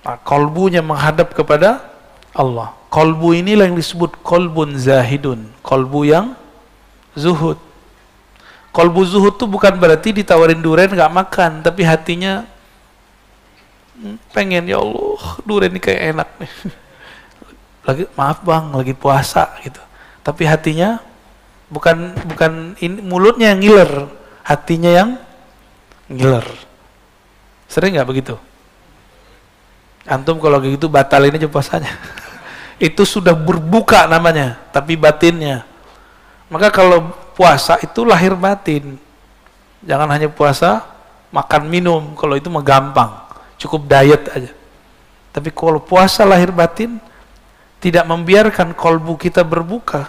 Nah, kolbunya menghadap kepada Allah. Kolbu inilah yang disebut kolbun zahidun, kolbu yang zuhud. Kolbu zuhud itu bukan berarti ditawarin durian nggak makan, tapi hatinya pengen, ya Allah, durian ini kayak enak nih. Lagi maaf bang, lagi puasa gitu. Tapi hatinya bukan ini, mulutnya yang ngiler, hatinya yang ngiler. Sering nggak begitu? Antum kalau gitu batalin aja puasanya. Itu sudah berbuka namanya, tapi batinnya. Maka kalau puasa itu lahir batin. Jangan hanya puasa makan minum, kalau itu mah gampang, cukup diet aja. Tapi kalau puasa lahir batin, tidak membiarkan kolbu kita berbuka.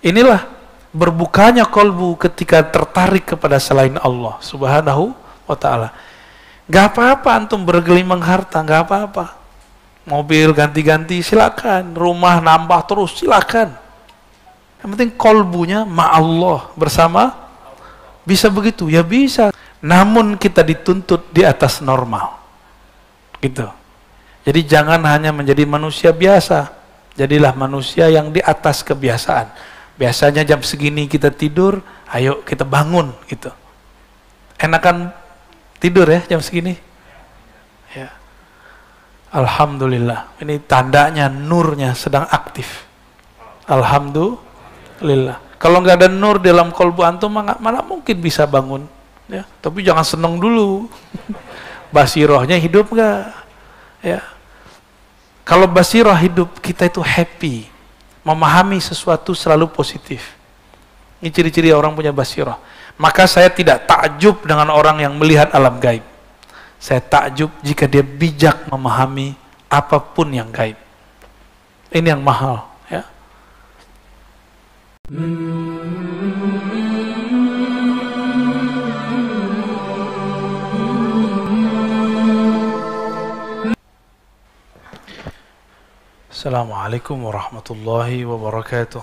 Inilah berbukanya kolbu ketika tertarik kepada selain Allah Subhanahu wa ta'ala. Gak apa-apa antum bergelimang harta, gak apa-apa. Mobil ganti-ganti silakan, rumah nambah terus silakan. Yang penting kolbunya ma'allah, bersama. Bisa begitu? Ya bisa. Namun kita dituntut di atas normal. Gitu. Jadi jangan hanya menjadi manusia biasa. Jadilah manusia yang di atas kebiasaan. Biasanya jam segini kita tidur, ayo kita bangun gitu. Enakan tidur ya jam segini? Ya. Alhamdulillah. Ini tandanya nurnya sedang aktif. Alhamdulillah. Kalau nggak ada nur dalam kolbu antum, mana mungkin bisa bangun. Ya. Tapi jangan seneng dulu. Basirohnya hidup nggak? Ya. Kalau basirah hidup, kita itu happy. Memahami sesuatu selalu positif. Ini ciri-ciri orang punya basirah. Maka saya tidak takjub dengan orang yang melihat alam gaib. Saya takjub jika dia bijak memahami apapun yang gaib. Ini yang mahal. Ya. Assalamualaikum warahmatullahi wabarakatuh.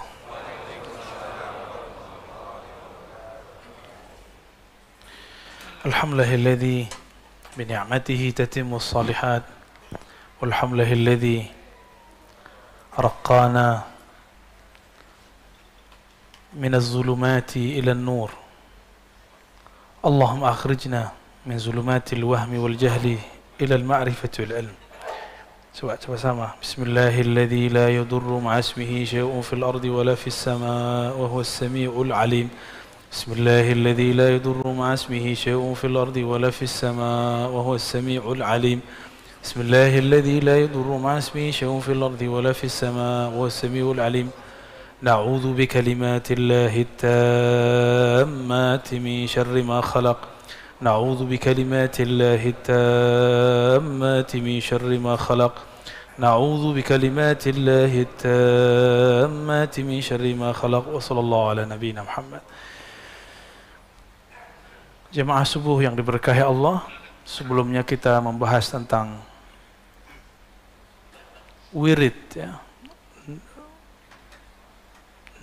Alhamdulillahilladzi bini'matihi tatimmus shalihat. Walhamdulillahilladzi raqqana minaz zulumati ila an-nur. Allahumma akhrijna min zulumatil wahmi wal jahli ila al-ma'rifati wal ilm. Coba-coba. Bismillahilladzi la yadurru ma'a ismihi syai'un fil ardi wala fis sama' wa huwas sami'ul 'alim. Bismillahilladzi la yadurru ma'a ismihi syai'un fil ardi wala fis sama' wa huwas sami'ul 'alim. Bismillahilladzi la yadurru ma'a ismihi syai'un fil ardi wala fis sama' wa huwas sami'ul 'alim. Na'udzu bikalimatillahi tammati min syarri ma khalaq. نعوذ بكلمات الله التامات من شر ما خلق نعوذ بكلمات الله التامات من شر ما خلق وصلى الله على نبينا محمد. Jemaah subuh yang diberkahi Allah, sebelumnya kita membahas tentang wirid, ya,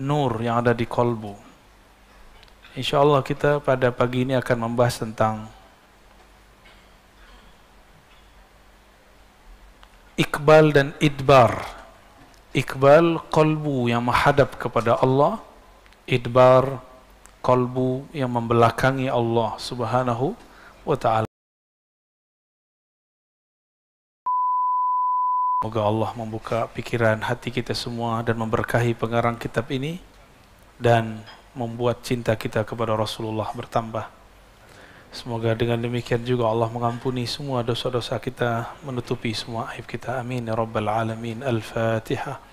nur yang ada di kolbu. InsyaAllah kita pada pagi ini akan membahas tentang Iqbal dan Idbar. Iqbal, kolbu yang menghadap kepada Allah. Idbar, kolbu yang membelakangi Allah Subhanahu wa ta'ala. Semoga Allah membuka pikiran hati kita semua dan memberkahi pengarang kitab ini dan membuat cinta kita kepada Rasulullah bertambah. Semoga dengan demikian juga Allah mengampuni semua dosa-dosa kita, menutupi semua aib kita. Amin ya rabbal alamin. Al-Fatihah.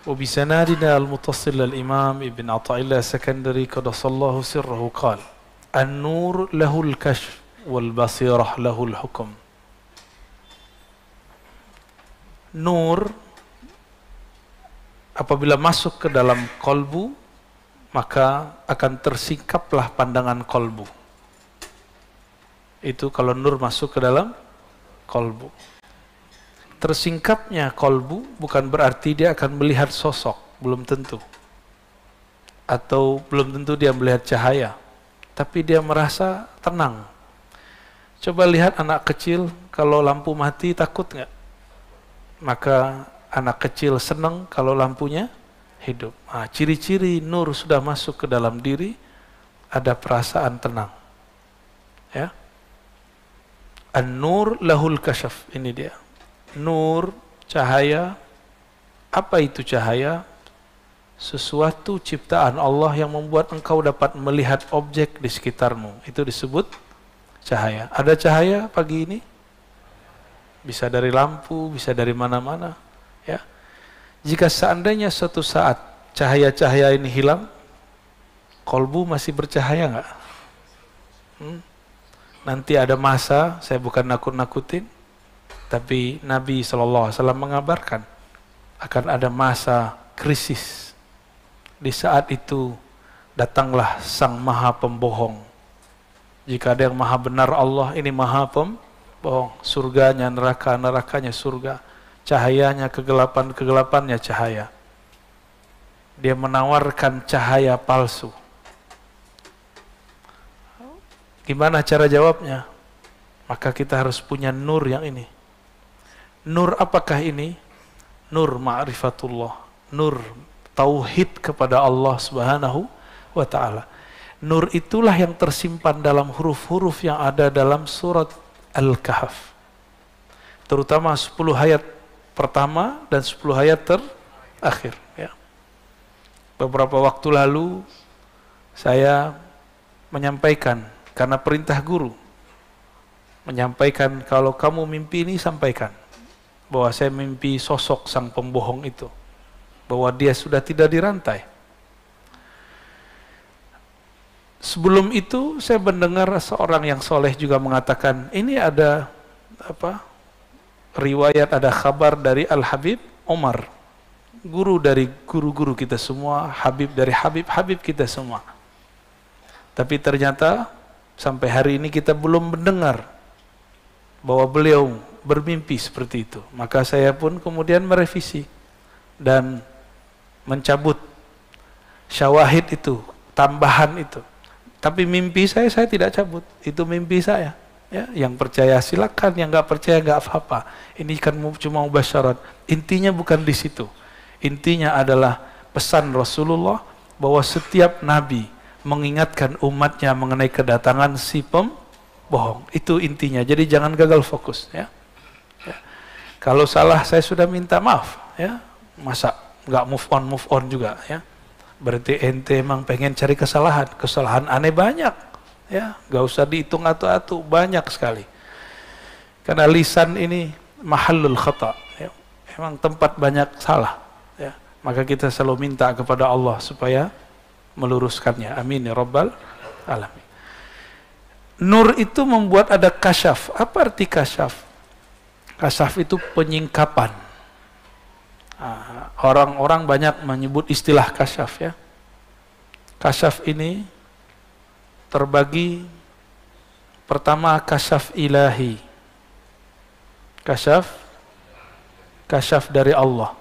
وبسنادنا المتصل الإمام ابن عطاء الله السكندري قدس الله سره قال النور له الكشف والبصيرة له الحكم. Nur apabila masuk ke dalam kolbu, maka akan tersingkaplah pandangan kolbu. Itu kalau nur masuk ke dalam kolbu. Tersingkapnya kolbu bukan berarti dia akan melihat sosok, belum tentu. Atau belum tentu dia melihat cahaya, tapi dia merasa tenang. Coba lihat anak kecil, kalau lampu mati takut nggak? Maka anak kecil senang kalau lampunya hidup. Nah, ciri-ciri nur sudah masuk ke dalam diri, ada perasaan tenang. Ya. An-nur lahul kasyaf, ini dia. Nur, cahaya. Apa itu cahaya? Sesuatu ciptaan Allah yang membuat engkau dapat melihat objek di sekitarmu. Itu disebut cahaya. Ada cahaya pagi ini? Bisa dari lampu, bisa dari mana-mana. Ya. Jika seandainya suatu saat cahaya-cahaya ini hilang, kolbu masih bercahaya nggak? Nanti ada masa, saya bukan nakut-nakutin, tapi Nabi SAW mengabarkan akan ada masa krisis. Di saat itu datanglah Sang Maha Pembohong. Jika ada yang maha benar Allah, ini maha pembohong. Surganya neraka, nerakanya surga. Cahayanya kegelapan, kegelapannya cahaya. Dia menawarkan cahaya palsu. Gimana cara jawabnya? Maka kita harus punya nur yang ini. Nur apakah ini? Nur ma'rifatullah. Nur tauhid kepada Allah Subhanahu wa ta'ala. Nur itulah yang tersimpan dalam huruf-huruf yang ada dalam surat Al-Kahf. Terutama 10 ayat pertama dan 10 ayat terakhir. Ya. Beberapa waktu lalu saya menyampaikan, karena perintah guru, menyampaikan kalau kamu mimpi ini sampaikan. Bahwa saya mimpi sosok sang pembohong itu. Bahwa dia sudah tidak dirantai. Sebelum itu saya mendengar seorang yang soleh juga mengatakan, ini ada riwayat, ada kabar dari Al-Habib Omar, guru dari guru-guru kita semua, Habib dari Habib kita semua. Tapi ternyata sampai hari ini kita belum mendengar bahwa beliau bermimpi seperti itu. Maka saya pun kemudian merevisi dan mencabut syawahid itu, tambahan itu. Tapi mimpi saya tidak cabut. Itu mimpi saya. Ya, yang percaya silakan, yang nggak percaya nggak apa-apa. Ini kan cuma mubasyarat. Intinya bukan di situ. Intinya adalah pesan Rasulullah bahwa setiap nabi mengingatkan umatnya mengenai kedatangan si pembohong. Itu intinya. Jadi jangan gagal fokus. Ya. Ya. Kalau salah saya sudah minta maaf. Ya. Masa nggak move on juga. Ya. Berarti ente emang pengen cari kesalahan aneh banyak, ya, gak usah dihitung atu-atu, banyak sekali. Karena lisan ini mahallul khata, ya. Emang tempat banyak salah, ya. Maka kita selalu minta kepada Allah supaya meluruskannya. Amin ya rabbal alamin. Nur itu membuat ada kasyaf. Apa arti kasyaf? Kasyaf itu penyingkapan. Orang-orang banyak menyebut istilah kasyaf, ya. Kasyaf ini terbagi, pertama kasyaf ilahi. Kasyaf dari Allah.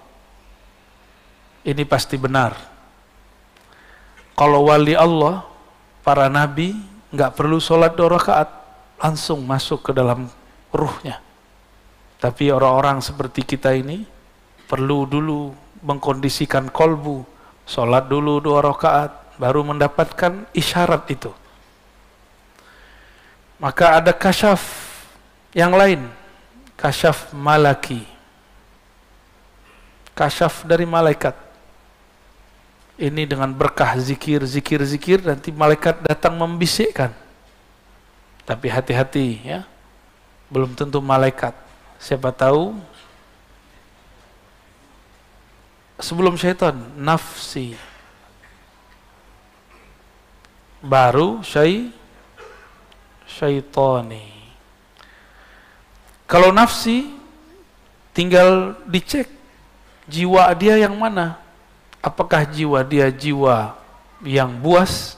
Ini pasti benar. Kalau wali Allah, para nabi nggak perlu sholat 2 rakaat, langsung masuk ke dalam ruhnya. Tapi orang-orang seperti kita ini perlu dulu mengkondisikan kolbu, sholat dulu 2 rakaat, baru mendapatkan isyarat itu. Maka ada kasyaf yang lain, kasyaf malaki, kasyaf dari malaikat. Ini dengan berkah zikir, nanti malaikat datang membisikkan. Tapi hati-hati, ya, belum tentu malaikat. Siapa tahu sebelum syaitan, nafsi, baru syaitani. Kalau nafsi, tinggal dicek jiwa dia yang mana. Apakah jiwa dia jiwa yang buas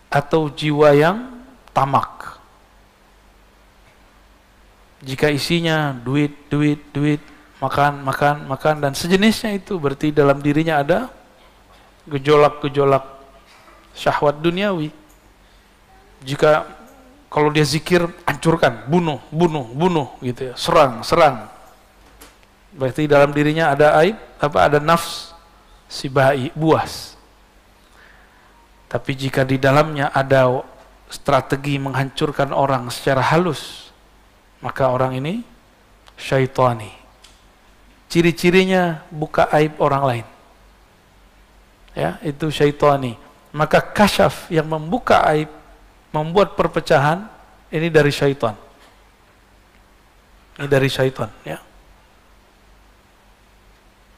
atau jiwa yang tamak? Jika isinya duit, makan, dan sejenisnya itu, berarti dalam dirinya ada gejolak-gejolak syahwat duniawi. Jika kalau dia zikir, hancurkan, bunuh, bunuh, bunuh, gitu ya, serang, serang. Berarti dalam dirinya ada aib, ada nafs sibai, buas. Tapi jika di dalamnya ada strategi menghancurkan orang secara halus, maka orang ini syaitani. Ciri-cirinya buka aib orang lain. Ya, itu syaitani. Maka kasyaf yang membuka aib, membuat perpecahan, ini dari syaitan. Ini dari syaitan, ya.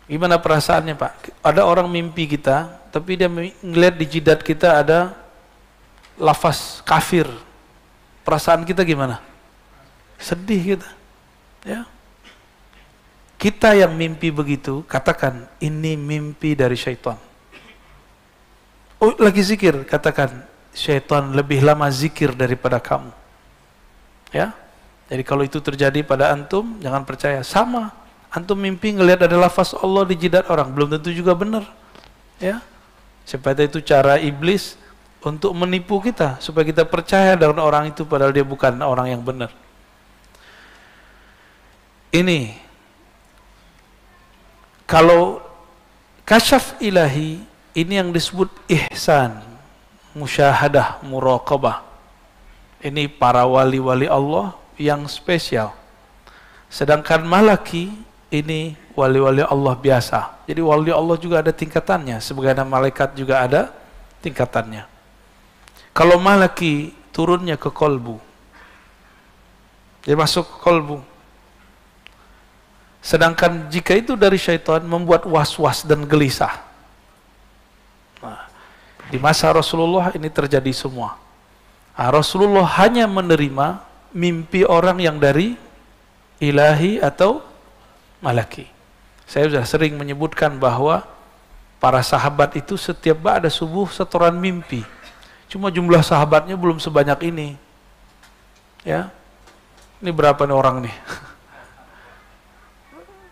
Gimana perasaannya, Pak? Ada orang mimpi kita, tapi dia melihat di jidat kita ada lafaz kafir. Perasaan kita gimana? Sedih kita. Ya. Kita yang mimpi begitu, katakan, ini mimpi dari syaitan. Oh, lagi zikir, katakan, syaitan lebih lama zikir daripada kamu. Ya. Jadi kalau itu terjadi pada antum, jangan percaya. Sama. Antum mimpi ngelihat ada lafaz Allah di jidat orang, belum tentu juga benar. Ya. Supaya itu cara iblis untuk menipu kita, supaya kita percaya dengan orang itu padahal dia bukan orang yang benar. Ini kalau kasyaf ilahi, ini yang disebut ihsan, musyahadah, muraqabah. Ini para wali-wali Allah yang spesial. Sedangkan malaki ini wali-wali Allah biasa. Jadi wali Allah juga ada tingkatannya, sebagaimana malaikat juga ada tingkatannya. Kalau malaki turunnya ke kolbu, dia masuk ke kolbu. Sedangkan jika itu dari syaitan, membuat was-was dan gelisah. Nah, di masa Rasulullah ini terjadi semua. Nah, Rasulullah hanya menerima mimpi orang yang dari ilahi atau malaki. Saya sudah sering menyebutkan bahwa para sahabat itu setiap ba'da subuh setoran mimpi. Cuma jumlah sahabatnya belum sebanyak ini. Ya. Ini berapa nih orang nih?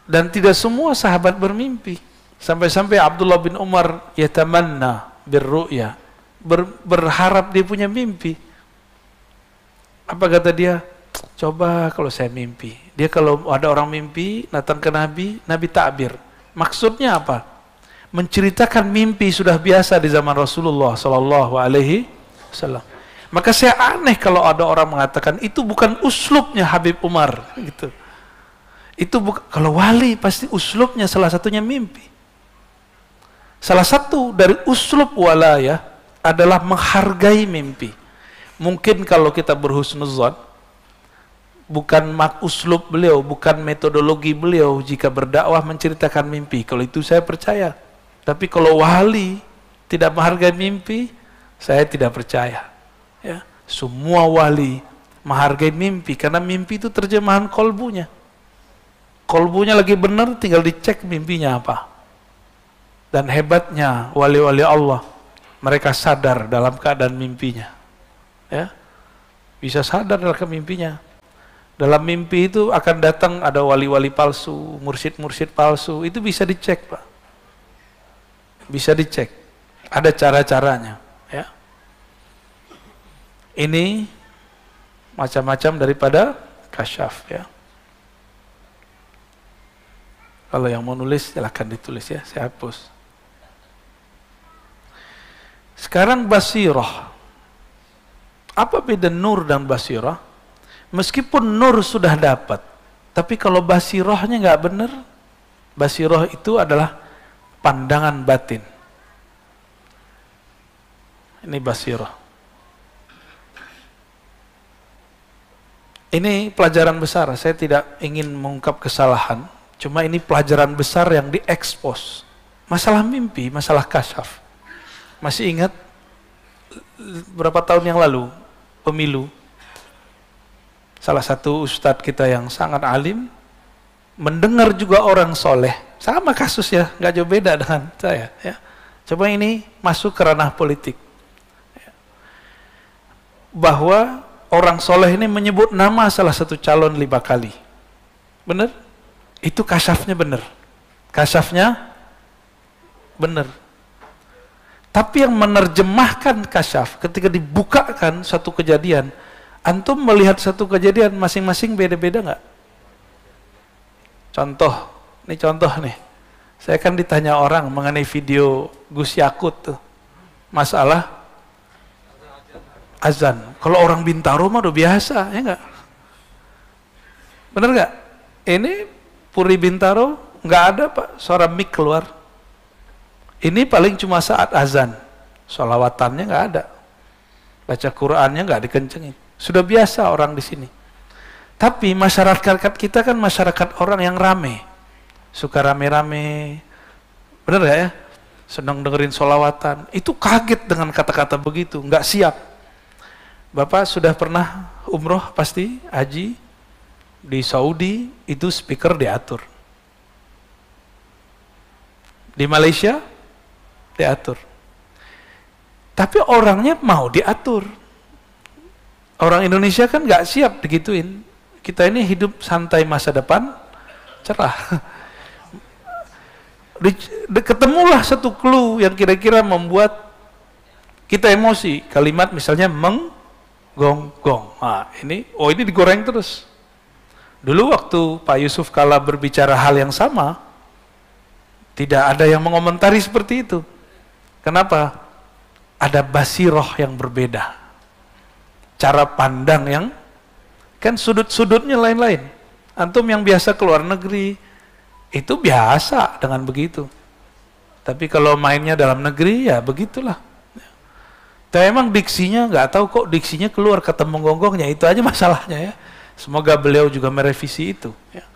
Dan tidak semua sahabat bermimpi. Sampai-sampai Abdullah bin Umar yatamanna birru'ya. Berharap dia punya mimpi. Apa kata dia? Coba kalau saya mimpi. Dia kalau ada orang mimpi, datang ke Nabi, Nabi takbir. Maksudnya apa? Menceritakan mimpi sudah biasa di zaman Rasulullah Sallallahu Alaihi Wasallam. Maka saya aneh kalau ada orang mengatakan itu bukan uslubnya Habib Umar, gitu. Itu kalau wali pasti uslubnya salah satunya mimpi. Salah satu dari uslub walaya adalah menghargai mimpi. Mungkin kalau kita berhusnuzan, bukan uslub beliau, bukan metodologi beliau jika berdakwah menceritakan mimpi. Kalau itu saya percaya. Tapi kalau wali tidak menghargai mimpi, saya tidak percaya. Ya, semua wali menghargai mimpi karena mimpi itu terjemahan kolbunya. Kolbunya lagi benar, tinggal dicek mimpinya apa. Dan hebatnya wali-wali Allah, mereka sadar dalam keadaan mimpinya. Ya, bisa sadar dalam mimpinya. Dalam mimpi itu akan datang ada wali-wali palsu, mursyid-mursyid palsu, itu bisa dicek, Pak. Bisa dicek. Ada cara-caranya, ya. Ini macam-macam daripada kasyaf, ya. Kalau yang mau nulis silahkan ditulis, ya, saya hapus. Sekarang basirah. Apa beda nur dan basirah? Meskipun nur sudah dapat, tapi kalau basirahnya nggak benar, basirah itu adalah pandangan batin. Ini basirah. Ini pelajaran besar, saya tidak ingin mengungkap kesalahan, cuma ini pelajaran besar yang diekspos. Masalah mimpi, masalah kasyaf. Masih ingat berapa tahun yang lalu, pemilu, salah satu ustadz kita yang sangat alim, mendengar juga orang soleh, sama kasus ya, nggak jauh beda dengan saya. Ya. Coba ini masuk ke ranah politik. Bahwa orang soleh ini menyebut nama salah satu calon 5 kali. Benar? Itu kasyafnya benar. Kasyafnya benar. Tapi yang menerjemahkan kasyaf, ketika dibukakan satu kejadian, Antum melihat satu kejadian masing-masing beda-beda nggak? Contoh, ini contoh nih. Saya kan ditanya orang mengenai video Gus Yakut tuh. Masalah azan. Kalau orang Bintaro mah udah biasa, ya nggak? Bener nggak? Ini Puri Bintaro nggak ada Pak, suara mic keluar. Ini paling cuma saat azan. Sholawatannya nggak ada. Baca Qur'annya nggak dikencengin. Sudah biasa orang di sini. Tapi masyarakat kita kan masyarakat orang yang rame. Suka rame-rame. Bener gak ya? Senang dengerin sholawatan. Itu kaget dengan kata-kata begitu. Nggak siap. Bapak sudah pernah umroh pasti, haji. Di Saudi itu speaker diatur. Di Malaysia diatur. Tapi orangnya mau diatur. Orang Indonesia kan nggak siap digituin. Kita ini hidup santai masa depan, cerah. Ketemulah satu clue yang kira-kira membuat kita emosi. Kalimat misalnya menggonggong. Nah, ini digoreng terus. Dulu waktu Pak Yusuf Kala berbicara hal yang sama, tidak ada yang mengomentari seperti itu. Kenapa? Ada basiroh yang berbeda. Cara pandang yang kan sudut-sudutnya lain-lain. Antum yang biasa keluar negeri itu biasa dengan begitu. Tapi kalau mainnya dalam negeri ya begitulah. Tapi emang diksinya nggak tahu kok diksinya keluar kata menggonggongnya, itu aja masalahnya ya. Semoga beliau juga merevisi itu. Ya.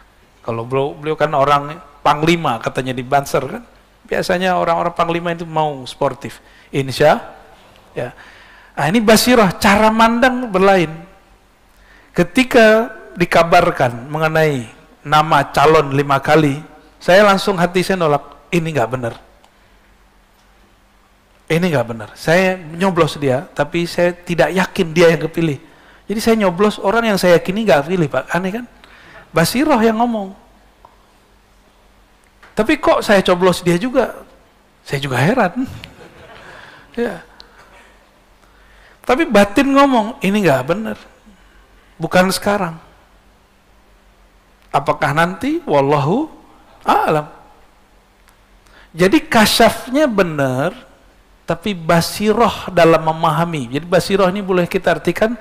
Kalau beliau kan orang panglima katanya di Banser kan. Biasanya orang-orang panglima itu mau sportif. Insya ya. Nah, ini basirah, cara mandang berlain. Ketika dikabarkan mengenai nama calon 5 kali, saya langsung hati saya nolak, ini nggak benar. Ini nggak benar. Saya nyoblos dia, tapi saya tidak yakin dia yang kepilih. Jadi saya nyoblos orang yang saya yakini nggak pilih, Pak. Aneh kan? Basirah yang ngomong. Tapi kok saya coblos dia juga? Saya juga heran. Ya. Tapi batin ngomong, ini nggak benar. Bukan sekarang. Apakah nanti? Wallahu a'lam. Jadi kasyafnya benar, tapi basiroh dalam memahami. Jadi basiroh ini boleh kita artikan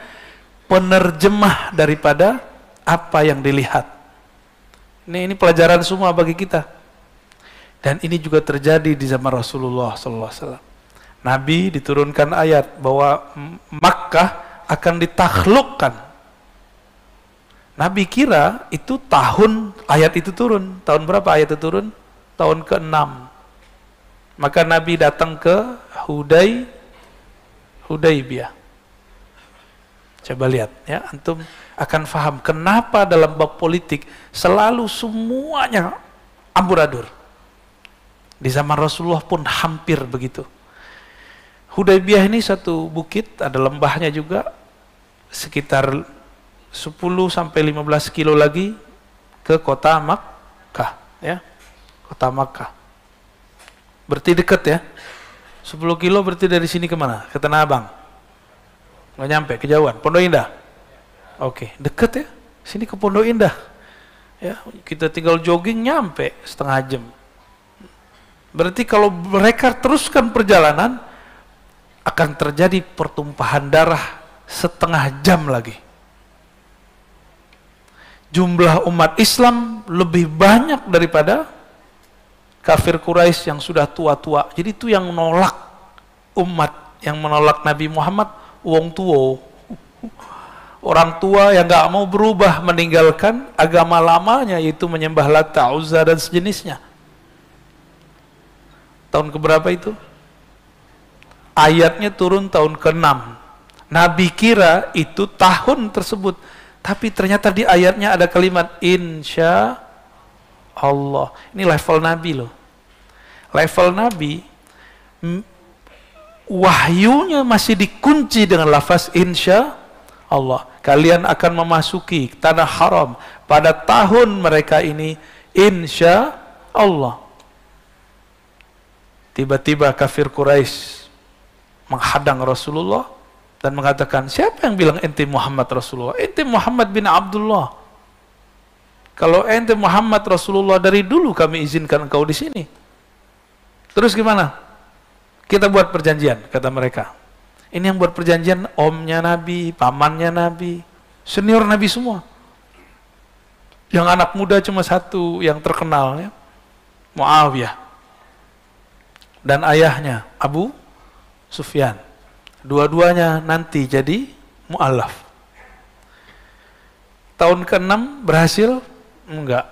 penerjemah daripada apa yang dilihat. Ini pelajaran semua bagi kita. Dan ini juga terjadi di zaman Rasulullah SAW. Nabi diturunkan ayat bahwa Makkah akan ditaklukkan. Nabi kira itu tahun ayat itu turun. Tahun berapa ayat itu turun? Tahun ke-6. Maka Nabi datang ke Hudaybiyah. Coba lihat ya, antum akan faham kenapa dalam bab politik selalu semuanya amburadul. Di zaman Rasulullah pun hampir begitu. Hudaybiyah ini satu bukit, ada lembahnya juga, sekitar 10 sampai 15 kilo lagi ke kota Makkah, ya. Kota Makkah. Berarti dekat ya. 10 kilo berarti dari sini kemana? Ke Tanah Abang. Nggak nyampe, kejauhan. Pondok Indah. Oke, dekat ya. Sini ke Pondok Indah. Ya, kita tinggal jogging nyampe setengah jam. Berarti kalau mereka teruskan perjalanan, akan terjadi pertumpahan darah setengah jam lagi. Jumlah umat Islam lebih banyak daripada kafir Quraisy yang sudah tua-tua. Jadi itu yang menolak umat, yang menolak Nabi Muhammad, wong tua. Orang tua yang gak mau berubah meninggalkan agama lamanya, yaitu menyembah Lata, Uzza dan sejenisnya. Tahun keberapa itu? Ayatnya turun tahun ke-6. Nabi kira itu tahun tersebut, tapi ternyata di ayatnya ada kalimat insya Allah. Ini level Nabi loh. Level Nabi, wahyunya masih dikunci dengan lafaz insya Allah. Kalian akan memasuki tanah haram pada tahun mereka ini insya Allah. Tiba-tiba kafir Quraisy menghadang Rasulullah, dan mengatakan, siapa yang bilang ente Muhammad Rasulullah? Ente Muhammad bin Abdullah. Kalau ente Muhammad Rasulullah, dari dulu kami izinkan engkau di sini. Terus gimana? Kita buat perjanjian, kata mereka. Ini yang buat perjanjian omnya Nabi, pamannya Nabi, senior Nabi semua. Yang anak muda cuma satu yang terkenal, ya, Muawiyah, dan ayahnya Abu Sufyan. Dua-duanya nanti jadi mu'alaf. Tahun ke-6 berhasil? Enggak.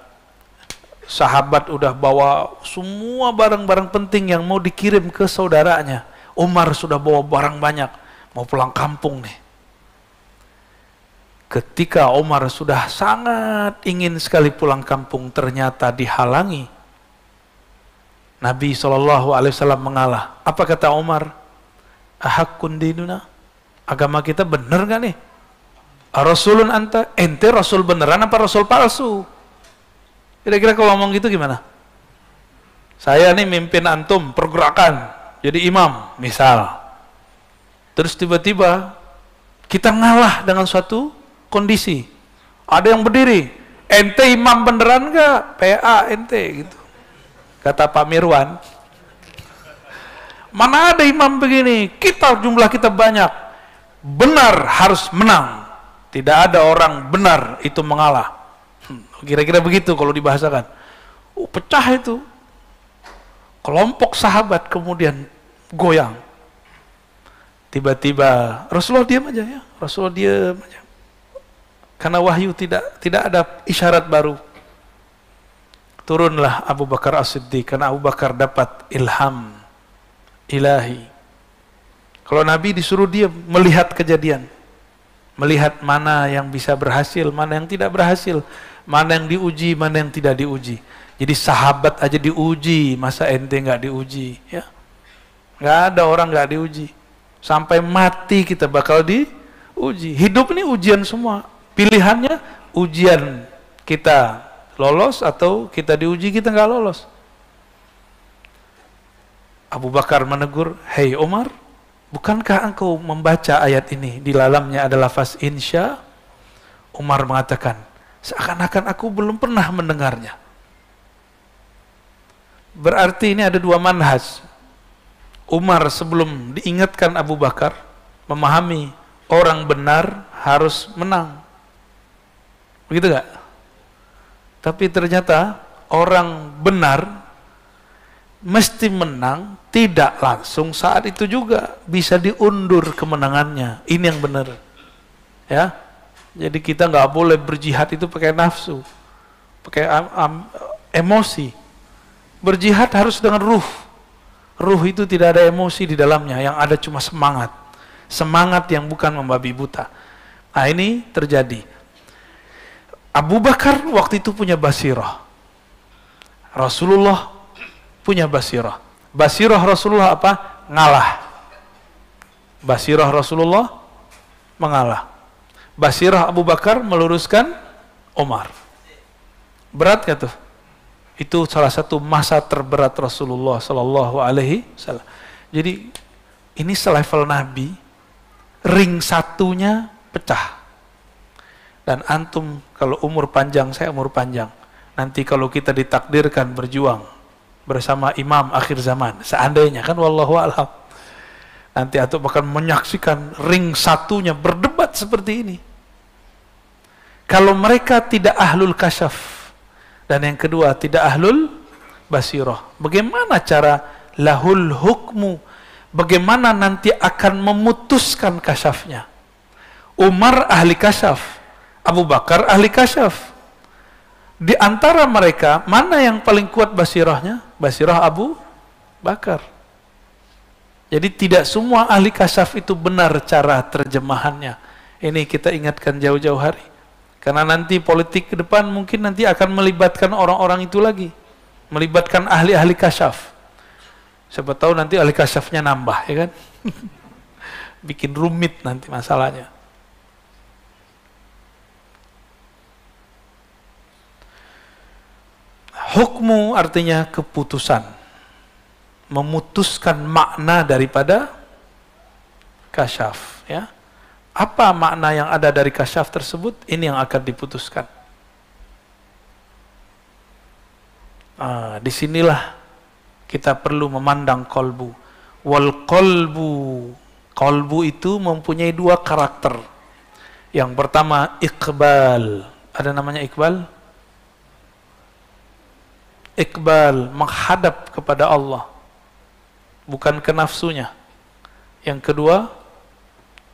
Sahabat udah bawa semua barang-barang penting yang mau dikirim ke saudaranya. Umar sudah bawa barang banyak, mau pulang kampung nih. Ketika Umar sudah sangat ingin sekali pulang kampung, ternyata dihalangi. Nabi SAW mengalah. Apa kata Umar? Ahakkun dinuna, agama kita bener gak nih? Rasulun anta, ente rasul beneran apa rasul palsu? Kira-kira kalau ngomong gitu gimana? Saya nih mimpin antum pergerakan jadi imam misal, terus tiba-tiba kita ngalah dengan suatu kondisi, ada yang berdiri, ente imam beneran gak? PA ente gitu, kata Pak Mirwan. Mana ada imam begini, jumlah kita banyak, benar harus menang, tidak ada orang benar itu mengalah. Kira-kira begitu kalau dibahasakan. Pecah itu, kelompok sahabat kemudian goyang. Tiba-tiba Rasulullah diam aja, ya, Rasulullah diam aja, karena wahyu tidak ada isyarat baru. Turunlah Abu Bakar As-Siddiq, karena Abu Bakar dapat ilham ilahi. Kalau Nabi disuruh dia melihat kejadian, melihat mana yang bisa berhasil, mana yang tidak berhasil, mana yang diuji, mana yang tidak diuji. Jadi sahabat aja diuji, masa ente nggak diuji? Ya, nggak ada orang nggak diuji. Sampai mati kita bakal diuji. Hidup ini ujian semua. Pilihannya ujian, kita lolos atau kita diuji kita nggak lolos. Abu Bakar menegur, hei Umar, bukankah engkau membaca ayat ini? Di dalamnya ada lafaz insya. Umar mengatakan, seakan-akan aku belum pernah mendengarnya. Berarti ini ada dua manhaj. Umar sebelum diingatkan Abu Bakar, memahami orang benar harus menang. Begitu gak? Tapi ternyata orang benar mesti menang, tidak langsung saat itu juga, bisa diundur kemenangannya. Ini yang benar, ya. Jadi kita nggak boleh berjihad itu pakai nafsu, pakai emosi. Berjihad harus dengan ruh. Ruh itu tidak ada emosi di dalamnya, yang ada cuma semangat. Semangat yang bukan membabi buta. Nah ini terjadi. Abu Bakar waktu itu punya basirah. Rasulullah punya basirah. Basirah Rasulullah apa? Ngalah. Basirah Rasulullah mengalah. Basirah Abu Bakar meluruskan Umar. Berat gak tuh? Itu salah satu masa terberat Rasulullah Sallallahu Alaihi Wasallam. Jadi ini selevel Nabi, ring satunya pecah. Dan antum kalau umur panjang, saya umur panjang. Nanti kalau kita ditakdirkan berjuang bersama imam akhir zaman, seandainya kan, wallahu a'lam, nanti antum akan menyaksikan ring satunya berdebat seperti ini. Kalau mereka tidak ahlul kasyaf, dan yang kedua tidak ahlul basirah, bagaimana cara lahul hukmu, bagaimana nanti akan memutuskan kasyafnya? Umar ahli kasyaf, Abu Bakar ahli kasyaf. Di antara mereka, mana yang paling kuat basirahnya? Basirah Abu Bakar. Jadi tidak semua ahli kasyaf itu benar cara terjemahannya. Ini kita ingatkan jauh-jauh hari. Karena nanti politik ke depan mungkin nanti akan melibatkan orang-orang itu lagi. Melibatkan ahli-ahli kasyaf. Siapa tahu nanti ahli kasyafnya nambah, ya kan? Bikin rumit nanti masalahnya. Hukmu artinya keputusan, memutuskan makna daripada kasyaf, ya. Apa makna yang ada dari kasyaf tersebut? Ini yang akan diputuskan. Disinilah kita perlu memandang kolbu. Wal kolbu, kolbu itu mempunyai dua karakter. Yang pertama iqbal. Ada namanya iqbal? Iqbal, menghadap kepada Allah, bukan ke nafsunya. Yang kedua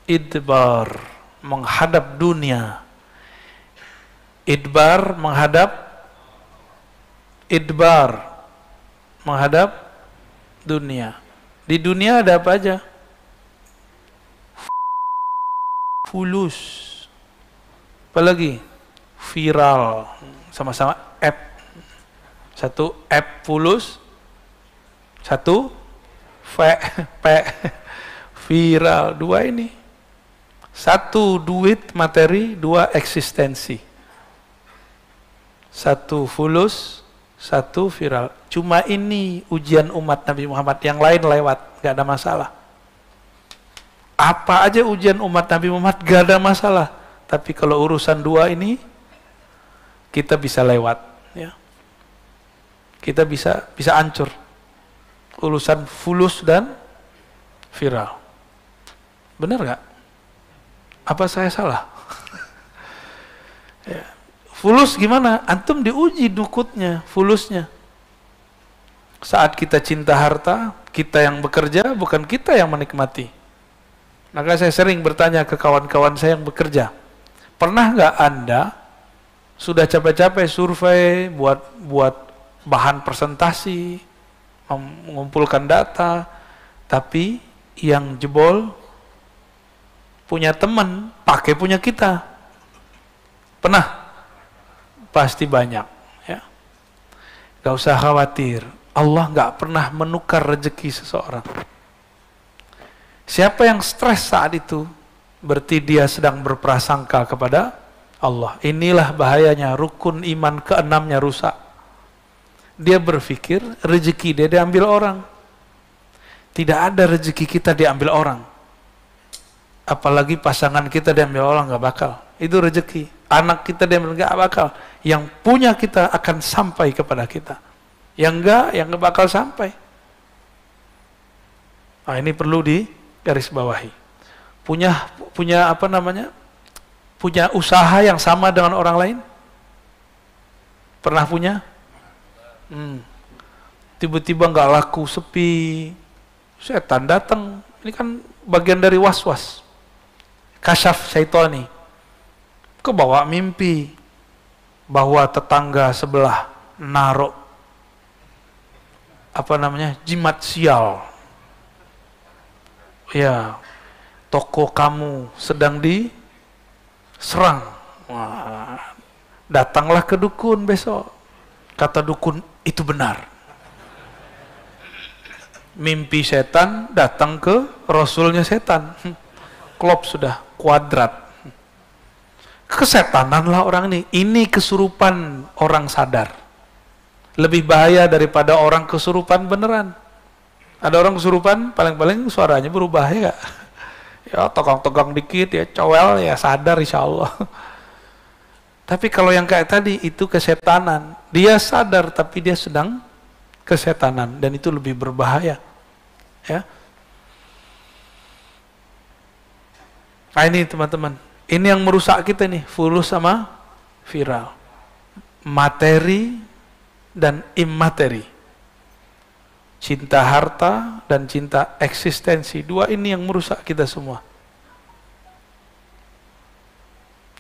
idbar, menghadap dunia. Idbar, menghadap dunia. Di dunia ada apa aja? Fulus, apalagi viral, sama-sama app. Satu app fulus, satu viral. Dua ini, satu duit materi, dua eksistensi. Satu fulus, satu viral. Cuma ini ujian umat Nabi Muhammad, yang lain lewat, gak ada masalah. Apa aja ujian umat Nabi Muhammad gak ada masalah. Tapi kalau urusan dua ini, kita bisa lewat, ya. Kita bisa hancur. Urusan fulus dan viral. Benar gak? Apa saya salah? Ya. Fulus gimana? Antum diuji dukutnya, fulusnya. Saat kita cinta harta, kita yang bekerja, bukan kita yang menikmati. Maka saya sering bertanya ke kawan-kawan saya yang bekerja, pernah nggak Anda sudah capek-capek survei, buat bahan presentasi, mengumpulkan data, tapi yang jebol punya teman, pakai punya kita? Pernah? Pasti banyak, ya. Gak usah khawatir, Allah gak pernah menukar rezeki seseorang. Siapa yang stres saat itu, berarti dia sedang berprasangka kepada Allah. Inilah bahayanya, rukun iman keenamnya rusak. Dia berpikir rezeki dia diambil orang. Tidak ada rezeki kita diambil orang. Apalagi pasangan kita diambil orang, gak bakal. Itu rezeki. Anak kita diambil, gak bakal. Yang punya kita akan sampai kepada kita. Yang gak bakal sampai. Nah, ini perlu digaris bawahi. Punya apa namanya? Punya usaha yang sama dengan orang lain? Pernah punya? Tiba-tiba nggak laku, sepi, setan datang. Ini kan bagian dari was-was, kasyaf syaitani. Kebawa mimpi bahwa tetangga sebelah naruh apa namanya, jimat sial. Ya, toko kamu sedang diserang. Wah, datanglah ke dukun besok. Kata dukun, itu benar. Mimpi setan datang ke rasulnya setan. Klop sudah, kuadrat. Kesetanan lah orang ini. Ini kesurupan orang sadar. Lebih bahaya daripada orang kesurupan beneran. Ada orang kesurupan, paling-paling suaranya berubah, ya. Ya, togang-togang dikit, ya cowel, ya sadar insya Allah. Tapi kalau yang kayak tadi, itu kesetanan. Dia sadar, tapi dia sedang kesetanan. Dan itu lebih berbahaya. Ya. Nah ini teman-teman. Ini yang merusak kita nih, fulus sama viral. Materi dan imateri. Cinta harta dan cinta eksistensi. Dua ini yang merusak kita semua.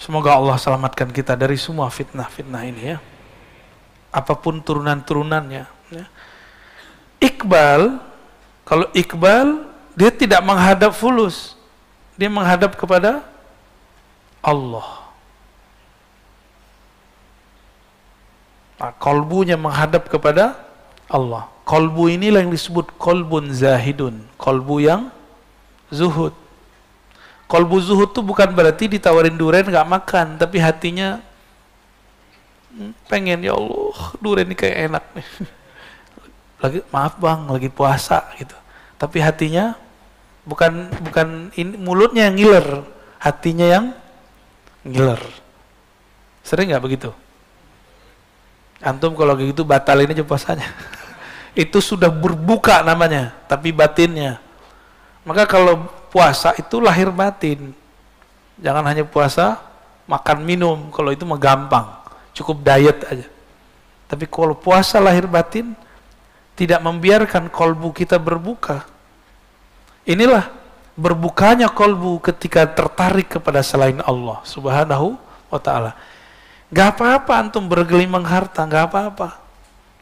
Semoga Allah selamatkan kita dari semua fitnah-fitnah ini, ya. Apapun turunan-turunannya, ya. Iqbal, kalau iqbal, dia tidak menghadap fulus. Dia menghadap kepada Allah. Nah, kolbunya menghadap kepada Allah. Kolbu inilah yang disebut kolbun zahidun. Kolbu yang zuhud. Kolbu zuhud itu bukan berarti ditawarin durian nggak makan, tapi hatinya pengen, ya Allah, durian ini kayak enak nih. Lagi, maaf bang, lagi puasa gitu. Tapi hatinya bukan ini, mulutnya yang ngiler, hatinya yang ngiler. Sering nggak begitu? Antum kalau gitu batalin aja puasanya. Itu sudah berbuka namanya, tapi batinnya. Maka kalau puasa itu lahir batin. Jangan hanya puasa, makan minum, kalau itu mah gampang. Cukup diet aja. Tapi kalau puasa lahir batin, tidak membiarkan kolbu kita berbuka. Inilah berbukanya kolbu ketika tertarik kepada selain Allah Subhanahu wa ta'ala. Gak apa-apa antum bergelimang harta, gak apa-apa.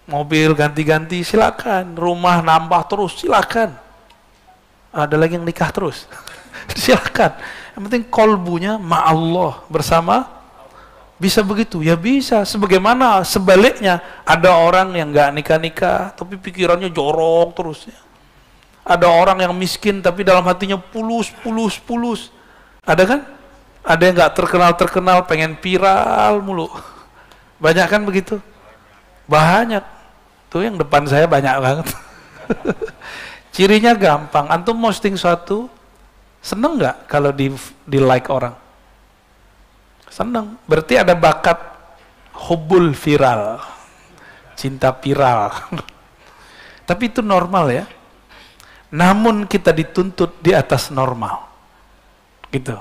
Mobil ganti-ganti silakan, rumah nambah terus silakan. Ada lagi yang nikah terus. Silakan. Yang penting kolbunya ma'allah, bersama. Bisa begitu? Ya bisa. Sebagaimana sebaliknya, ada orang yang gak nikah-nikah tapi pikirannya jorok terus ya. Ada orang yang miskin tapi dalam hatinya pulus. Ada kan? Ada yang gak terkenal pengen viral mulu. Banyak kan begitu? Banyak. Tuh yang depan saya banyak banget. Cirinya gampang. Antum posting suatu, seneng nggak kalau di like orang? Seneng. Berarti ada bakat hubul viral, cinta viral. Tapi itu normal ya. Namun kita dituntut di atas normal, gitu.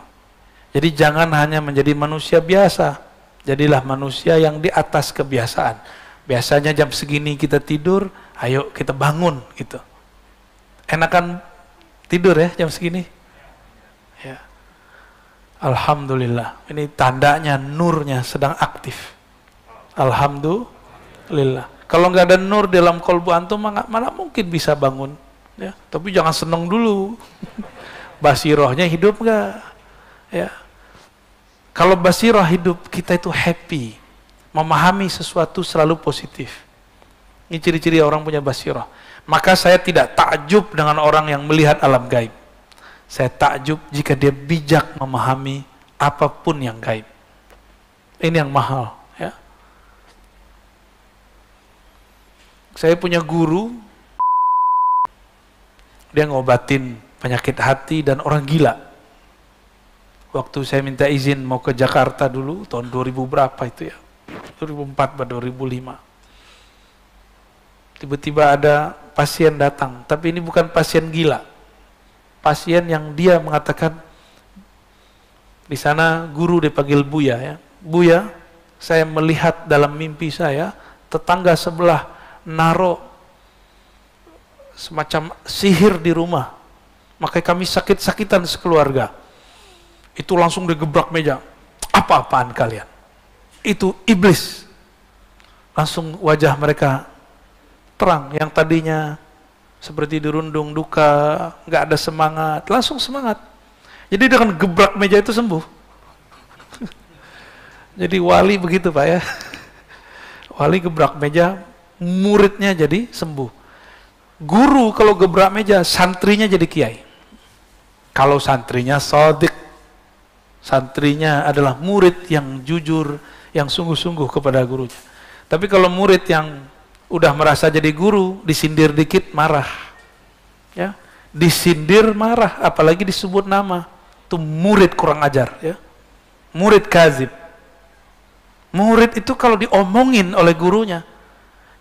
Jadi jangan hanya menjadi manusia biasa. Jadilah manusia yang di atas kebiasaan. Biasanya jam segini kita tidur, ayo kita bangun gitu. Enakan tidur ya jam segini? Ya. Alhamdulillah. Ini tandanya nurnya sedang aktif. Alhamdulillah. Kalau nggak ada nur dalam kolbu antum, mana mungkin bisa bangun. Ya. Tapi jangan seneng dulu. Basirohnya hidup nggak? Ya. Kalau basiroh hidup, kita itu happy. Memahami sesuatu selalu positif. Ini ciri-ciri orang punya basirah. Maka saya tidak takjub dengan orang yang melihat alam gaib. Saya takjub jika dia bijak memahami apapun yang gaib. Ini yang mahal. Ya. Saya punya guru, dia ngobatin penyakit hati dan orang gila. Waktu saya minta izin mau ke Jakarta dulu, tahun 2000 berapa itu ya? 2004 atau 2005. Tiba-tiba ada pasien datang, tapi ini bukan pasien gila. Pasien yang dia mengatakan, di sana guru dipanggil Buya ya. Buya, saya melihat dalam mimpi saya, tetangga sebelah naruh semacam sihir di rumah. Makanya kami sakit-sakitan sekeluarga. Itu langsung digebrak meja. Apa-apaan kalian? Itu iblis. Langsung wajah mereka terang. Yang tadinya seperti dirundung duka, nggak ada semangat, langsung semangat. Jadi dengan gebrak meja itu sembuh. Jadi wali begitu Pak ya. Wali gebrak meja, muridnya jadi sembuh. Guru kalau gebrak meja, santrinya jadi kiai. Kalau santrinya shadiq, santrinya adalah murid yang jujur, yang sungguh-sungguh kepada gurunya. Tapi kalau murid yang udah merasa jadi guru, disindir dikit marah, ya, disindir marah, apalagi disebut nama, itu murid kurang ajar, ya, murid kazib. Murid itu kalau diomongin oleh gurunya,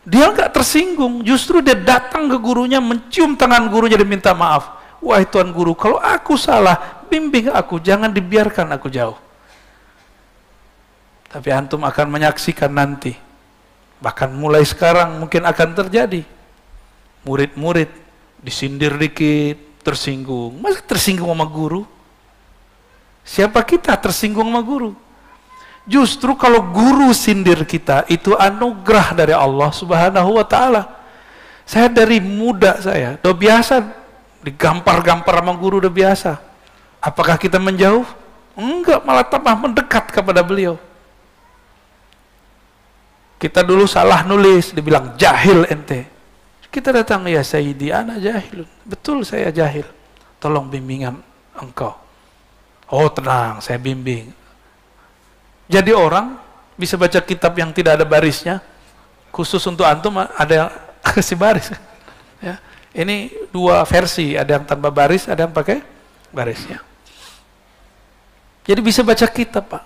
dia nggak tersinggung, justru dia datang ke gurunya, mencium tangan gurunya dan minta maaf. Wahai Tuan Guru, kalau aku salah, bimbing aku, jangan dibiarkan aku jauh. Tapi antum akan menyaksikan nanti, bahkan mulai sekarang mungkin akan terjadi, murid-murid disindir dikit, tersinggung. Masa tersinggung sama guru? Siapa kita tersinggung sama guru? Justru kalau guru sindir kita, itu anugerah dari Allah Subhanahu wa ta'ala. Saya dari muda saya, udah biasa digampar-gampar sama guru, udah biasa. Apakah kita menjauh? Enggak, malah tambah mendekat kepada beliau. Kita dulu salah nulis, dibilang jahil ente. Kita datang, ya Sayyidi, ana jahil. Betul saya jahil. Tolong bimbingan engkau. Oh tenang, saya bimbing. Jadi orang bisa baca kitab yang tidak ada barisnya, khusus untuk antum ada yang kasih baris. Ya. Ini dua versi, ada yang tanpa baris, ada yang pakai barisnya. Jadi bisa baca kitab, Pak.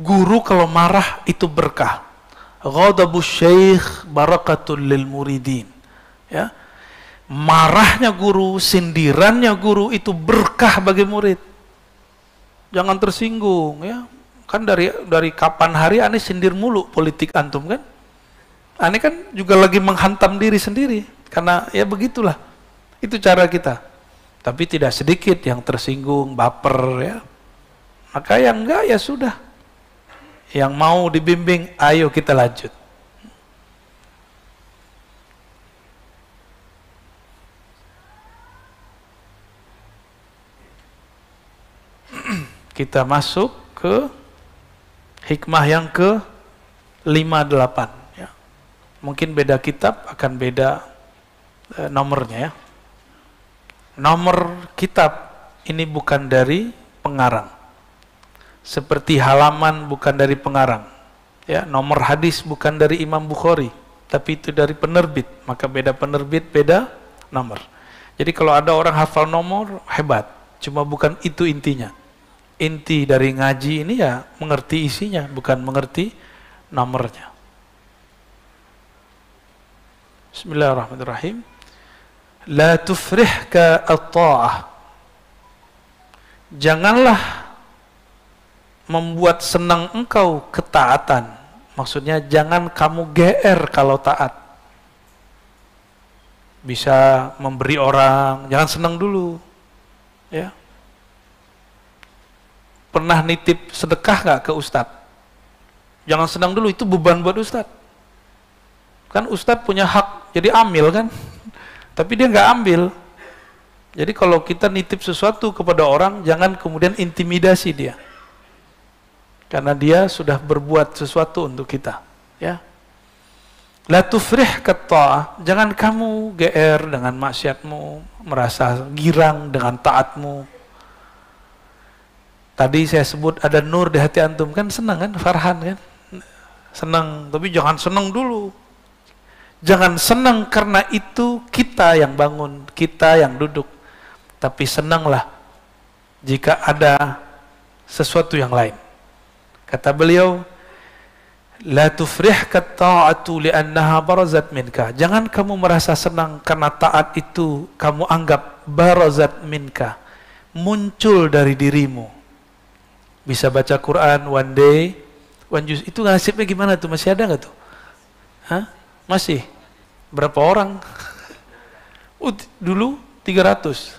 Guru kalau marah itu berkah. Ghadabus syekh barakatul lil muridin. Ya. Marahnya guru, sindirannya guru itu berkah bagi murid. Jangan tersinggung, ya. Kan dari kapan hari aneh sindir mulu politik antum kan? Aneh kan juga lagi menghantam diri sendiri karena ya begitulah. Itu cara kita. Tapi tidak sedikit yang tersinggung, baper ya. Maka yang enggak ya sudah. Yang mau dibimbing, ayo kita lanjut. Kita masuk ke hikmah yang ke-58 ya. Mungkin beda kitab akan beda nomornya ya. Nomor kitab ini bukan dari pengarang. Seperti halaman bukan dari pengarang. Ya, nomor hadis bukan dari Imam Bukhari, tapi itu dari penerbit. Maka beda penerbit, beda nomor. Jadi kalau ada orang hafal nomor, hebat. Cuma bukan itu intinya. Inti dari ngaji ini ya mengerti isinya, bukan mengerti nomornya. Bismillahirrahmanirrahim. La tufrihka at-ta'ah. Janganlah membuat senang engkau ketaatan. Maksudnya jangan kamu GR kalau taat. Bisa memberi orang, jangan senang dulu. Ya. Pernah nitip sedekah nggak ke ustadz? Jangan senang dulu, itu beban buat ustadz. Kan ustadz punya hak, jadi ambil kan? Tapi dia nggak ambil. Jadi kalau kita nitip sesuatu kepada orang, jangan kemudian intimidasi dia. Karena dia sudah berbuat sesuatu untuk kita. Ya. La tufrih katta'ah, jangan kamu GR dengan maksiatmu, merasa girang dengan taatmu. Tadi saya sebut ada nur di hati antum, kan senang kan, Farhan kan? Senang, tapi jangan senang dulu. Jangan senang karena itu kita yang bangun, kita yang duduk. Tapi senanglah jika ada sesuatu yang lain. Kata beliau, la tufrihka ta'atu li'annaha barazat minka. Jangan kamu merasa senang karena taat itu kamu anggap barazat minka, muncul dari dirimu. Bisa baca Quran one day, one juz. Itu nasibnya gimana tuh? Masih ada nggak tuh? Hah? Masih? Berapa orang? Dulu 300.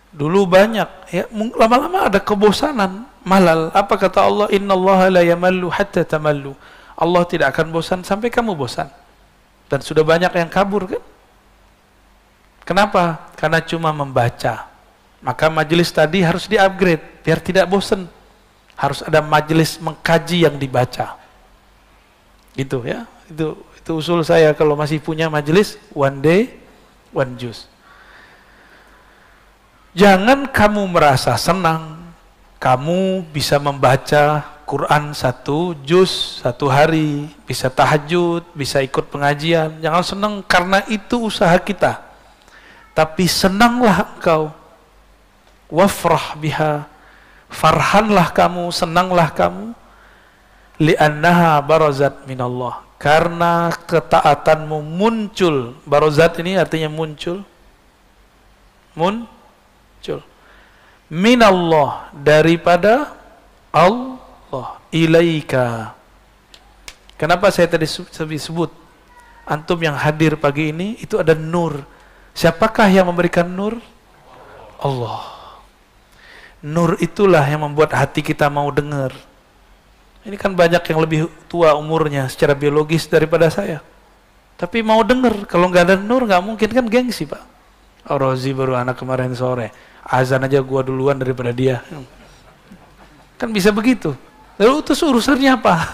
Dulu banyak. Ya, lama-lama ada kebosanan, malal. Apa kata Allah? Innallaha la yamallu hatta tamallu. Allah tidak akan bosan sampai kamu bosan. Dan sudah banyak yang kabur kan? Kenapa? Karena cuma membaca. Maka majelis tadi harus di-upgrade biar tidak bosan. Harus ada majelis mengkaji yang dibaca. Gitu ya. Itu usul saya kalau masih punya majelis one day, one juz. Jangan kamu merasa senang kamu bisa membaca Quran 1 juz 1 hari, bisa tahajud, bisa ikut pengajian. Jangan senang karena itu usaha kita. Tapi senanglah engkau. Wafrah biha, farhanlah kamu, senanglah kamu, li'annaha barazat minallah, karena ketaatanmu muncul. Barazat ini artinya muncul, minallah, daripada Allah, ilaika. Kenapa saya tadi sebut antum yang hadir pagi ini itu ada nur. Siapakah yang memberikan nur? Allah. Nur itulah yang membuat hati kita mau dengar. Ini kan banyak yang lebih tua umurnya secara biologis daripada saya. Tapi mau dengar. Kalau nggak ada nur nggak mungkin, kan gengsi Pak. Oh, Rozi baru anak kemarin sore. Azan aja gua duluan daripada dia. Kan bisa begitu. Lalu terus urusannya apa?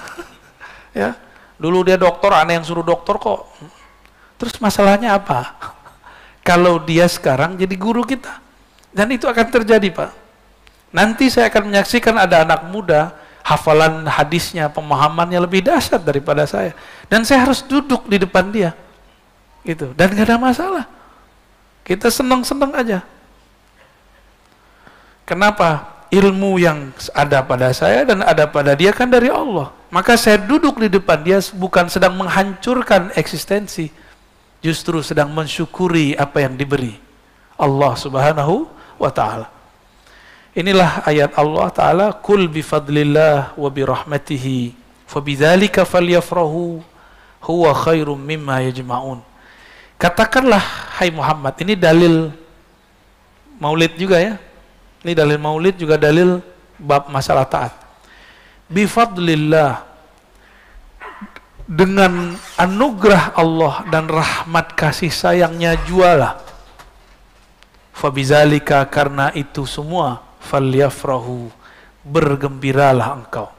Ya, dulu dia dokter, aneh yang suruh dokter kok. Terus masalahnya apa? Kalau dia sekarang jadi guru kita. Dan itu akan terjadi Pak. Nanti saya akan menyaksikan ada anak muda, hafalan hadisnya, pemahamannya lebih dahsyat daripada saya. Dan saya harus duduk di depan dia. Gitu. Dan gak ada masalah. Kita senang-senang aja. Kenapa? Ilmu yang ada pada saya dan ada pada dia kan dari Allah. Maka saya duduk di depan dia bukan sedang menghancurkan eksistensi, justru sedang mensyukuri apa yang diberi Allah Subhanahu wa ta'ala. Inilah ayat Allah Ta'ala, Kul bifadlillah wa birahmatihi fabidzalika falyafrahu huwa khairum mimma yajma'un. Katakanlah, hai Muhammad, ini dalil maulid juga ya. Ini dalil maulid juga dalil bab masalah taat. Bifadlillah, dengan anugerah Allah dan rahmat kasih sayangnya jualah. Fabizalika, karena itu semua, falyafrahu, bergembiralah engkau.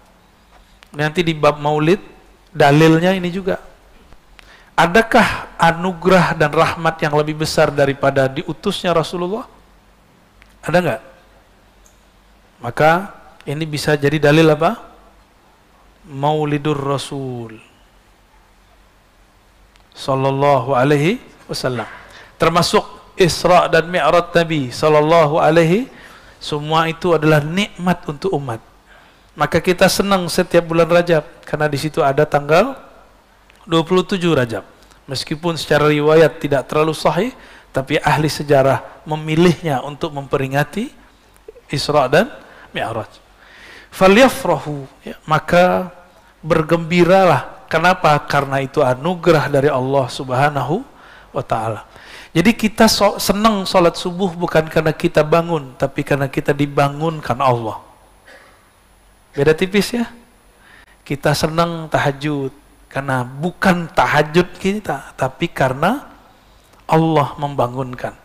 Nanti di bab maulid dalilnya ini juga. Adakah anugerah dan rahmat yang lebih besar daripada diutusnya Rasulullah? Ada nggak? Maka ini bisa jadi dalil apa? Maulidur Rasul sallallahu alaihi wasallam. Termasuk Isra dan Mi'raj Nabi sallallahu alaihi, semua itu adalah nikmat untuk umat. Maka kita senang setiap bulan Rajab karena di situ ada tanggal 27 Rajab. Meskipun secara riwayat tidak terlalu sahih, tapi ahli sejarah memilihnya untuk memperingati Isra dan Mi'raj. Falyafrahu, ya, maka bergembiralah. Kenapa? Karena itu anugerah dari Allah Subhanahu wa ta'ala. Jadi kita senang sholat subuh bukan karena kita bangun, tapi karena kita dibangunkan Allah. Beda tipis ya. Kita senang tahajud karena bukan tahajud kita, tapi karena Allah membangunkan.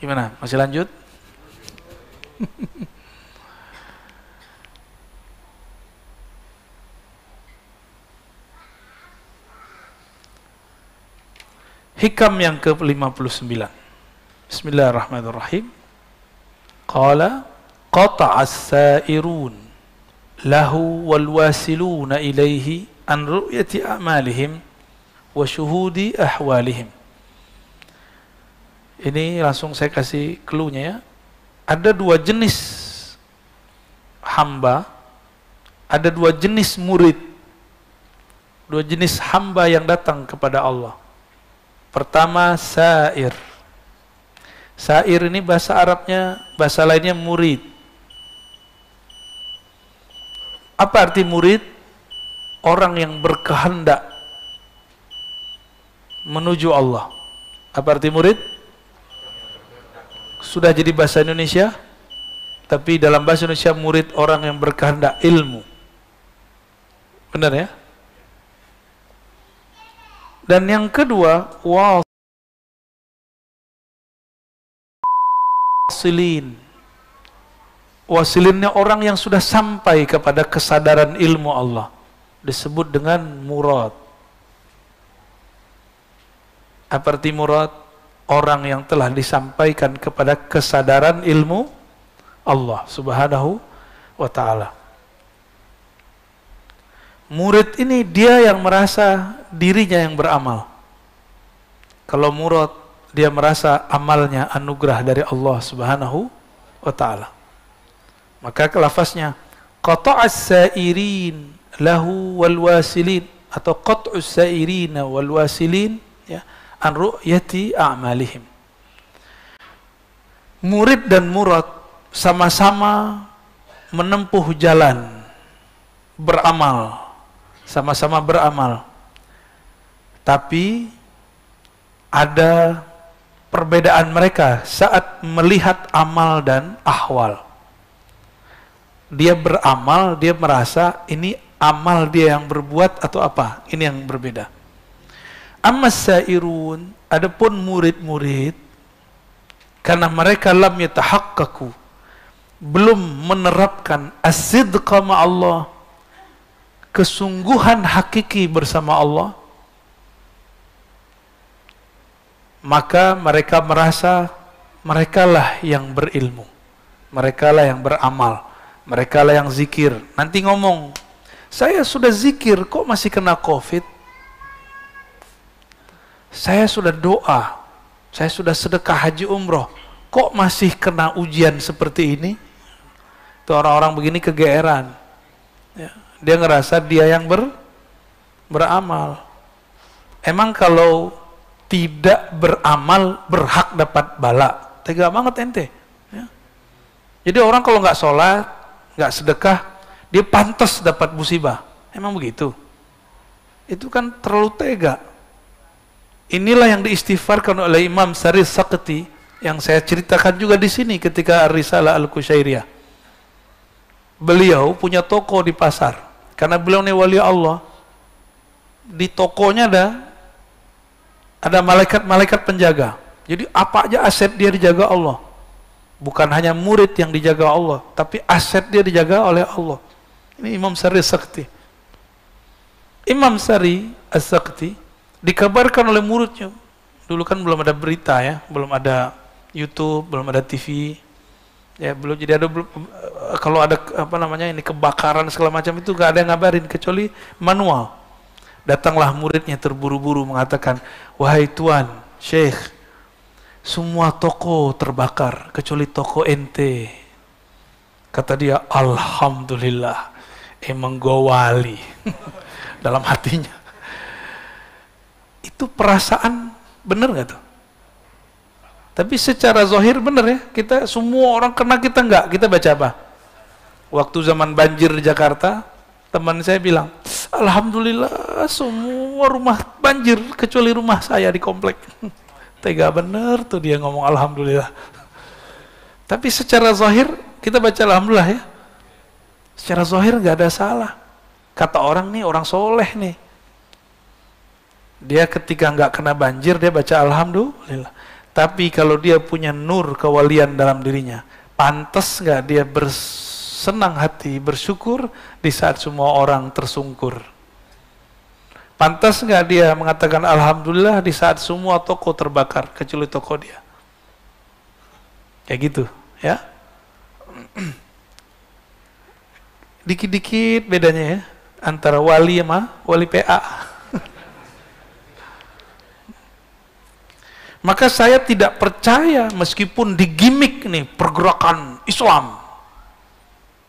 Gimana? Masih lanjut? Hikam yang ke-59. Bismillahirrahmanirrahim. Qala qata'as sa'irun lahu wal wasiluna ilaihi an ru'yati a'malihim wa syuhudi ahwalihim. Ini langsung saya kasih clue-nya ya. Ada dua jenis hamba, ada dua jenis murid, dua jenis hamba yang datang kepada Allah. Pertama, sa'ir. Sa'ir ini bahasa Arabnya, bahasa lainnya murid. Apa arti murid? Orang yang berkehendak menuju Allah. Apa arti murid? Sudah jadi bahasa Indonesia, tapi dalam bahasa Indonesia murid orang yang berkehendak ilmu. Benar ya? Dan yang kedua, wasilin. Wasilinnya orang yang sudah sampai kepada kesadaran ilmu Allah, disebut dengan murad. Apa arti murad? Orang yang telah disampaikan kepada kesadaran ilmu Allah Subhanahu wa ta'ala. Murid ini dia yang merasa dirinya yang beramal. Kalau murad, dia merasa amalnya anugerah dari Allah Subhanahu wa ta'ala. Maka lafaznya qata'as sa'irin lahu wal wasilin, atau qat'us sa'irina wal wasilin, ya, an ru'yati a'malihim. Murid dan murad sama-sama menempuh jalan beramal, sama-sama beramal, tapi ada perbedaan mereka saat melihat amal dan ahwal. Dia beramal, dia merasa ini amal dia yang berbuat atau apa, ini yang berbeda. Amma sa'irun, adapun murid-murid, karena mereka lam yatahaqqaqu, belum menerapkan as-sidqa ma'allah, kesungguhan hakiki bersama Allah, maka mereka merasa merekalah yang berilmu, merekalah yang beramal, merekalah yang zikir. Nanti ngomong, saya sudah zikir kok masih kena COVID. Saya sudah doa, Saya sudah sedekah haji umroh, kok masih kena ujian seperti ini? Itu orang-orang begini kegeeran. Ya, dia ngerasa dia yang beramal. Emang kalau tidak beramal berhak dapat bala? Tega banget ente. Ya. Jadi orang kalau nggak sholat, nggak sedekah, dia pantas dapat musibah. Emang begitu? Itu kan terlalu tega. Inilah yang diistighfarkan oleh Imam Sari Sakti yang saya ceritakan juga di sini ketika Risalah Al-Qusyairiyah. Beliau punya toko di pasar karena beliau ini wali Allah. Di tokonya ada malaikat-malaikat penjaga. Jadi apa aja aset dia dijaga Allah. Bukan hanya murid yang dijaga Allah, tapi aset dia dijaga oleh Allah. Ini Imam Sari Sakti. Imam Sari As-Sakti dikabarkan oleh muridnya. Dulu kan belum ada berita ya, belum ada YouTube, belum ada TV. Ya, belum, jadi ada kalau ada apa namanya ini kebakaran segala macam itu gak ada yang ngabarin kecuali manual. Datanglah muridnya terburu-buru mengatakan, "Wahai tuan, Syekh, semua toko terbakar kecuali toko ente." Kata dia, "Alhamdulillah, emang gua wali." Dalam hatinya. Itu perasaan bener gak tuh? Tapi secara zahir bener ya, kita semua orang kena, kita enggak. Kita baca apa? Waktu zaman banjir di Jakarta, teman saya bilang, "Alhamdulillah semua rumah banjir kecuali rumah saya di komplek." Tega bener tuh dia ngomong alhamdulillah. Tapi secara zahir kita baca alhamdulillah ya. Secara zahir nggak ada salah. Kata orang nih, orang soleh nih. Dia ketika nggak kena banjir dia baca alhamdulillah. Tapi kalau dia punya nur kewalian dalam dirinya, pantas nggak dia bersenang hati, bersyukur di saat semua orang tersungkur? Pantas nggak dia mengatakan alhamdulillah di saat semua toko terbakar kecuali toko dia? Kayak gitu, ya. Dikit-dikit bedanya ya antara wali sama wali PA. Maka saya tidak percaya meskipun digimik nih pergerakan Islam,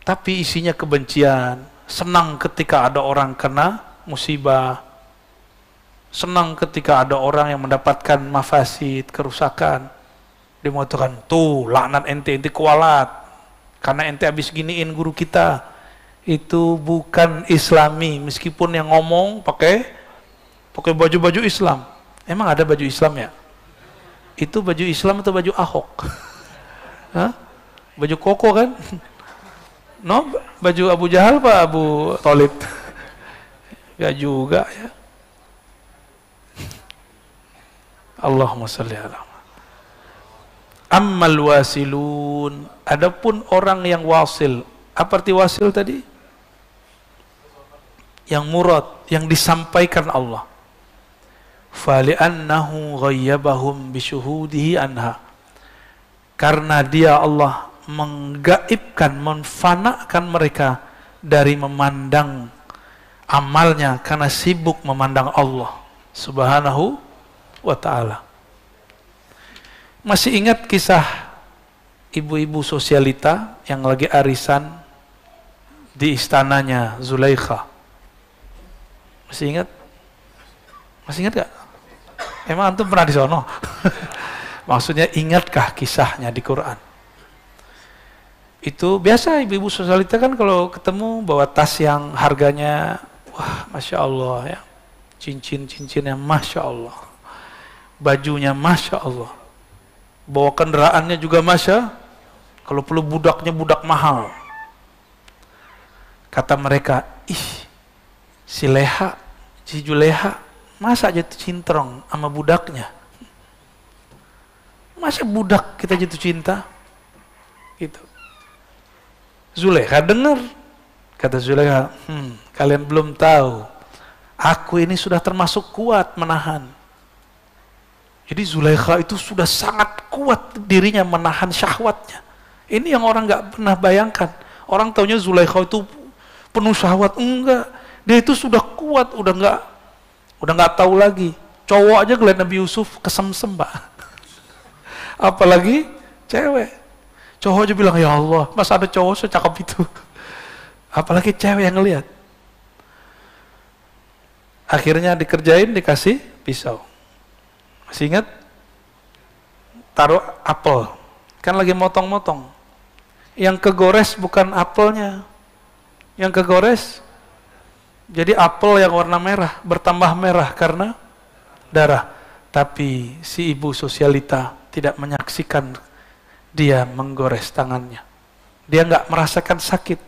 tapi isinya kebencian. Senang ketika ada orang kena musibah, senang ketika ada orang yang mendapatkan mafasid, kerusakan. Dia mengatakan, "Tuh laknat ente kualat karena ente habis giniin guru kita." Itu bukan Islami, meskipun yang ngomong pakai baju-baju Islam. Emang ada baju Islam ya? Itu baju Islam atau baju Ahok? Hah? Baju koko kan? No, baju Abu Jahal Pak Abu Thalib? Gak juga ya. Allahumma sholli ala. Ammal wasilun, adapun orang yang wasil. Apa arti wasil tadi? Yang murad, yang disampaikan Allah. Fali'annahu ghayyabahum bisyuhudihi anha, karena dia Allah menggaibkan, menfanakan mereka dari memandang amalnya karena sibuk memandang Allah subhanahu wa ta'ala. Masih ingat kisah ibu-ibu sosialita yang lagi arisan di istananya Zulaikha? Masih ingat? Masih ingat gak? Emang antum pernah di sono? Maksudnya ingatkah kisahnya di Quran? Itu biasa ibu-ibu sosialita kan kalau ketemu bawa tas yang harganya, wah Masya Allah ya, cincin-cincinnya Masya Allah, bajunya Masya Allah, bawa kendaraannya juga Masya, kalau perlu budaknya budak mahal. Kata mereka, ih si Leha, si Juleha, masa jatuh cintrong sama budaknya? Masa budak kita jatuh cinta? Gitu. Zulekha dengar, kata Zulekha, kalian belum tahu, aku ini sudah termasuk kuat menahan. Jadi Zulekha itu sudah sangat kuat dirinya menahan syahwatnya. Ini yang orang nggak pernah bayangkan. Orang taunya Zulekha itu penuh syahwat, enggak. Dia itu sudah kuat, udah nggak tahu lagi. Cowok aja ngeliat Nabi Yusuf kesemsem, Pak. Apalagi cewek. Cowok aja bilang, ya Allah, masa ada cowok secakep itu. Apalagi cewek yang ngelihat. Akhirnya dikerjain, dikasih pisau. Masih ingat? Taruh apel. Kan lagi motong-motong. Yang kegores bukan apelnya. Yang kegores, jadi apel yang warna merah, bertambah merah karena darah. Tapi si ibu sosialita tidak menyaksikan dia menggores tangannya. Dia nggak merasakan sakit.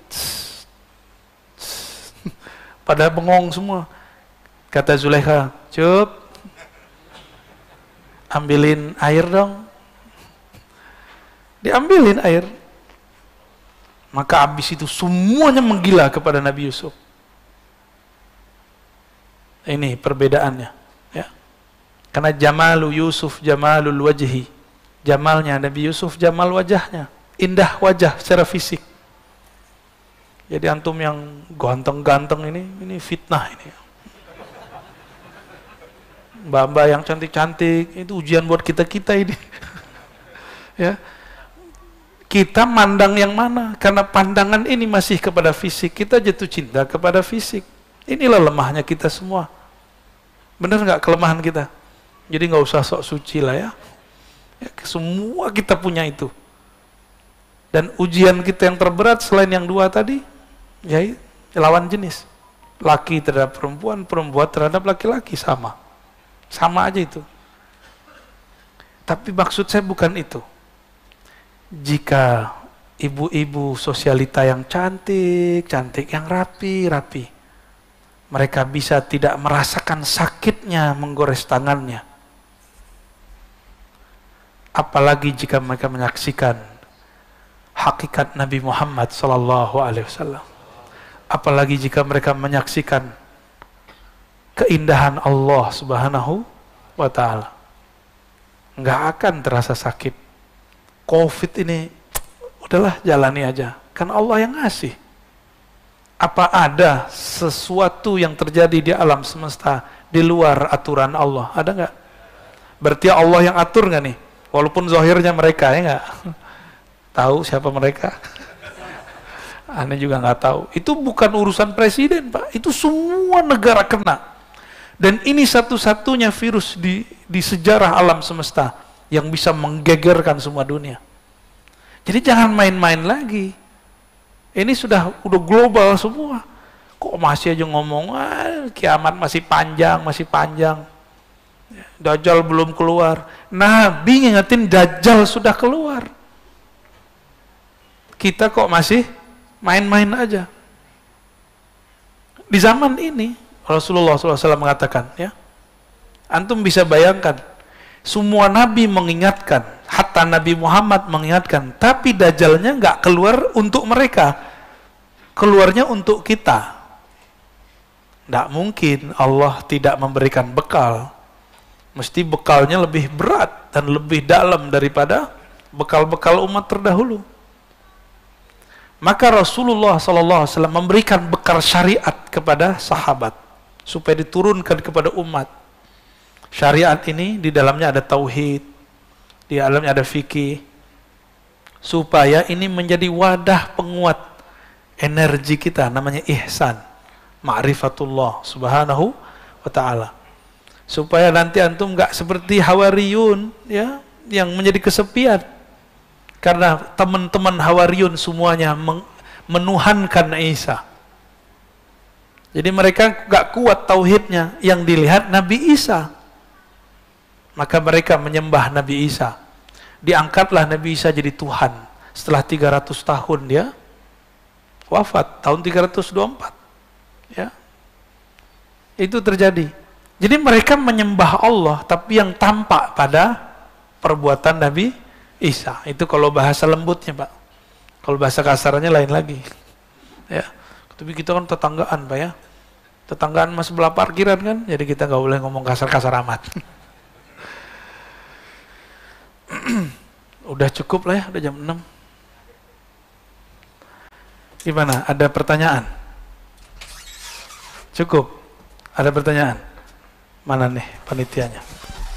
Pada bengong semua. Kata Zulekha, Cup, ambilin air dong. Diambilin air. Maka habis itu semuanya menggila kepada Nabi Yusuf. Ini perbedaannya. Ya. Karena jamalu Yusuf, jamalul wajhi. Jamalnya Nabi Yusuf, jamal wajahnya. Indah wajah secara fisik. Jadi antum yang ganteng-ganteng ini fitnah ini. Mbak-mbak yang cantik-cantik, itu ujian buat kita-kita ini. Ya. Kita mandang yang mana? Karena pandangan ini masih kepada fisik, kita jatuh cinta kepada fisik. Inilah lemahnya kita semua. Benar nggak kelemahan kita? Jadi nggak usah sok suci lah ya. Semua kita punya itu. Dan ujian kita yang terberat selain yang dua tadi, ya lawan jenis. Laki terhadap perempuan, perempuan terhadap laki-laki sama. Sama aja itu. Tapi maksud saya bukan itu. Jika ibu-ibu sosialita yang cantik, yang rapi, mereka bisa tidak merasakan sakitnya menggores tangannya. Apalagi jika mereka menyaksikan hakikat Nabi Muhammad SAW. Apalagi jika mereka menyaksikan keindahan Allah Subhanahu wa Ta'ala. Nggak akan terasa sakit. Covid ini, udahlah jalani aja. Kan Allah yang ngasih. Apa ada sesuatu yang terjadi di alam semesta di luar aturan Allah? Ada nggak? Berarti Allah yang atur nggak nih? Walaupun zahirnya mereka, ya nggak? Tahu siapa mereka? Aneh juga nggak tahu. Itu bukan urusan presiden, Pak. Itu semua negara kena. Dan ini satu-satunya virus di sejarah alam semesta yang bisa menggegerkan semua dunia. Jadi jangan main-main lagi. Ini sudah global semua. Kok masih aja ngomong, kiamat masih panjang. Dajjal belum keluar. Nabi ngingetin Dajjal sudah keluar. Kita kok masih main-main aja. Di zaman ini, Rasulullah SAW mengatakan, ya, antum bisa bayangkan, semua Nabi mengingatkan, hatta Nabi Muhammad mengingatkan, tapi Dajjalnya nggak keluar untuk mereka, keluarnya untuk kita. Nggak mungkin Allah tidak memberikan bekal, mesti bekalnya lebih berat dan lebih dalam daripada bekal-bekal umat terdahulu. Maka Rasulullah SAW memberikan bekal syariat kepada sahabat, supaya diturunkan kepada umat. Syariat ini di dalamnya ada tauhid, di dalamnya ada fikih, supaya ini menjadi wadah penguat energi kita, namanya ihsan, ma'rifatullah subhanahu wa ta'ala. Supaya nanti antum nggak seperti Hawariyun, ya, yang menjadi kesepian. Karena teman-teman Hawariyun semuanya menuhankan Isa. Jadi mereka gak kuat tauhidnya, yang dilihat Nabi Isa. Maka mereka menyembah Nabi Isa. Diangkatlah Nabi Isa jadi Tuhan. Setelah 300 tahun dia wafat, tahun 324. Ya. Itu terjadi. Jadi mereka menyembah Allah, tapi yang tampak pada perbuatan Nabi Isa. Itu kalau bahasa lembutnya, Pak. Kalau bahasa kasarnya lain lagi. Ya. Tapi kita kan tetanggaan, Pak, ya. Tetanggaan mas sebelah parkiran kan, jadi kita nggak boleh ngomong kasar-kasar amat. Udah cukup lah ya, udah jam 6. Gimana? Ada pertanyaan? Cukup? Ada pertanyaan? Mana nih panitianya?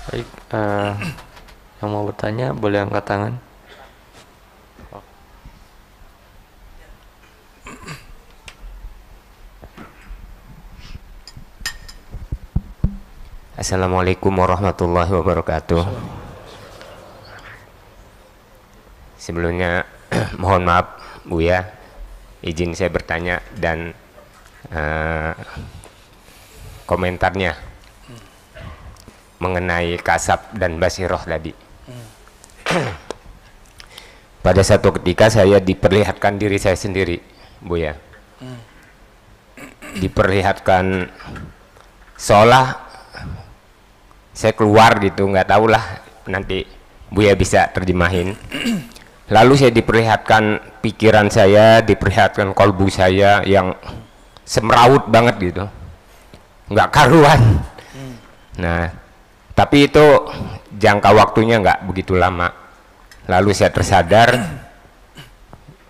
Baik, Yang mau bertanya boleh angkat tangan. Assalamualaikum warahmatullahi wabarakatuh. Sebelumnya mohon maaf Buya, izin saya bertanya dan komentarnya mengenai kasab dan basiroh tadi. Pada satu ketika saya diperlihatkan diri saya sendiri, Buya. Diperlihatkan seolah saya keluar gitu, nggak tahulah, nanti Buya bisa terjemahin. Lalu saya diperlihatkan pikiran saya, diperlihatkan kolbu saya yang semrawut banget gitu, nggak karuan. Nah, tapi itu jangka waktunya nggak begitu lama. Lalu saya tersadar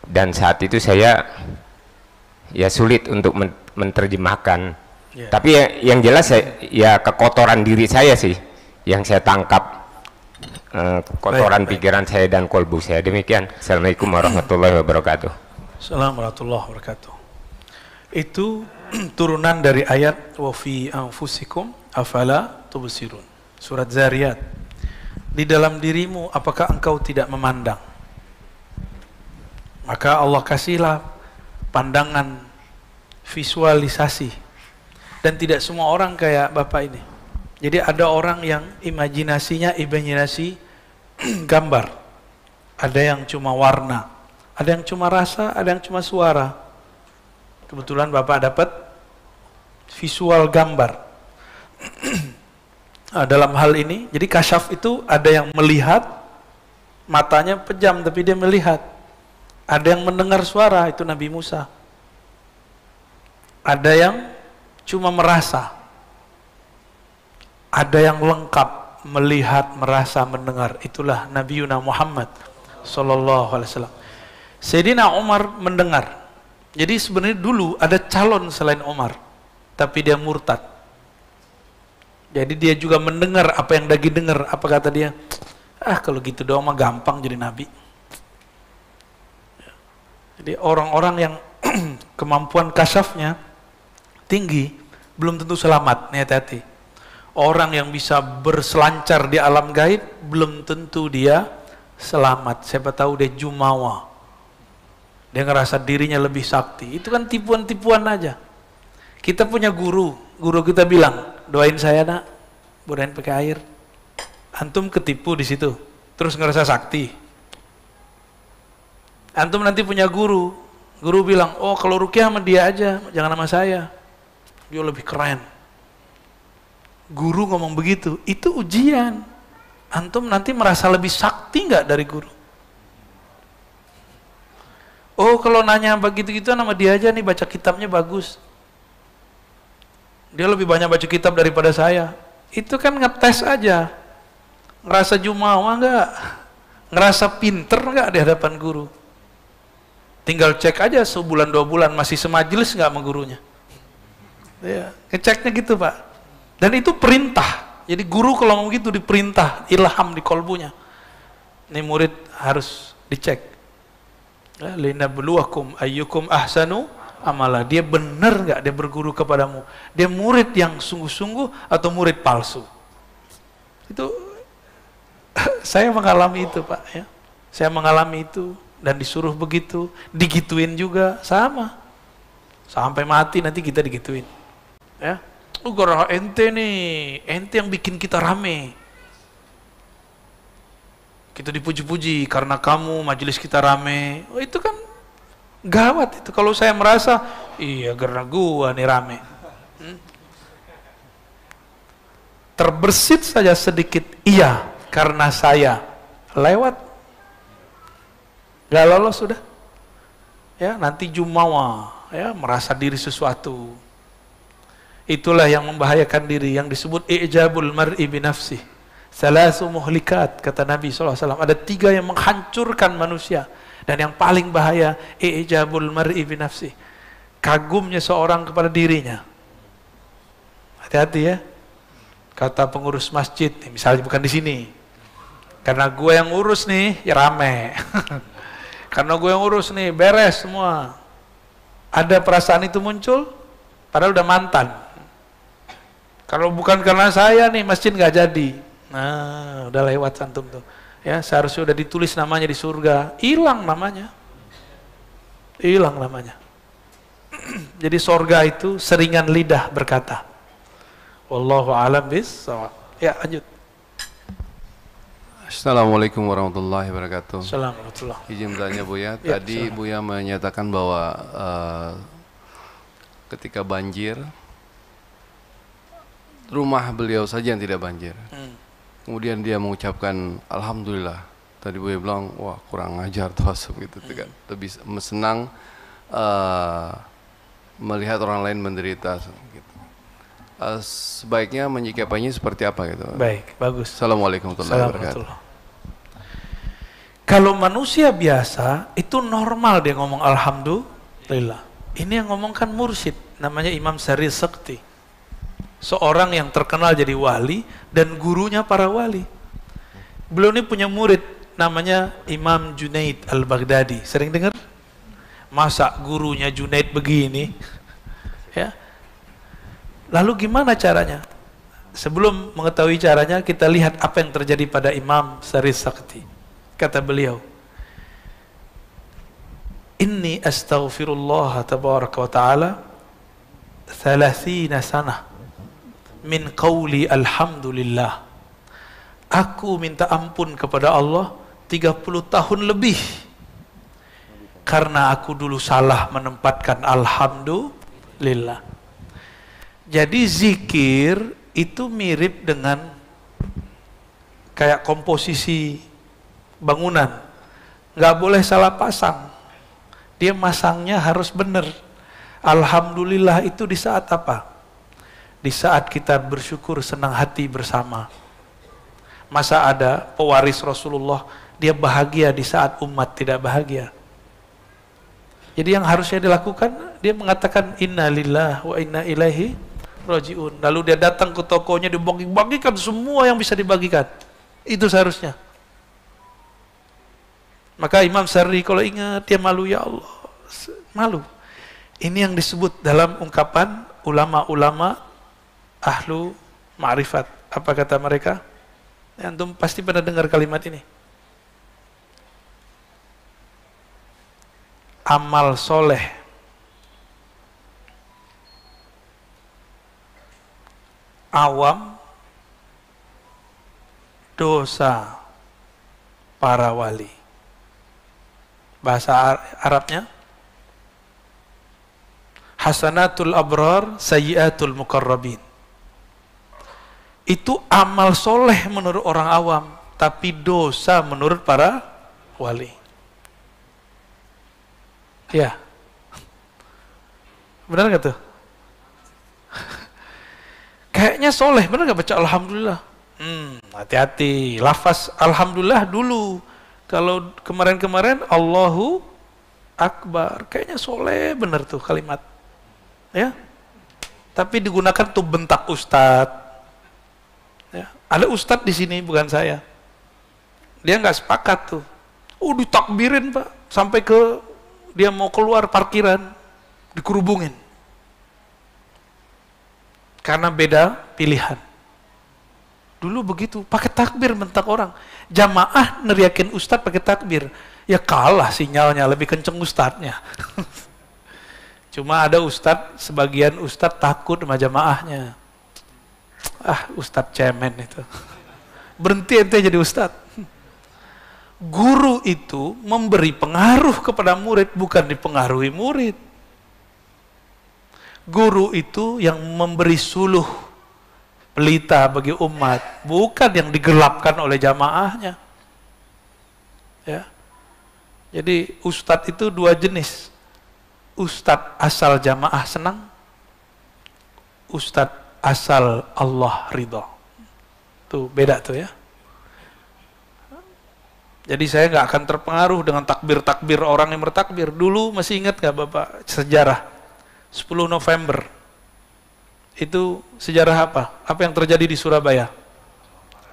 dan saat itu saya ya sulit untuk menerjemahkan. Tapi yang jelas ya kekotoran diri saya sih yang saya tangkap, kotoran pikiran saya dan kolbu saya. Demikian. Assalamualaikum warahmatullahi wabarakatuh. Assalamualaikum warahmatullahi wabarakatuh. Itu turunan dari ayat wa fi anfusikum afala tubsirun. Surat Zariyat. Di dalam dirimu apakah engkau tidak memandang? Maka Allah kasihlah pandangan visualisasi. Dan tidak semua orang kayak Bapak ini. Jadi ada orang yang imajinasi gambar. Ada yang cuma warna, ada yang cuma rasa, ada yang cuma suara. Kebetulan Bapak dapat visual gambar. Nah, dalam hal ini, jadi kasyaf itu ada yang melihat, matanya pejam tapi dia melihat. Ada yang mendengar suara, itu Nabi Musa. Ada yang cuma merasa. Ada yang lengkap, melihat, merasa, mendengar. Itulah Nabi Yuna Muhammad sallallahu alaihi wasallam. Sayyidina Umar mendengar. Jadi sebenarnya dulu ada calon selain Umar, tapi dia murtad. Jadi dia juga mendengar apa yang Dagi dengar. Apa kata dia? Kalau gitu doang mah gampang jadi nabi. Jadi orang-orang yang kemampuan kasyafnya tinggi belum tentu selamat. Nih hati-hati. Orang yang bisa berselancar di alam gaib belum tentu dia selamat. Siapa tahu dia jumawa. Dia ngerasa dirinya lebih sakti. Itu kan tipuan-tipuan aja. Kita punya guru kita bilang, doain saya nak, budain pakai air. Antum ketipu di situ, terus ngerasa sakti. Antum nanti punya guru bilang, oh kalau rukyah sama dia aja, jangan sama saya. Dia lebih keren. Guru ngomong begitu, itu ujian. Antum nanti merasa lebih sakti nggak dari guru? Oh kalau nanya begitu-gitu sama dia aja nih, baca kitabnya bagus. Dia lebih banyak baca kitab daripada saya. Itu kan ngetes aja. Ngerasa jumawa nggak? Ngerasa pinter nggak di hadapan guru? Tinggal cek aja sebulan 2 bulan masih semajelis nggak sama gurunya. Ya, ngeceknya gitu Pak. Dan itu perintah. Jadi guru kalau ngomong gitu diperintah, ilham di kolbunya. Ini murid harus dicek. Linabluwakum ayyukum ahsanu amala. Dia benar nggak dia berguru kepadamu? Dia murid yang sungguh-sungguh atau murid palsu? Itu saya mengalami itu Pak ya. Saya mengalami itu dan disuruh begitu, digituin juga sama. Sampai mati nanti kita digituin. Ya. Gara ente nih, ente yang bikin kita rame. Kita dipuji-puji karena kamu majelis kita rame. Oh, itu kan gawat itu. Kalau saya merasa, iya karena gua nih rame. Terbersit saja sedikit, iya karena saya. Lewat. Gak lolos sudah. Ya, nanti jumawa, ya, merasa diri sesuatu. Itulah yang membahayakan diri, yang disebut i'jabul mar'i binafsih. Salasu muhlikat, kata Nabi SAW. Ada 3 yang menghancurkan manusia. Dan yang paling bahaya, i'jabul mar'i binafsih. Kagumnya seorang kepada dirinya. Hati-hati ya. Kata pengurus masjid, misalnya bukan di sini. Karena gue yang urus nih, ya rame. Karena gue yang urus nih, beres semua. Ada perasaan itu muncul, padahal udah mantan. Kalau bukan karena saya nih, masjid nggak jadi. Nah, udah lewat antum tuh. Ya, seharusnya udah ditulis namanya di surga, hilang namanya. Hilang namanya. Jadi surga itu seringan lidah berkata. Wallahu a'lam bishawab. Ya, lanjut. Assalamualaikum warahmatullahi wabarakatuh. Assalamualaikum. Izin bertanya Buya, Ya, tadi silakan. Buya menyatakan bahwa ketika banjir rumah beliau saja yang tidak banjir. Kemudian dia mengucapkan alhamdulillah. Tadi Buya bilang wah kurang ajar tuh asum gitu kan. Lebih senang melihat orang lain menderita gitu. Sebaiknya menyikapinya seperti apa gitu. Baik, bagus. Assalamualaikum warahmatullahi wabarakatuh. Kalau manusia biasa itu normal dia ngomong alhamdulillah. Ini yang ngomongkan mursyid, namanya Imam Sari Sekti. Seorang yang terkenal jadi wali dan gurunya para wali. Beliau ini punya murid namanya Imam Junaid Al-Baghdadi. Sering dengar? Masa gurunya Junaid begini? Ya. Lalu gimana caranya? Sebelum mengetahui caranya, kita lihat apa yang terjadi pada Imam Sari Sakti. Kata beliau, Inni astaghfirullah tabaraka wa ta'ala 30 sanah min qawli alhamdulillah. Aku minta ampun kepada Allah 30 tahun lebih karena aku dulu salah menempatkan alhamdulillah. Jadi zikir itu mirip dengan kayak komposisi bangunan, nggak boleh salah pasang. Dia masangnya harus benar. Alhamdulillah itu di saat apa? Di saat kita bersyukur senang hati bersama. Masa ada pewaris Rasulullah dia bahagia di saat umat tidak bahagia? Jadi yang harusnya dilakukan, dia mengatakan inna lillahi wa inna ilaihi rajiun. Lalu dia datang ke tokonya, dibagi-bagikan semua yang bisa dibagikan. Itu seharusnya. Maka Imam Sari kalau ingat dia malu, ya Allah, malu. Ini yang disebut dalam ungkapan ulama-ulama ahlu ma'rifat. Apa kata mereka? Antum pasti pernah dengar kalimat ini. Amal soleh awam, dosa para wali. Bahasa Arabnya hasanatul abrar sayyiatul muqarrabin. Itu amal soleh menurut orang awam, tapi dosa menurut para wali. Ya, benar nggak tuh? Kayaknya soleh, benar nggak baca alhamdulillah? Hati-hati, lafaz alhamdulillah dulu. Kalau kemarin-kemarin Allahu Akbar, kayaknya soleh bener tuh kalimat, ya. Tapi digunakan tuh bentak ustadz. Ya. Ada ustadz di sini bukan saya. Dia nggak sepakat tuh. Ditakbirin pak, sampai ke dia mau keluar parkiran, dikerubungin. Karena beda pilihan. Dulu begitu, pakai takbir bentak orang. Jamaah neriakin ustadz pakai takbir. Ya kalah sinyalnya, lebih kenceng ustadznya. Cuma ada ustadz, sebagian ustadz takut sama jamaahnya. Ustadz cemen itu. Berhenti ente jadi ustadz. Guru itu memberi pengaruh kepada murid, bukan dipengaruhi murid. Guru itu yang memberi suluh, pelita bagi umat, bukan yang digelapkan oleh jamaahnya. Ya. Jadi ustadz itu dua jenis. Ustadz asal jamaah senang, ustadz asal Allah ridho. Tuh beda tuh ya. Jadi saya nggak akan terpengaruh dengan takbir-takbir orang yang bertakbir. Dulu masih ingat nggak Bapak sejarah 10 November? Itu sejarah apa? Apa yang terjadi di Surabaya?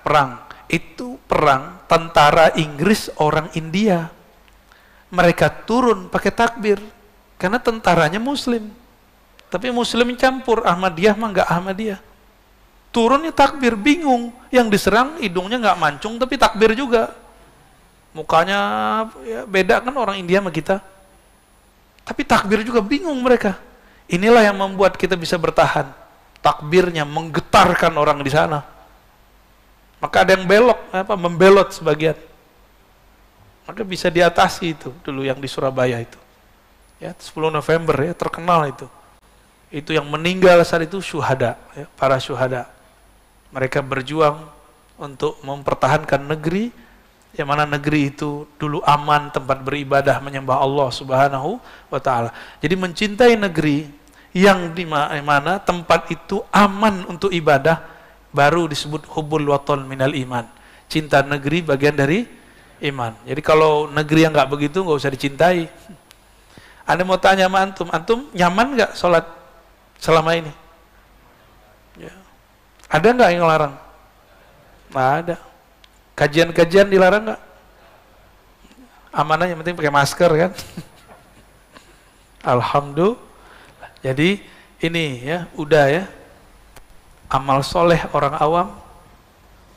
Perang. Itu perang tentara Inggris orang India. Mereka turun pakai takbir karena tentaranya Muslim. Tapi Muslim campur, Ahmadiyah mah nggak Ahmadiyah. Turunnya takbir, bingung. Yang diserang hidungnya nggak mancung tapi takbir juga. Mukanya ya, beda kan orang India sama kita. Tapi takbir juga bingung mereka. Inilah yang membuat kita bisa bertahan. Takbirnya menggetarkan orang di sana. Maka ada yang belok, membelot sebagian. Maka bisa diatasi itu dulu yang di Surabaya itu. Ya, 10 November ya, terkenal itu. Itu yang meninggal saat itu syuhada, ya, para syuhada. Mereka berjuang untuk mempertahankan negeri, yang mana negeri itu dulu aman, tempat beribadah menyembah Allah Subhanahu wa Ta'ala. Jadi mencintai negeri yang di mana tempat itu aman untuk ibadah, baru disebut hubbul watan minal iman. Cinta negeri bagian dari iman. Jadi kalau negeri yang nggak begitu nggak usah dicintai. Anda mau tanya sama antum nyaman nggak sholat selama ini? Ya. Ada nggak yang larang? Nggak ada. Kajian-kajian dilarang nggak? Aman aja, yang penting pakai masker kan? Alhamdulillah. Jadi ini ya, udah ya. Amal soleh orang awam,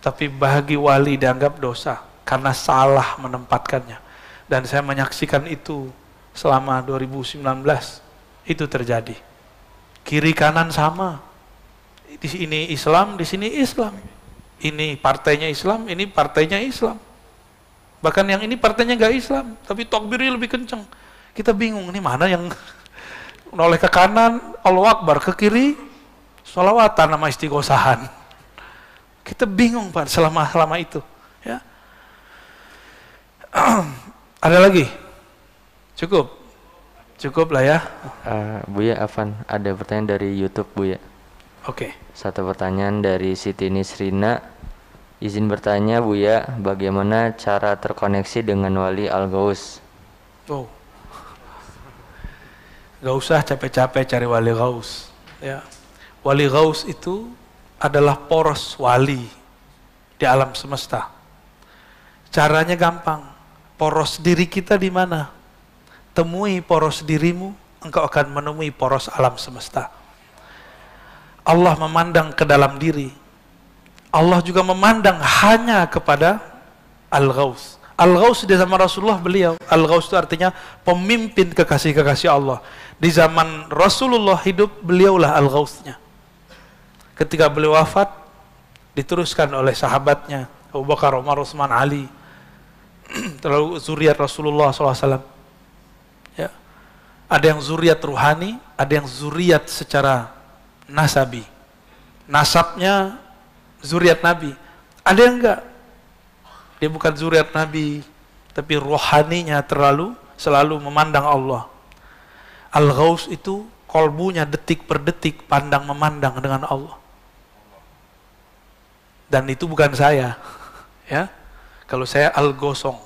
tapi bagi wali dianggap dosa karena salah menempatkannya. Dan saya menyaksikan itu selama 2019 itu terjadi. Kiri kanan sama. Di sini Islam, di sini Islam. Ini partainya Islam, ini partainya Islam. Bahkan yang ini partainya nggak Islam, tapi takbirnya lebih kenceng. Kita bingung, ini mana yang noleh ke kanan, Allahu Akbar, ke kiri, sholawatan sama istighosahan. Kita bingung Pak selama itu. Ya. Ada lagi? Cukup? Cukup lah ya. Buya Afan, ada pertanyaan dari YouTube Buya. Oke. Satu pertanyaan dari Siti Nisrina. Izin bertanya Buya, bagaimana cara terkoneksi dengan Wali Al-Ghaus? Oh. Gak usah capek-capek cari Wali Ghaus. Ya. Wali Ghaus itu adalah poros wali di alam semesta. Caranya gampang. Poros diri kita di mana? Temui poros dirimu, engkau akan menemui poros alam semesta. Allah memandang ke dalam diri. Allah juga memandang hanya kepada Al-Ghaus. Al-Ghaus di zaman Rasulullah beliau. Al-Ghaus itu artinya pemimpin kekasih-kekasih Allah. Di zaman Rasulullah hidup, beliaulah Al-Ghausnya. Ketika beliau wafat, diteruskan oleh sahabatnya Abu Bakar, Umar, Utsman, Ali. Terlalu zuriat Rasulullah SAW. Ya. Ada yang zuriat ruhani, ada yang zuriat secara nasabi. Nasabnya zuriat Nabi. Ada yang enggak. Dia bukan zuriat Nabi, tapi rohaninya selalu memandang Allah. Al-Ghaus itu kolbunya detik per detik pandang memandang dengan Allah. Dan itu bukan saya. Ya. Kalau saya Al-Gosong.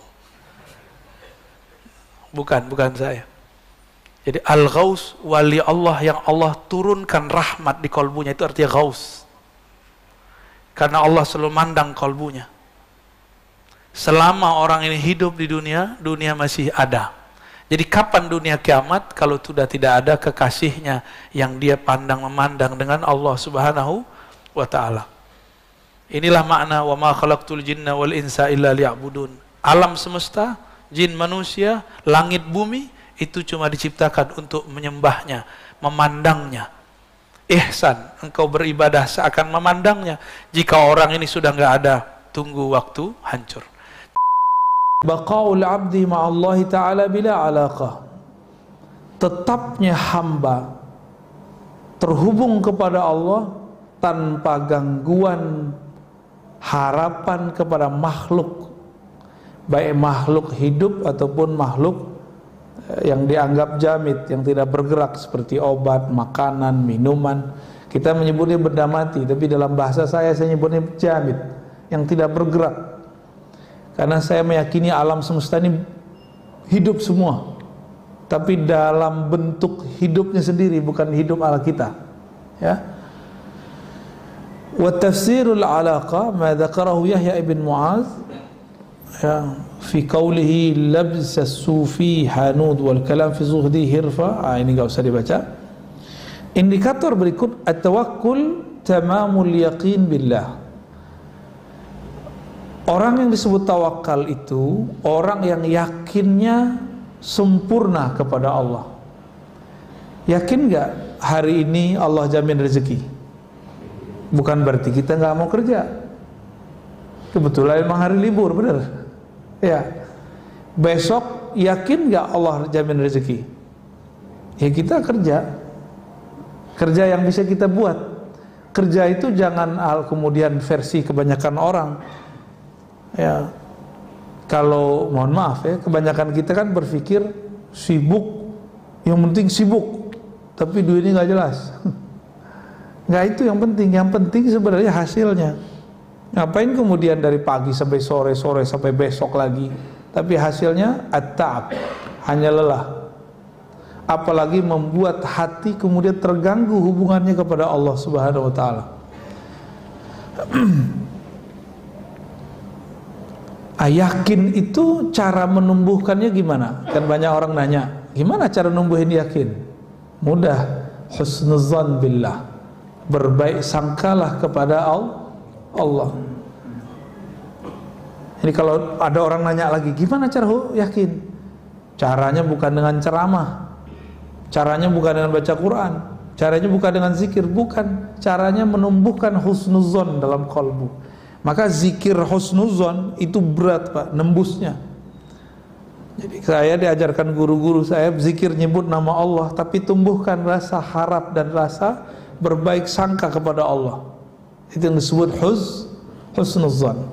Bukan saya. Jadi Al-Ghaus, wali Allah yang Allah turunkan rahmat di kolbunya, itu artinya Ghaus. Karena Allah selalu mandang kolbunya. Selama orang ini hidup di dunia, dunia masih ada. Jadi kapan dunia kiamat kalau sudah tidak ada kekasihnya yang dia pandang memandang dengan Allah Subhanahu wa Ta'ala. Inilah makna wa ma khalaqtul jinna wal insa illa liya'budun. Alam semesta, jin manusia, langit bumi itu cuma diciptakan untuk menyembahnya, memandangnya. Ihsan, engkau beribadah seakan memandangnya. Jika orang ini sudah nggak ada, tunggu waktu hancur. Baqaul abdi ma'allahi ta'ala bila alaqah. Tetapnya hamba terhubung kepada Allah tanpa gangguan harapan kepada makhluk, baik makhluk hidup ataupun makhluk yang dianggap jamid, yang tidak bergerak seperti obat, makanan, minuman. Kita menyebutnya benda mati, tapi dalam bahasa saya menyebutnya jamid, yang tidak bergerak. Karena saya meyakini alam semesta ini hidup semua, tapi dalam bentuk hidupnya sendiri, bukan hidup ala kita. Ya. Wa tafsirul alaqa ma dzakarahu Yahya ibn Mu'adz ya, fi qawlihi labs as-sufi hanud wal kalam fi zuhdi hirfa. Ini enggak usah dibaca. Indikator berikut at-tawakkul tamamul yaqin billah. Orang yang disebut tawakal itu orang yang yakinnya sempurna kepada Allah. Yakin nggak hari ini Allah jamin rezeki? Bukan berarti kita nggak mau kerja. Kebetulan emang hari libur, bener? Ya. Besok yakin nggak Allah jamin rezeki? Ya kita kerja. Kerja yang bisa kita buat. Kerja itu jangan kemudian versi kebanyakan orang. Ya, kalau mohon maaf ya, kebanyakan kita kan berpikir sibuk, yang penting sibuk, tapi duitnya nggak jelas. Nggak itu yang penting sebenarnya hasilnya. Ngapain kemudian dari pagi sampai sore sampai besok lagi, tapi hasilnya at-ta'ab, hanya lelah. Apalagi membuat hati kemudian terganggu hubungannya kepada Allah Subhanahu wa taala. Yakin itu cara menumbuhkannya gimana? Kan banyak orang nanya, gimana cara numbuhin yakin? Mudah, husnuzan billah, berbaik sangkalah kepada Allah. Jadi kalau ada orang nanya lagi, gimana cara yakin? Caranya bukan dengan ceramah, caranya bukan dengan baca Quran, caranya bukan dengan zikir, bukan. Caranya menumbuhkan husnuzan dalam kalbu. Maka zikir husnuzan itu berat Pak, nembusnya. Jadi saya diajarkan guru-guru saya zikir nyebut nama Allah, tapi tumbuhkan rasa harap dan rasa berbaik sangka kepada Allah. Itu yang disebut husnuzan.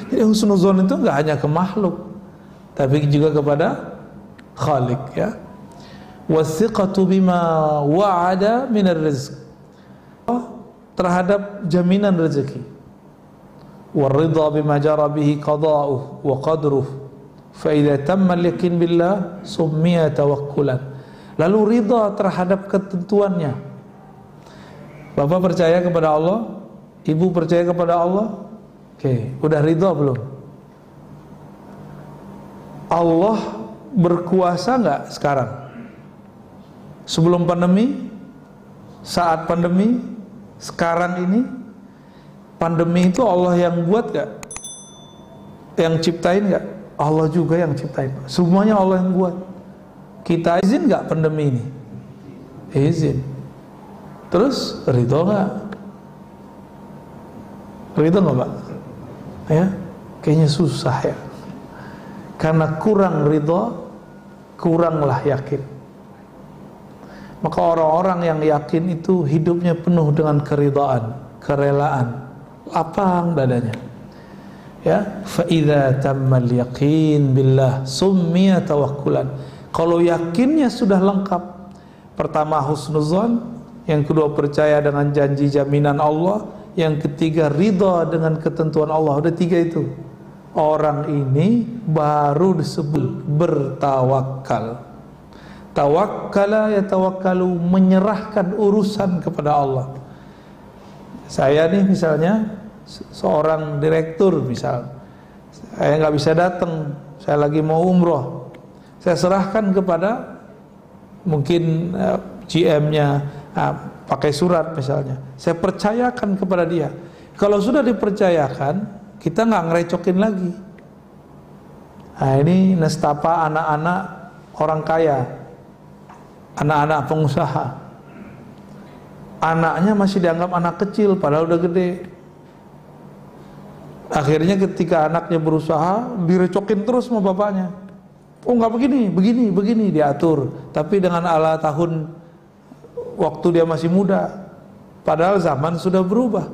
Jadi husnuzan itu enggak hanya ke makhluk, tapi juga kepada Khalik, ya. Wathiqatu bima wa'ada minar rizq, terhadap jaminan rezeki. Waridha bima jara bihi qada'uh wa qadruh, fa idza tamma al-yaqin billah summiya tawakkulan. Lalu ridha terhadap ketentuannya. Bapak percaya kepada Allah, ibu percaya kepada Allah. Oke, udah ridha belum? Allah berkuasa enggak sekarang? Sebelum pandemi, saat pandemi, sekarang ini. Pandemi itu Allah yang buat gak? Yang ciptain gak? Allah juga yang ciptain. Semuanya Allah yang buat. Kita izin gak pandemi ini? Izin. Terus ridho gak? Ridho gak Pak? Ya, kayaknya susah ya. Karena kurang ridho, kuranglah yakin. Maka orang-orang yang yakin itu hidupnya penuh dengan keridhaan, kerelaan, lapang dadanya. Ya, fa idza tammal yaqin billah summiya tawakkulan. Kalau yakinnya sudah lengkap, pertama husnuzan, yang kedua percaya dengan janji jaminan Allah, yang ketiga ridha dengan ketentuan Allah. Udah tiga itu. Orang ini baru disebut bertawakal. Tawakkala yatawakkalu, menyerahkan urusan kepada Allah. Saya nih misalnya seorang direktur, misal saya nggak bisa datang, saya lagi mau umroh, saya serahkan kepada mungkin GM-nya, pakai surat misalnya, saya percayakan kepada dia. Kalau sudah dipercayakan, kita nggak ngerecokin lagi. Nah, ini nestapa anak-anak orang kaya, anak-anak pengusaha. Anaknya masih dianggap anak kecil padahal udah gede. Akhirnya ketika anaknya berusaha, direcokin terus sama bapaknya. Oh nggak begini diatur. Tapi dengan ala tahun waktu dia masih muda, padahal zaman sudah berubah.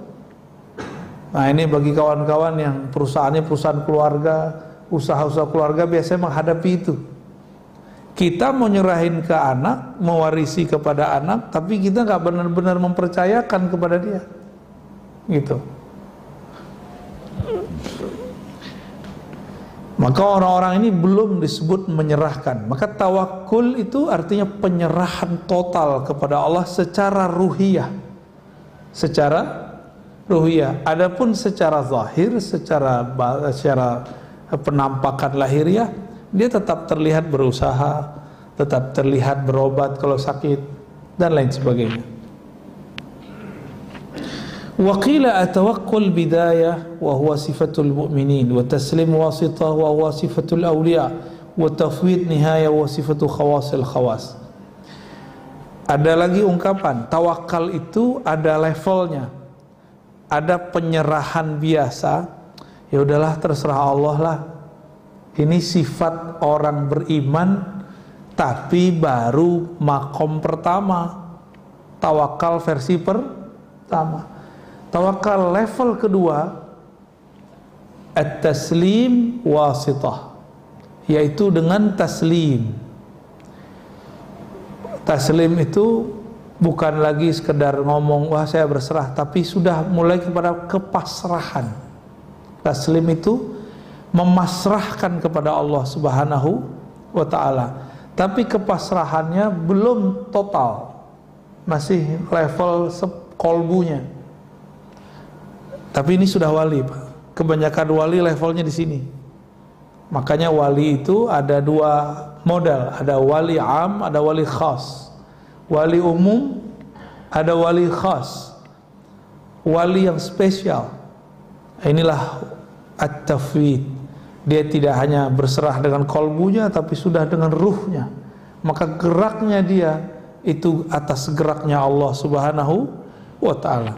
Nah ini bagi kawan-kawan yang perusahaannya perusahaan keluarga, usaha-usaha keluarga biasanya menghadapi itu. Kita mau nyerahin ke anak, mewarisi kepada anak, tapi kita nggak benar-benar mempercayakan kepada dia, gitu. Maka orang-orang ini belum disebut menyerahkan. Maka tawakul itu artinya penyerahan total kepada Allah secara ruhiyah, secara ruhiyah. Adapun secara zahir, secara penampakan lahiriah, dia tetap terlihat berusaha, tetap terlihat berobat kalau sakit dan lain sebagainya. Wa qila atawakkul bidayah wa huwa sifatul mu'minin, wa taslim wasitah wa huwa sifatul awliya, wa tafwid nihaya wa sifatul khawasil khawas. Ada lagi ungkapan tawakal itu ada levelnya, ada penyerahan biasa. Ya udahlah, terserah Allah lah. Ini sifat orang beriman, tapi baru makom pertama. Tawakal versi pertama. Tawakal level kedua, at-taslim wasitah, yaitu dengan taslim. Taslim itu bukan lagi sekedar ngomong wah saya berserah, tapi sudah mulai kepada kepasrahan. Taslim itu memasrahkan kepada Allah Subhanahu wa ta'ala, tapi kepasrahannya belum total, masih level kolbunya. Tapi ini sudah wali, Pak. Kebanyakan wali levelnya di sini. Makanya wali itu ada dua model, ada wali am, ada wali khas. Wali umum, ada wali khas. Wali yang spesial. Inilah at-tafwid. Dia tidak hanya berserah dengan kolbunya, tapi sudah dengan ruhnya. Maka geraknya dia itu atas geraknya Allah Subhanahu wa ta'ala.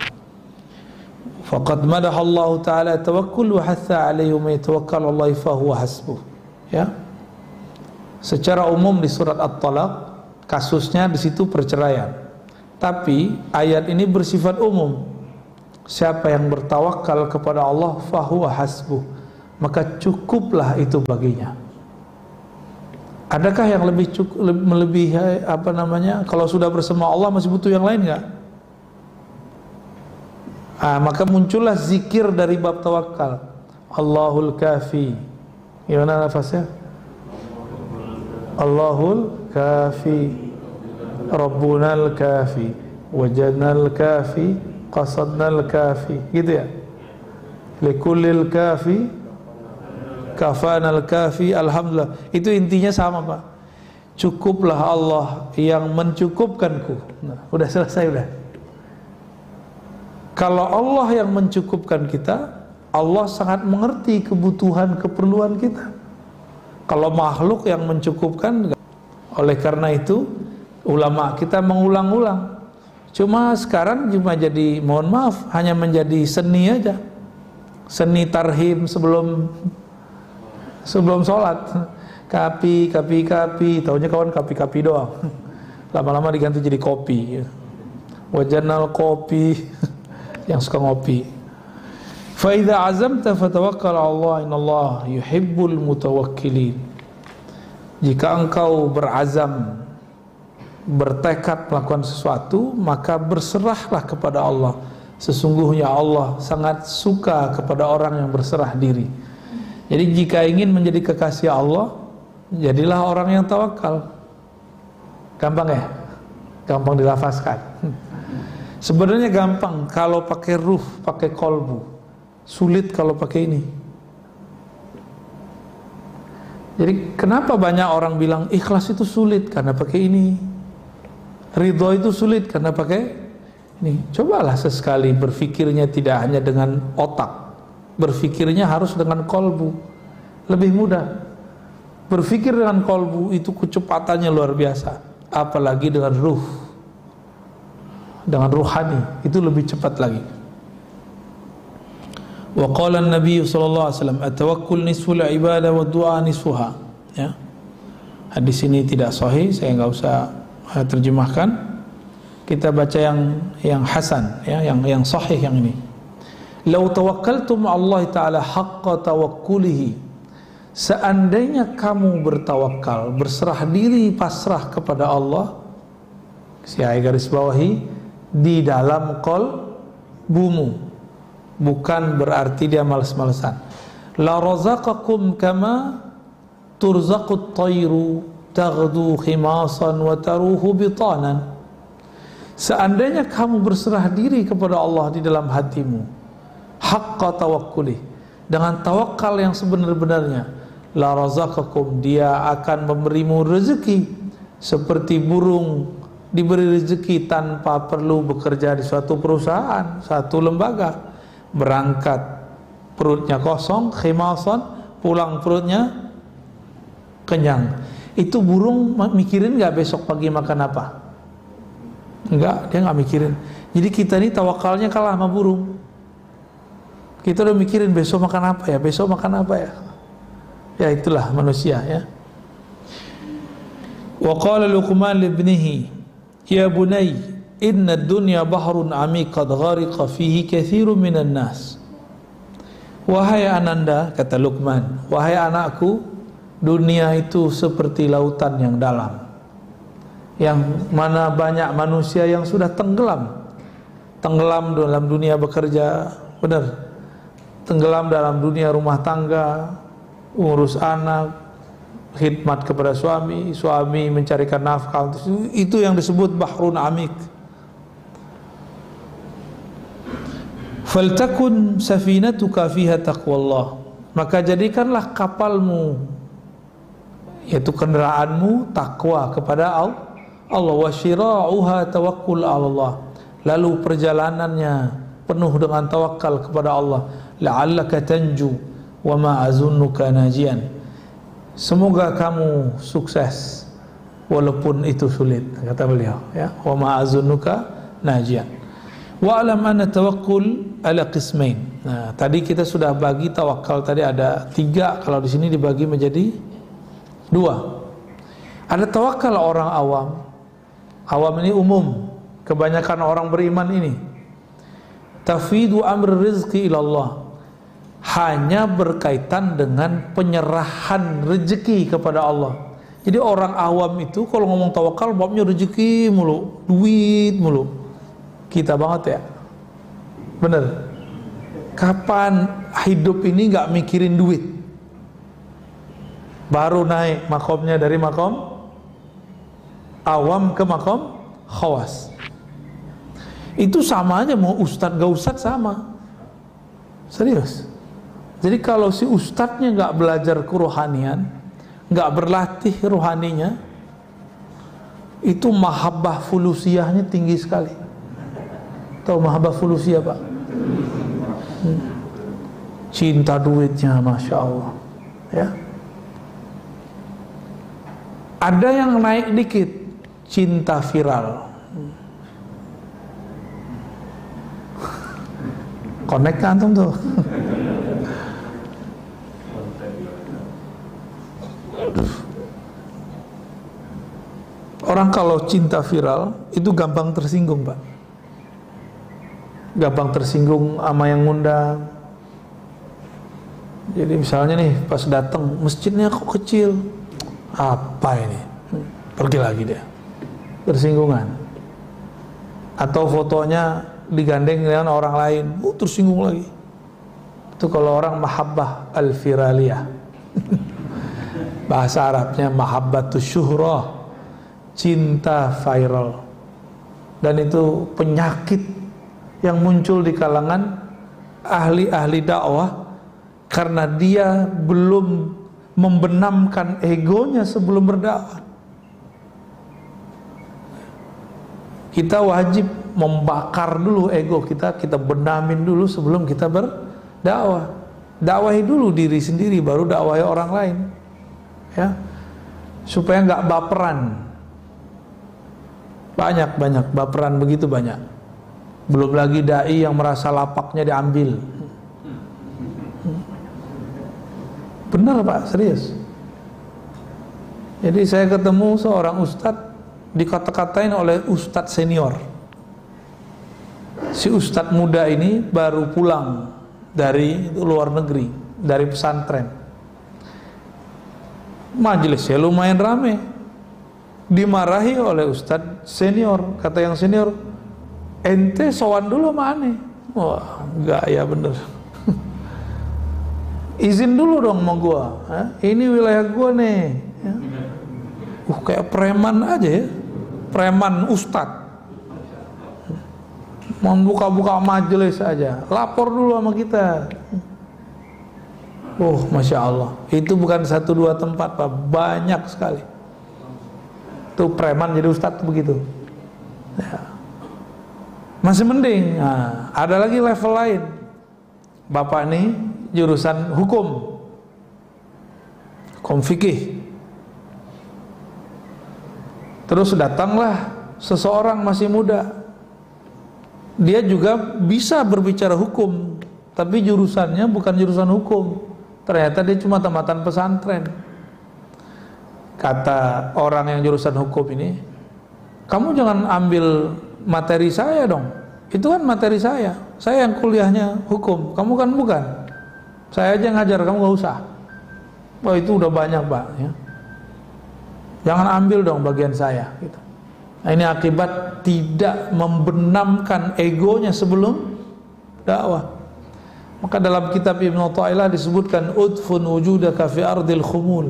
Faqad madaha Allah Ta'ala tawakkul wa hatha alaihi man yatawakkal Allah fa huwa hasbuh. Ya. Secara umum di surat At-Talaq kasusnya di situ perceraian. Tapi ayat ini bersifat umum. Siapa yang bertawakal kepada Allah fa huwa hasbuh, maka cukuplah itu baginya. Adakah yang lebih melebihi kalau sudah bersama Allah masih butuh yang lain enggak? Maka muncullah zikir dari bab tawakal. Allahul kafi. Gimana lafaznya? Allahul kafi, Rabbunal kafi, wajadnal kafi, qasadnal kafi. Gitu ya. Likullil kafi, kafanal kafi. Alhamdulillah. Itu intinya sama, Pak. Cukuplah Allah yang mencukupkanku. Nah, udah selesai udah. Kalau Allah yang mencukupkan kita, Allah sangat mengerti kebutuhan, keperluan kita. Kalau makhluk yang mencukupkan, oleh karena itu ulama kita mengulang-ulang. Cuma sekarang cuma jadi, mohon maaf, hanya menjadi seni aja. Seni tarhim sebelum sholat. Kapi, tahunya kawan kapi doang. Lama-lama diganti jadi kopi. Wajanal kopi. Yang suka ngopi. Fa idza azamta fatawakkal 'ala Allah, innallaha yuhibbul mutawakkilin. Jika engkau berazam, bertekad melakukan sesuatu, maka berserahlah kepada Allah. Sesungguhnya Allah sangat suka kepada orang yang berserah diri. Jadi jika ingin menjadi kekasih Allah, jadilah orang yang tawakal. Gampang ya? Gampang dilafazkan. Sebenarnya gampang kalau pakai ruh, pakai kolbu. Sulit kalau pakai ini. Jadi kenapa banyak orang bilang ikhlas itu sulit karena pakai ini, ridho itu sulit karena pakai ini. Cobalah sesekali berfikirnya tidak hanya dengan otak, berfikirnya harus dengan kolbu. Lebih mudah. Berfikir dengan kolbu itu kecepatannya luar biasa, apalagi dengan ruh, dengan ruhani, itu lebih cepat lagi. Wa qala an-nabiy sallallahu alaihi wasallam at-tawakkul nisful ibadah wa du'a nisfuha. Ya. Hadis ini tidak sahih, saya enggak usah terjemahkan. Kita baca yang hasan, ya, yang sahih yang ini. Lau tawakkaltum Allah taala haqqa tawakkulihi. Seandainya kamu bertawakal, berserah diri, pasrah kepada Allah, saya garis bawahi, di dalam qalbumu, bukan berarti dia malas-malesan. La razaqakum kama turzaqut tayru taghdu khimasan wa taruhu bitanan. Seandainya kamu berserah diri kepada Allah di dalam hatimu, haqqa tawakkuli, dengan tawakal yang sebenar-benarnya, la razaqakum, dia akan memberimu rezeki seperti burung diberi rezeki tanpa perlu bekerja di suatu perusahaan, satu lembaga. Berangkat perutnya kosong, khimasan, pulang perutnya kenyang. Itu burung mikirin nggak besok pagi makan apa? Enggak, dia nggak mikirin. Jadi kita ini tawakalnya kalah sama burung. Kita udah mikirin besok makan apa ya, besok makan apa ya. Ya itulah manusia ya. Wa qala Luqman li ibnihi, ya bunay, inna ad-dunya bahrun 'amiq qad ghariqa fihi katsirun minan nas. Wahai ananda, kata Luqman, wahai anakku, dunia itu seperti lautan yang dalam, yang mana banyak manusia yang sudah tenggelam dalam dunia bekerja, benar, tenggelam dalam dunia rumah tangga, urus anak, khidmat kepada suami mencarikan nafkah. Itu yang disebut bahrun amik. Faltakun safinatuka fiha taqwallah, maka jadikanlah kapalmu, yaitu kendaraanmu, takwa kepada Allah. Wa syira'uha tawakkul Allah, lalu perjalanannya penuh dengan tawakal kepada Allah. La'allaka tanju wa ma azunnuka najian, semoga kamu sukses walaupun itu sulit, kata beliau ya. Wa ma azunnuka najian. Wa alam anna tawakkul ala qismain. Nah, tadi kita sudah bagi tawakal tadi ada 3, kalau di sini dibagi menjadi 2. Ada tawakal orang awam. Awam ini umum, kebanyakan orang beriman ini. Tafidu amr rizqi ilallah, hanya berkaitan dengan penyerahan rezeki kepada Allah. Jadi orang awam itu kalau ngomong tawakal babnya rezeki mulu, duit mulu. Kita banget ya, bener. Kapan hidup ini nggak mikirin duit? Baru naik makomnya dari makom awam ke makom khawas. Itu sama aja, mau ustadz gak ustadz sama. Serius. Jadi kalau si ustadznya nggak belajar kerohanian, nggak berlatih rohaninya, itu mahabbah fulusiyahnya tinggi sekali. Tahu mahabbah fulusiyah Pak? Cinta duitnya, masya Allah ya. Ada yang naik dikit, cinta viral. Connect kan antum tuh. Orang kalau cinta viral itu gampang tersinggung Pak, gampang tersinggung sama yang ngundang. Jadi misalnya nih pas datang, masjidnya kok kecil, apa ini, pergi lagi dia, tersinggungan. Atau fotonya digandeng dengan orang lain, tersinggung lagi. Itu kalau orang mahabbah al-firaliyah. Bahasa Arabnya mahabbatus syuhrah, cinta viral. Dan itu penyakit yang muncul di kalangan ahli-ahli dakwah, karena dia belum membenamkan egonya sebelum berdakwah. Kita wajib membakar dulu ego kita, kita benamin dulu sebelum kita berdakwah. Dakwahi dulu diri sendiri, baru dakwahi orang lain ya, supaya nggak baperan. Banyak baperan, begitu banyak. Belum lagi dai yang merasa lapaknya diambil. Benar Pak, serius. Jadi saya ketemu seorang ustadz, dikata-katain oleh ustadz senior. Si ustadz muda ini baru pulang dari luar negeri, dari pesantren. Majelisnya lumayan rame, dimarahi oleh ustadz senior. Kata yang senior, ente sowan dulu sama aneh. Wah, enggak ya, bener. Izin dulu dong sama gua, ini wilayah gua nih ya. Kayak preman aja ya, preman ustadz. Mau buka-buka majelis aja, lapor dulu sama kita. Oh, Masya Allah. Itu bukan 1-2 tempat, Pak. Banyak sekali. Tuh preman jadi ustadz begitu. Ya. Masih mending. Nah, ada lagi level lain. Bapak ini jurusan hukum fikih. Terus datanglah seseorang masih muda. Dia juga bisa berbicara hukum, tapi jurusannya bukan jurusan hukum. Ternyata dia cuma tamatan pesantren. Kata orang yang jurusan hukum ini, kamu jangan ambil materi saya dong. Itu kan materi saya yang kuliahnya hukum, kamu kan bukan. Saya aja ngajar, kamu gak usah. Oh, itu udah banyak, Pak, ya. Jangan ambil dong bagian saya gitu. Nah, ini akibat tidak membenamkan egonya sebelum dakwah. Maka dalam kitab Ibnu Athaillah disebutkan udfun wujudaka fi ardil khumul.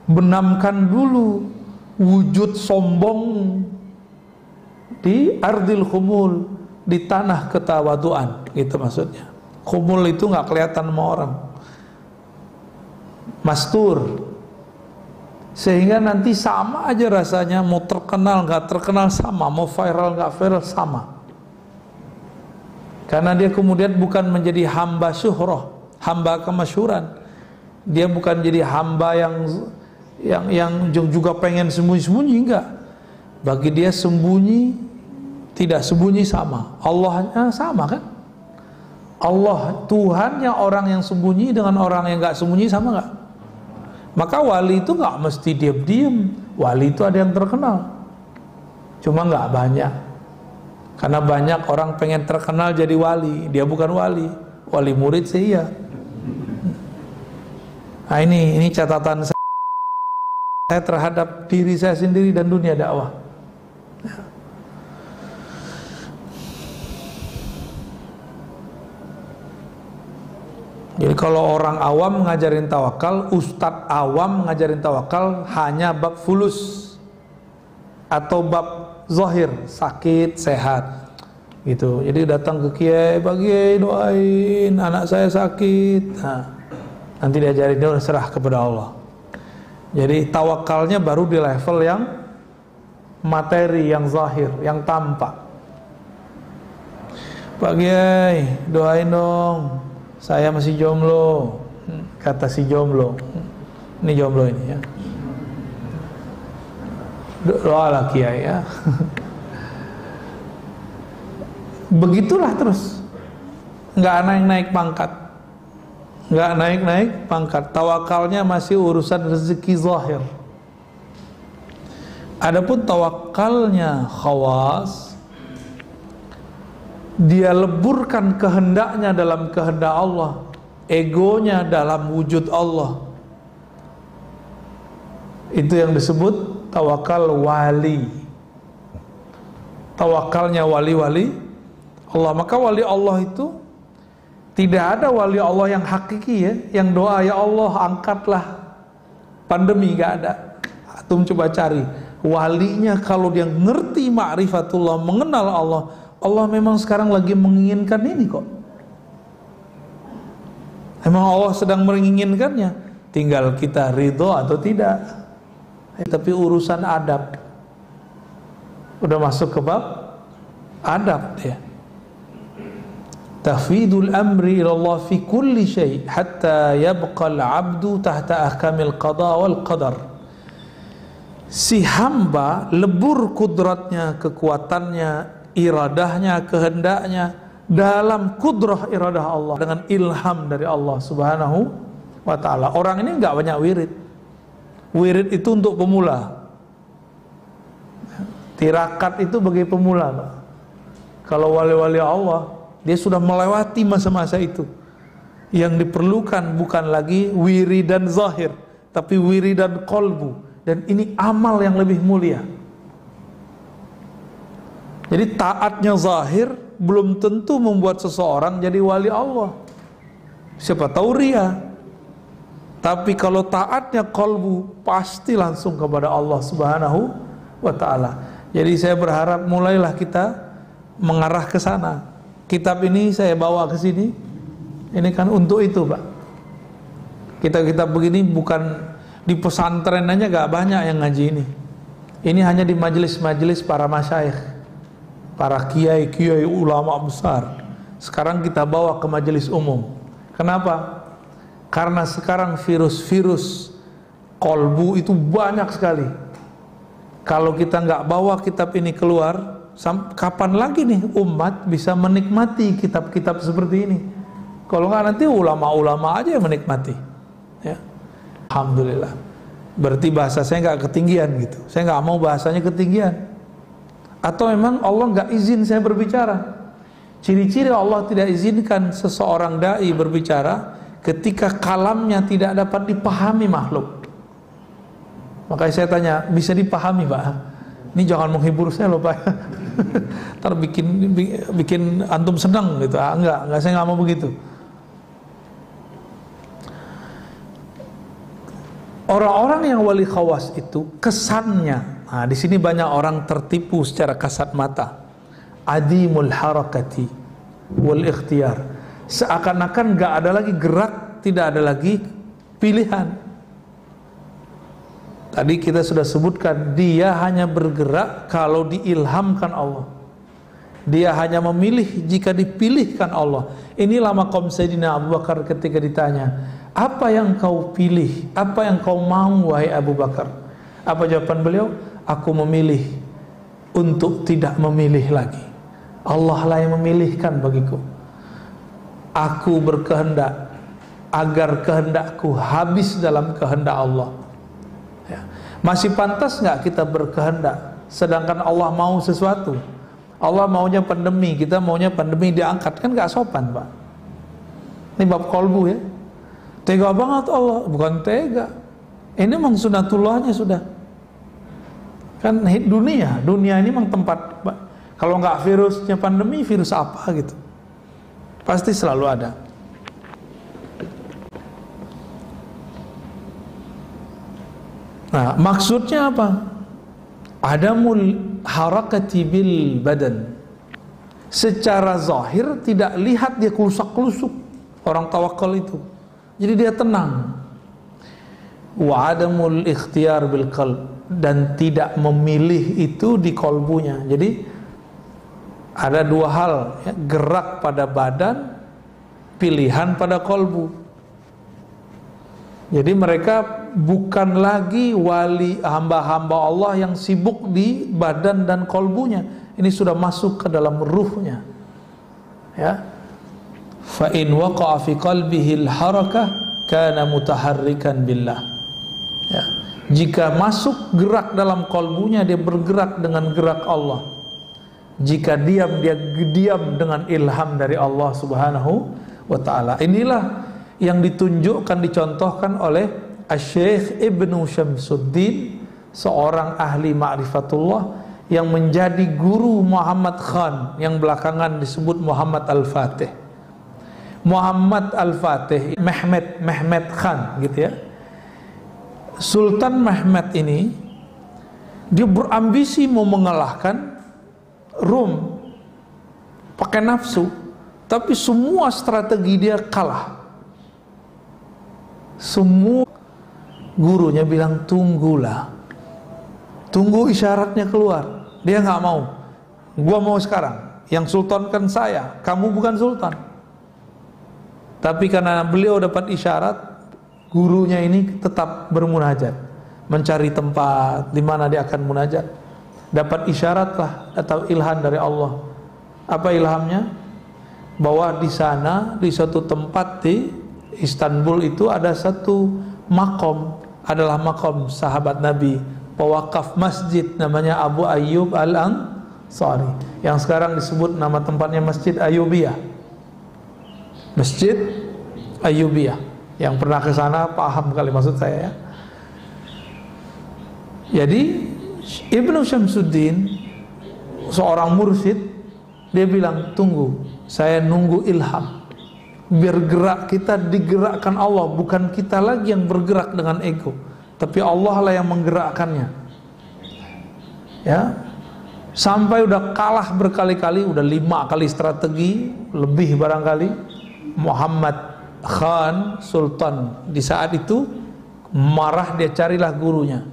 Benamkan dulu wujud sombong di ardil khumul, di tanah ketawaduan, gitu maksudnya. Khumul itu nggak kelihatan sama orang, mastur, sehingga nanti sama aja rasanya, mau terkenal nggak terkenal sama, mau viral nggak viral sama. Karena dia kemudian bukan menjadi hamba syuhrah, hamba kemasyhuran. Dia bukan jadi hamba yang juga pengen sembunyi-sembunyi, enggak. Bagi dia sembunyi tidak sembunyi sama. Allahnya sama kan? Allah Tuhannya orang yang sembunyi dengan orang yang enggak sembunyi sama enggak? Maka wali itu enggak mesti diam-diam. Wali itu ada yang terkenal, cuma enggak banyak. Karena banyak orang pengen terkenal jadi wali, dia bukan wali. Wali murid sih iya. Nah, ini catatan saya terhadap diri saya sendiri dan dunia dakwah. Jadi kalau orang awam ngajarin tawakal, ustadz awam ngajarin tawakal hanya bab fulus atau bab zahir, sakit, sehat gitu. Jadi datang ke kiai, Pak Kiai doain anak saya sakit. Nah, nanti diajarin, dia serah kepada Allah. Jadi tawakalnya baru di level yang materi, yang zahir, yang tampak. Pak Kiai doain dong, saya masih jomblo. Kata si jomblo, ini jomblo ini ya, doalah Kiai ya. Begitulah terus, nggak naik-naik pangkat, nggak naik-naik pangkat. Tawakalnya masih urusan rezeki zahir. Adapun tawakalnya khawas, dia leburkan kehendaknya dalam kehendak Allah, egonya dalam wujud Allah. Itu yang disebut tawakal wali. Tawakalnya wali-wali Allah. Maka wali Allah itu tidak ada wali Allah yang hakiki ya, yang doa ya Allah angkatlah pandemi, nggak ada. Atum coba cari walinya, kalau dia ngerti ma'rifatullah, mengenal Allah, Allah memang sekarang lagi menginginkan ini kok. Emang Allah sedang menginginkannya, tinggal kita ridho atau tidak. Tapi urusan adab udah masuk ke bab adab ya. Tafwidul amri ila Allah fi kulli syai hatta yabqa al-'abdu tahta ahkamil qada wal qadar. Si hamba lebur kudratnya, kekuatannya, iradahnya, kehendaknya dalam kudrah iradah Allah, dengan ilham dari Allah Subhanahu wa ta'ala. Orang ini enggak banyak wirid. Wirid itu untuk pemula. Tirakat itu bagi pemula, Pak. Kalau wali-wali Allah, dia sudah melewati masa-masa itu. Yang diperlukan bukan lagi wiridan zahir, tapi wiridan qalbu. Dan ini amal yang lebih mulia. Jadi taatnya zahir belum tentu membuat seseorang jadi wali Allah. Siapa tahu ria. Tapi kalau taatnya qalbu, pasti langsung kepada Allah Subhanahu wa ta'ala. Jadi saya berharap mulailah kita mengarah ke sana. Kitab ini saya bawa ke sini, ini kan untuk itu, Pak. Kitab-kitab begini bukan di pesantren aja gak banyak yang ngaji ini. Ini hanya di majelis-majelis para masyayikh, para kiai-kiai ulama besar. Sekarang kita bawa ke majelis umum. Kenapa? Karena sekarang virus-virus kolbu itu banyak sekali. Kalau kita nggak bawa kitab ini keluar, kapan lagi nih umat bisa menikmati kitab-kitab seperti ini? Kalau nggak nanti ulama-ulama aja yang menikmati. Ya. Alhamdulillah. Berarti bahasa saya nggak ketinggian gitu. Saya nggak mau bahasanya ketinggian. Atau memang Allah nggak izin saya berbicara. Ciri-ciri Allah tidak izinkan seseorang dai berbicara ketika kalamnya tidak dapat dipahami makhluk. Makanya saya tanya, bisa dipahami Pak? Ini jangan menghibur saya loh Pak. Ntar bikin antum senang gitu. Enggak, saya nggak mau begitu. Orang-orang yang wali khawas itu kesannya, nah di sini banyak orang tertipu secara kasat mata. Adimul harakati wal ikhtiyar, seakan-akan gak ada lagi gerak, tidak ada lagi pilihan. Tadi kita sudah sebutkan, dia hanya bergerak kalau diilhamkan Allah. Dia hanya memilih jika dipilihkan Allah. Inilah maqam Sayyidina Abu Bakar ketika ditanya, apa yang kau pilih, apa yang kau mau wahai Abu Bakar? Apa jawaban beliau? Aku memilih untuk tidak memilih lagi. Allah lah yang memilihkan bagiku. Aku berkehendak agar kehendakku habis dalam kehendak Allah. Ya. Masih pantas nggak kita berkehendak sedangkan Allah mau sesuatu? Allah maunya pandemi, kita maunya pandemi diangkat, kan nggak sopan Pak. Ini bab kolbu ya. Tega banget Allah, bukan tega. Ini memang sunatullahnya sudah. Kan dunia ini memang tempat. Kalau nggak virusnya pandemi, virus apa gitu? Pasti selalu ada. Nah, maksudnya apa? Adamul harakati bil badan. Secara zahir tidak lihat dia kelusak-kelusuk. Orang tawakal itu. Jadi dia tenang. Wa adamul ikhtiyar bil qalb, dan tidak memilih itu di kolbunya. Jadi ada dua hal, ya, gerak pada badan, pilihan pada kolbu. Jadi mereka bukan lagi wali hamba-hamba Allah yang sibuk di badan dan kolbunya. Ini sudah masuk ke dalam ruhnya. Ya. Fa in waqa'a fi qalbihi al-harakah kana mutaharrikan billah. Ya. Jika masuk gerak dalam kolbunya, dia bergerak dengan gerak Allah. Jika diam, dia diam dengan ilham dari Allah Subhanahu wa ta'ala. Inilah yang ditunjukkan, dicontohkan oleh Asy-Syaikh Ibnu Syamsuddin, seorang ahli ma'rifatullah yang menjadi guru Muhammad Khan yang belakangan disebut Muhammad Al-Fatih. Muhammad Al-Fatih, Mehmet Khan gitu ya. Sultan Mehmet ini dia berambisi mau mengalahkan Rum pakai nafsu, tapi semua strategi dia kalah. Semua gurunya bilang tunggulah, tunggu isyaratnya keluar. Dia nggak mau. Gua mau sekarang. Yang sultan kan saya, kamu bukan sultan. Tapi karena beliau dapat isyarat, gurunya ini tetap bermunajat, mencari tempat di mana dia akan munajat. Dapat isyarat lah atau ilham dari Allah. Apa ilhamnya? Bahwa di sana, di suatu tempat di Istanbul itu ada satu makom, adalah makom sahabat Nabi, pewakaf masjid namanya Abu Ayyub Al-Ansari, yang sekarang disebut nama tempatnya Masjid Ayyubiyah. Masjid Ayyubiyah. Yang pernah ke sana paham kali maksud saya ya. Jadi Ibnu Syamsuddin, seorang mursyid, dia bilang tunggu, saya nunggu ilham. Bergerak, kita digerakkan Allah, bukan kita lagi yang bergerak dengan ego, tapi Allah lah yang menggerakkannya. Ya, sampai udah kalah berkali-kali, udah 5 kali strategi lebih barangkali, Muhammad Khan, sultan, di saat itu marah, dia carilah gurunya.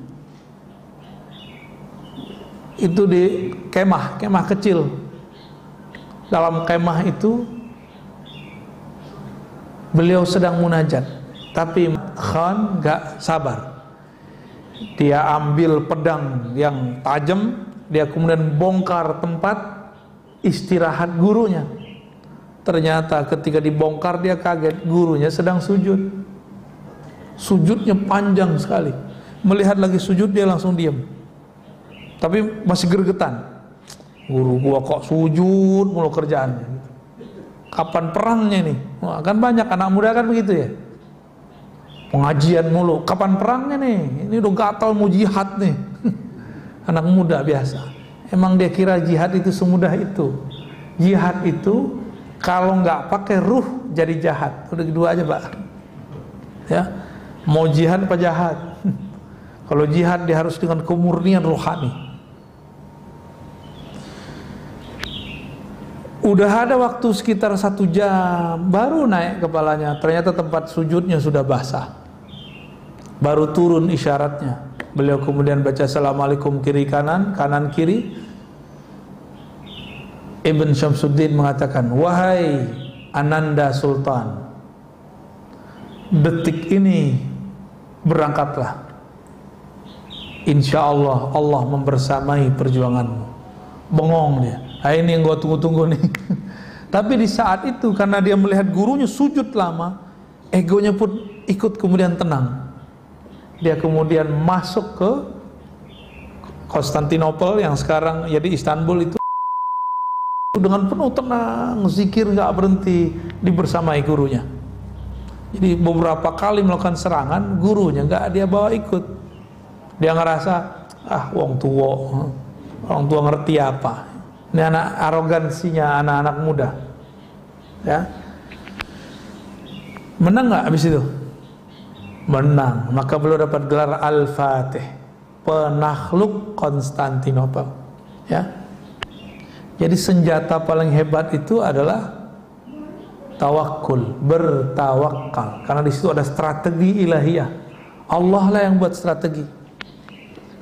Itu di kemah kecil. Dalam kemah itu beliau sedang munajat, tapi Khan gak sabar. Dia ambil pedang yang tajam, dia kemudian bongkar tempat istirahat gurunya. Ternyata ketika dibongkar dia kaget, gurunya sedang sujud. Sujudnya panjang sekali. Melihat lagi sujud, dia langsung diam. Tapi masih gregetan. Guru gua kok sujud mulu kerjaannya. Kapan perangnya nih? Wah, kan banyak anak muda kan begitu ya. Pengajian mulu, kapan perangnya nih? Ini udah gatal mau jihad nih. Anak muda biasa. Emang dia kira jihad itu semudah itu. Jihad itu kalau nggak pakai ruh jadi jahat. Udah kedua aja, Pak. Ya. Mau jihad apa jahat? Kalau jihad dia harus dengan kemurnian rohani. Udah ada waktu sekitar 1 jam, baru naik kepalanya. Ternyata tempat sujudnya sudah basah. Baru turun isyaratnya. Beliau kemudian baca Assalamualaikum kiri kanan, kanan kiri. Ibn Syamsuddin mengatakan, wahai Ananda Sultan, detik ini berangkatlah. Insya Allah Allah membersamai perjuanganmu. Bengong dia. Nah, ini yang gua tunggu-tunggu nih. Tapi di saat itu karena dia melihat gurunya sujud lama, egonya pun ikut kemudian tenang. Dia kemudian masuk ke Konstantinopel yang sekarang jadi Istanbul itu dengan penuh tenang, zikir nggak berhenti, dibersamai gurunya. Jadi beberapa kali melakukan serangan, gurunya nggak dia bawa ikut. Dia ngerasa, wong tua ngerti apa. Ini anak arogansinya anak-anak muda, ya. Menang nggak habis itu? Menang. Maka beliau dapat gelar Al-Fatih, penakluk Konstantinopel, ya. Jadi senjata paling hebat itu adalah tawakul, bertawakal. Karena di situ ada strategi ilahiyah. Allah lah yang buat strategi.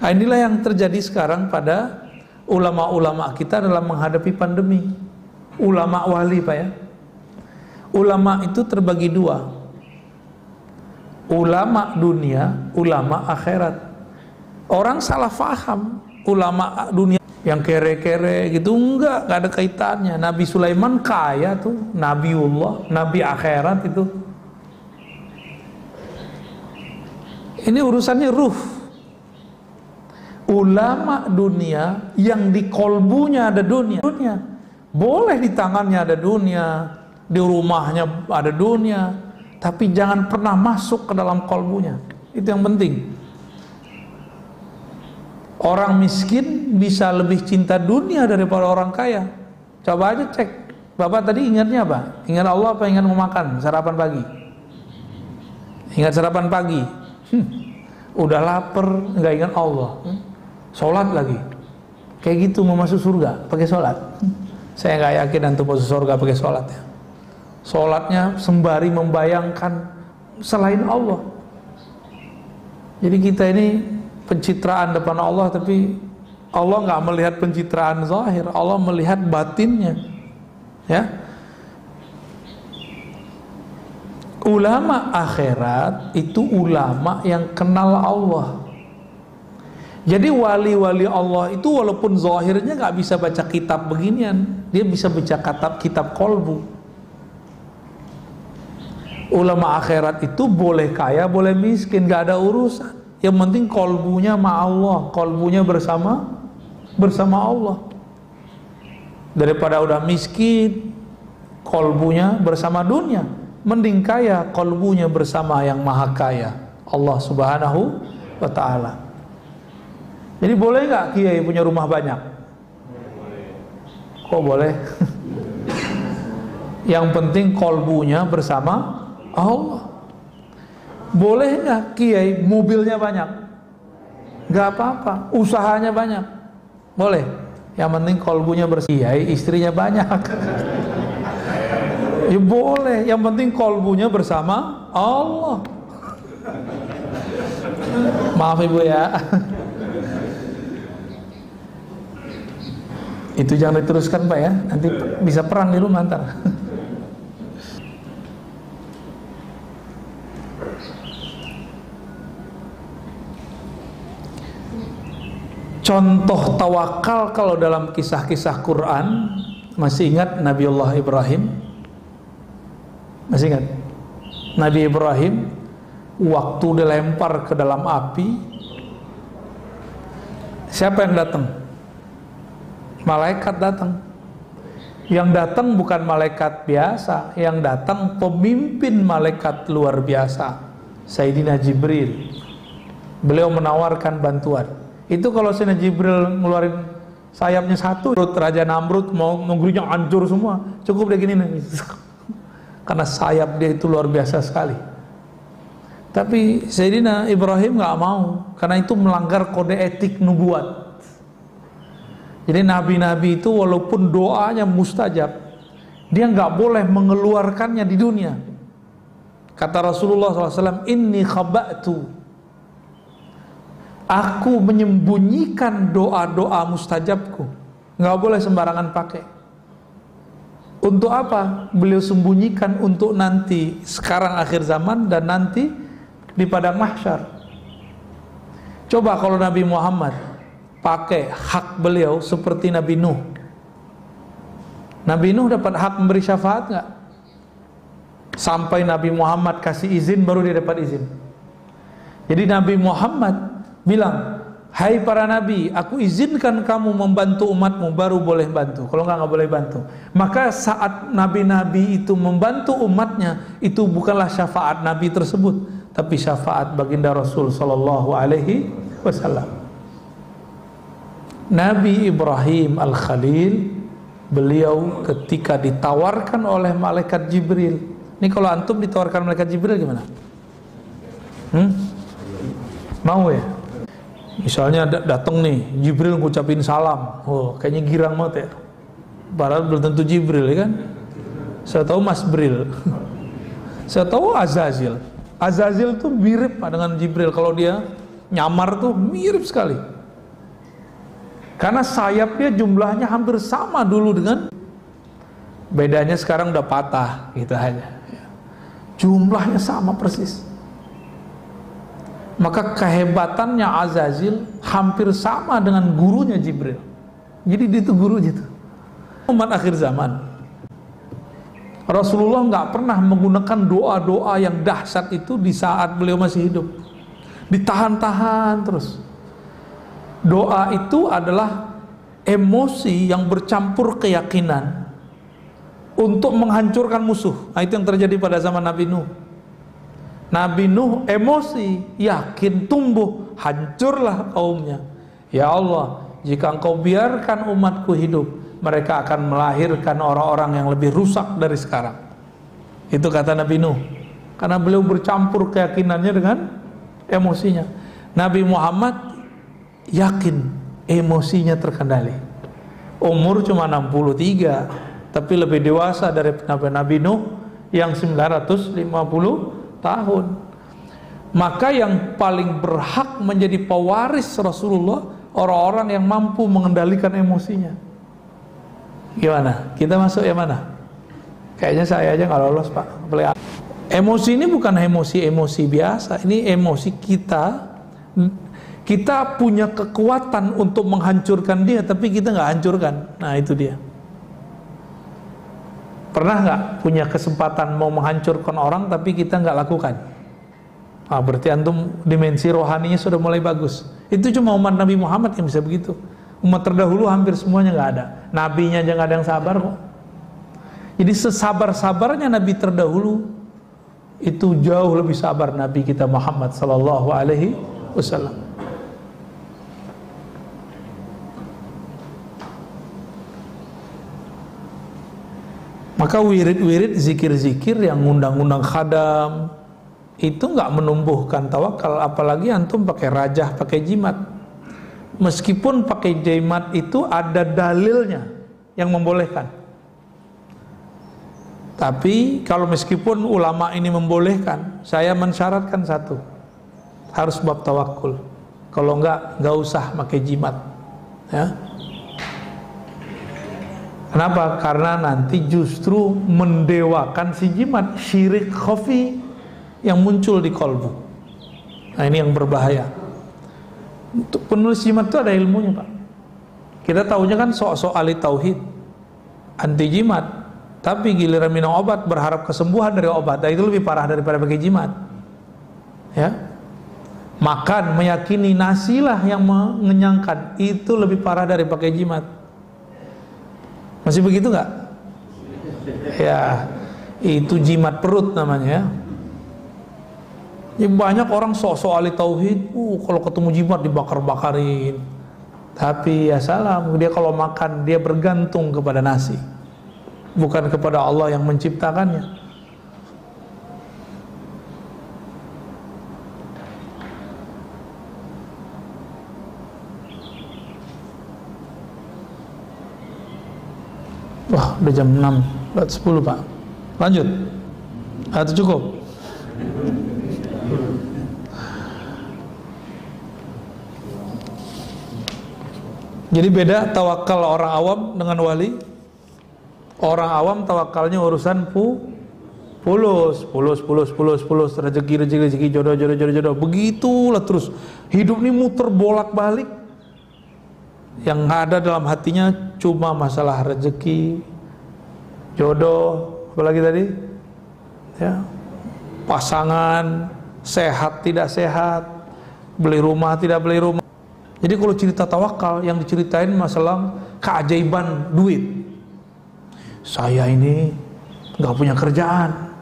Nah, inilah yang terjadi sekarang pada ulama-ulama kita dalam menghadapi pandemi. Ulama wali, Pak, ya. Ulama itu terbagi 2. Ulama dunia, ulama akhirat. Orang salah faham ulama dunia yang kere-kere gitu, enggak ada kaitannya. Nabi Sulaiman kaya tuh, Nabiullah, Nabi akhirat itu. Ini urusannya ruh. Ulama dunia yang di kolbunya ada dunia. Boleh di tangannya ada dunia, di rumahnya ada dunia, tapi jangan pernah masuk ke dalam kolbunya. Itu yang penting. Orang miskin bisa lebih cinta dunia daripada orang kaya. Coba aja cek. Bapak tadi ingatnya apa? Ingat Allah apa ingat mau makan sarapan pagi? Ingat sarapan pagi. Udah lapar, nggak ingat Allah. Sholat lagi. Kayak gitu mau masuk surga pakai sholat. Saya nggak yakin antum masuk surga pakai sholat, ya. Sholatnya sembari membayangkan selain Allah. Jadi kita ini pencitraan depan Allah, tapi Allah nggak melihat pencitraan zahir, Allah melihat batinnya, ya. Ulama akhirat itu ulama yang kenal Allah. Jadi wali-wali Allah itu walaupun zahirnya nggak bisa baca kitab beginian, dia bisa baca kitab kolbu. Ulama akhirat itu boleh kaya, boleh miskin, nggak ada urusan. Yang penting kolbunya ma Allah, kolbunya bersama Allah. Daripada udah miskin, kolbunya bersama dunia, mending kaya, kolbunya bersama yang maha kaya, Allah subhanahu wa ta'ala. Jadi boleh nggak kiai punya rumah banyak? Kok boleh? Yang penting kolbunya bersama Allah. Boleh nggak kiai mobilnya banyak? Nggak apa-apa, usahanya banyak. Boleh. Yang penting kolbunya bersih. Kiai istrinya banyak. Ya boleh, yang penting kolbunya bersama Allah. Maaf Ibu ya. Itu jangan diteruskan Pak ya, nanti bisa perang di rumah ntar. Contoh tawakal kalau dalam kisah-kisah Quran, masih ingat Nabiullah Ibrahim? Masih ingat? Nabi Ibrahim waktu dilempar ke dalam api, siapa yang datang? Malaikat datang. Yang datang bukan malaikat biasa, yang datang pemimpin malaikat luar biasa, Sayyidina Jibril. Beliau menawarkan bantuan. Itu kalau Sayyidina Jibril ngeluarin sayapnya satu, Raja Namrud mau negerinya hancur semua, cukup dia gini nih. Karena sayap dia itu luar biasa sekali. Tapi Sayyidina Ibrahim nggak mau, karena itu melanggar kode etik nubuat. Jadi nabi-nabi itu walaupun doanya mustajab, dia nggak boleh mengeluarkannya di dunia. Kata Rasulullah SAW, inni khaba'tu, aku menyembunyikan doa-doa mustajabku, nggak boleh sembarangan pakai. Untuk apa? Beliau sembunyikan untuk nanti, sekarang akhir zaman dan nanti di padang mahsyar. Coba kalau Nabi Muhammad pakai hak beliau seperti Nabi Nuh. Nabi Nuh dapat hak memberi syafaat nggak? Sampai Nabi Muhammad kasih izin baru dia dapat izin. Jadi Nabi Muhammad bilang, hai para nabi, aku izinkan kamu membantu umatmu, baru boleh bantu. Kalau nggak boleh bantu. Maka saat nabi-nabi itu membantu umatnya, itu bukanlah syafaat nabi tersebut, tapi syafaat baginda Rasul Sallallahu Alaihi Wasallam. Nabi Ibrahim Al-Khalil, beliau ketika ditawarkan oleh malaikat Jibril. Ini kalau antum ditawarkan malaikat Jibril gimana? Mau ya? Misalnya datang nih Jibril ngucapin salam, oh kayaknya girang banget ya. Padahal belum tentu Jibril ya kan? Saya tahu Mas Bril. Saya tahu Azazil. Azazil tuh mirip dengan Jibril, kalau dia nyamar tuh mirip sekali. Karena sayapnya jumlahnya hampir sama dulu dengan, bedanya sekarang udah patah gitu aja. Jumlahnya sama persis. Maka kehebatannya Azazil hampir sama dengan gurunya Jibril. Jadi dia itu gurunya itu. Umat akhir zaman, Rasulullah nggak pernah menggunakan doa-doa yang dahsyat itu di saat beliau masih hidup. Ditahan-tahan terus. Doa itu adalah emosi yang bercampur keyakinan untuk menghancurkan musuh. Nah, itu yang terjadi pada zaman Nabi Nuh. Nabi Nuh emosi, yakin, tumbuh, hancurlah kaumnya. Ya Allah, jika engkau biarkan umatku hidup, mereka akan melahirkan orang-orang yang lebih rusak dari sekarang. Itu kata Nabi Nuh. Karena beliau bercampur keyakinannya dengan emosinya. Nabi Muhammad yakin, emosinya terkendali. Umur cuma 63, tapi lebih dewasa dari Nabi Nuh yang 950 tahun. Maka yang paling berhak menjadi pewaris Rasulullah, orang-orang yang mampu mengendalikan emosinya. Gimana? Kita masuk yang mana? Kayaknya saya aja nggak lolos Pak. Emosi ini bukan emosi biasa. Ini emosi kita. Kita punya kekuatan untuk menghancurkan dia, tapi kita nggak hancurkan. Nah itu dia. Pernah nggak punya kesempatan mau menghancurkan orang, tapi kita nggak lakukan? Nah, berarti antum dimensi rohaninya sudah mulai bagus. Itu cuma umat Nabi Muhammad yang bisa begitu. Umat terdahulu hampir semuanya nggak ada. Nabinya aja nggak ada yang sabar kok. Jadi sesabar-sabarnya Nabi terdahulu, itu jauh lebih sabar Nabi kita Muhammad Sallallahu Alaihi Wasallam. Maka wirid-wirid, zikir-zikir yang ngundang-ngundang khadam itu nggak menumbuhkan tawakal, apalagi antum pakai rajah, pakai jimat. Meskipun pakai jimat itu ada dalilnya yang membolehkan, Tapi kalau meskipun ulama ini membolehkan, saya mensyaratkan satu, harus bab tawakul. Kalau enggak usah pakai jimat, ya. Kenapa? Karena nanti justru mendewakan si jimat, syirik khafi yang muncul di kolbu. Nah, ini yang berbahaya. Untuk penulis jimat itu ada ilmunya, Pak. Kita tahunya kan sok-sok ahli tauhid, anti jimat, tapi giliran minum obat berharap kesembuhan dari obat, nah, itu lebih parah daripada pakai jimat. Ya. Makan meyakini nasilah yang mengenyangkan, itu lebih parah dari pakai jimat. Masih begitu nggak? Ya, itu jimat perut namanya. Ya, banyak orang sok-sok ahli tauhid, kalau ketemu jimat dibakar-bakarin. Tapi ya salam, dia kalau makan dia bergantung kepada nasi, bukan kepada Allah yang menciptakannya. Wah, udah jam 6, udah 10 Pak. Lanjut atau cukup? Jadi beda tawakal orang awam dengan wali. Orang awam tawakalnya urusan pulus, rezeki, jodoh. Begitulah terus. Hidup ini muter bolak-balik. Yang ada dalam hatinya cuma masalah rezeki, jodoh, apalagi tadi, ya, pasangan, sehat tidak sehat, beli rumah tidak beli rumah. Jadi kalau cerita tawakal yang diceritain masalah keajaiban duit. Saya ini nggak punya kerjaan,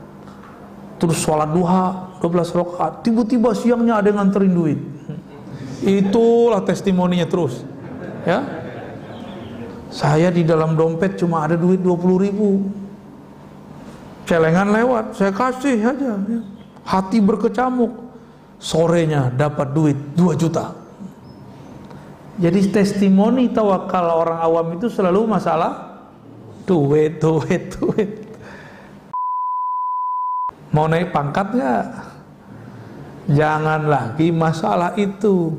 terus sholat duha 12 rakaat, tiba-tiba siangnya ada yang nganterin duit. Itulah testimoninya terus. Ya, saya di dalam dompet cuma ada duit 20.000, celengan lewat, saya kasih aja, ya. Hati berkecamuk, sorenya dapat duit 2 juta. Jadi testimoni tawakal orang awam itu selalu masalah duit. Mau naik pangkat nggak? Jangan lagi masalah itu,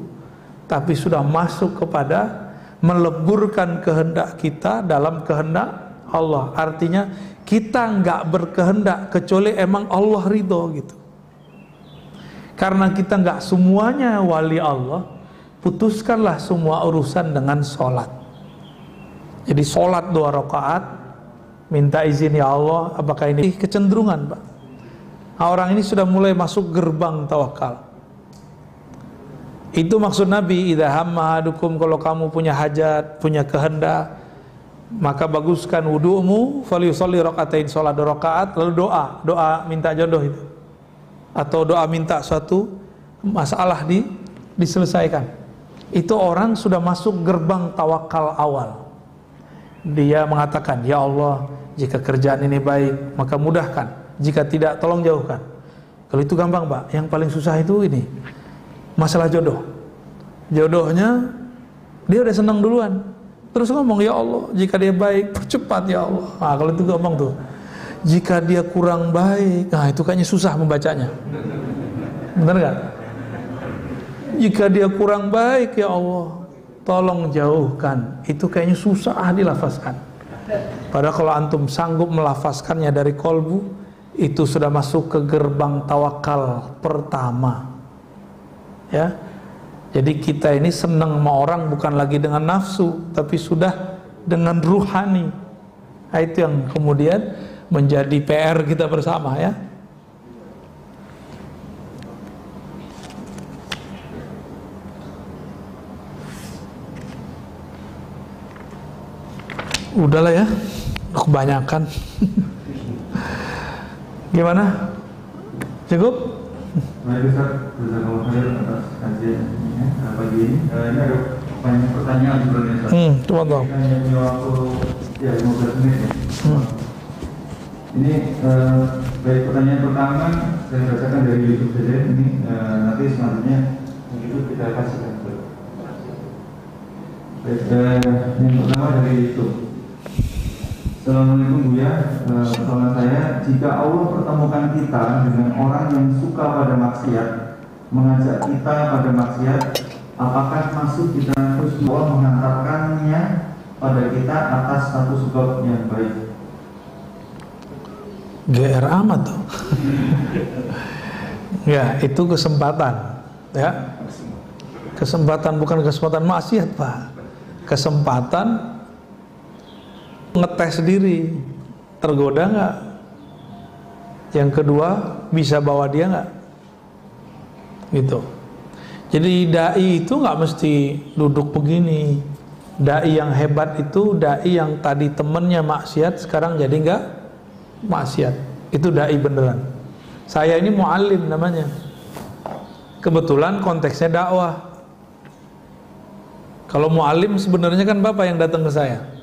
tapi sudah masuk kepada meleburkan kehendak kita dalam kehendak Allah. Artinya kita nggak berkehendak kecuali emang Allah ridho gitu. Karena kita nggak semuanya wali Allah, putuskanlah semua urusan dengan sholat. Jadi sholat 2 rakaat, minta izin ya Allah, apakah ini kecenderungan Pak? Nah, orang ini sudah mulai masuk gerbang tawakal. Itu maksud Nabi, idza hamma ahadukum, kalau kamu punya hajat, punya kehendak, maka baguskan wudu'mu, falyusolli rakaatain, sholat 2 rakaat, lalu doa minta jodoh itu, atau doa minta suatu masalah diselesaikan. Itu orang sudah masuk gerbang tawakal awal. Dia mengatakan, ya Allah, jika kerjaan ini baik maka mudahkan, jika tidak tolong jauhkan. Kalau itu gampang Pak, yang paling susah itu ini masalah jodohnya dia udah senang duluan, terus ngomong ya Allah jika dia baik percepat ya Allah. Nah, kalau itu ngomong tuh, jika dia kurang baik, nah itu kayaknya susah membacanya, bener gak? Jika dia kurang baik ya Allah tolong jauhkan, itu kayaknya susah dilafazkan. Padahal kalau antum sanggup melafazkannya dari kolbu, itu sudah masuk ke gerbang tawakal pertama. Ya, jadi kita ini senang sama orang bukan lagi dengan nafsu, tapi sudah dengan ruhani. Nah, itu yang kemudian menjadi PR kita bersama ya. Udahlah ya, kebanyakan. Gimana? Cukup? Baik Ustaz, jazakallahu khairan atas kajiannya pagi ini. Ini ada banyak pertanyaan sebenarnya Ustaz. Coba dong. Hanya punya waktu ya 15 menit ya. Ini baik, pertanyaan pertama saya bacakan dari YouTube saja. Ini nanti selanjutnya YouTube kita kasihkan. Baik, yang pertama dari YouTube. Assalamualaikum Buya, pertanyaan saya, jika Allah pertemukan kita dengan orang yang suka pada maksiat, mengajak kita pada maksiat, apakah masuk kita terus Allah menghantarkannya pada kita atas satu sebab yang baik? GR amat tuh. Ya, itu kesempatan, ya. Kesempatan bukan kesempatan maksiat, Pak. Kesempatan ngetes diri, tergoda nggak? Yang kedua, bisa bawa dia nggak? Gitu. Jadi dai itu nggak mesti duduk begini. Dai yang hebat itu dai yang tadi temennya maksiat, sekarang jadi nggak maksiat. Itu dai beneran. Saya ini muallim namanya. Kebetulan konteksnya dakwah. Kalau muallim sebenarnya kan Bapak yang datang ke saya.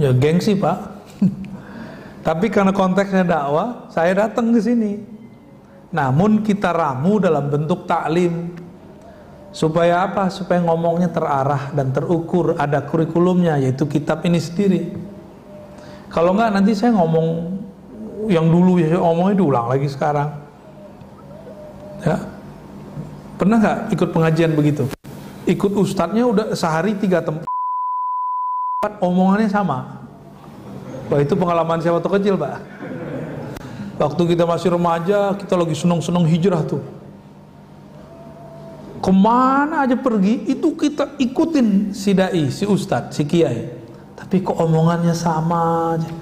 Ya gengsi Pak. Tapi karena konteksnya dakwah, saya datang ke sini. Namun kita ramu dalam bentuk taklim. Supaya apa? Supaya ngomongnya terarah dan terukur, ada kurikulumnya, yaitu kitab ini sendiri. Kalau enggak nanti saya ngomong yang dulu ya, saya ngomongnya diulang lagi sekarang. Ya. Pernah nggak ikut pengajian begitu? Ikut ustadznya udah sehari 3 tempat, omongannya sama. Wah, itu pengalaman saya waktu kecil, Pak. Waktu kita masih remaja, kita lagi seneng-seneng hijrah tuh. Kemana aja pergi, itu kita ikutin si dai, si ustadz, si kiai. Tapi kok omongannya sama aja.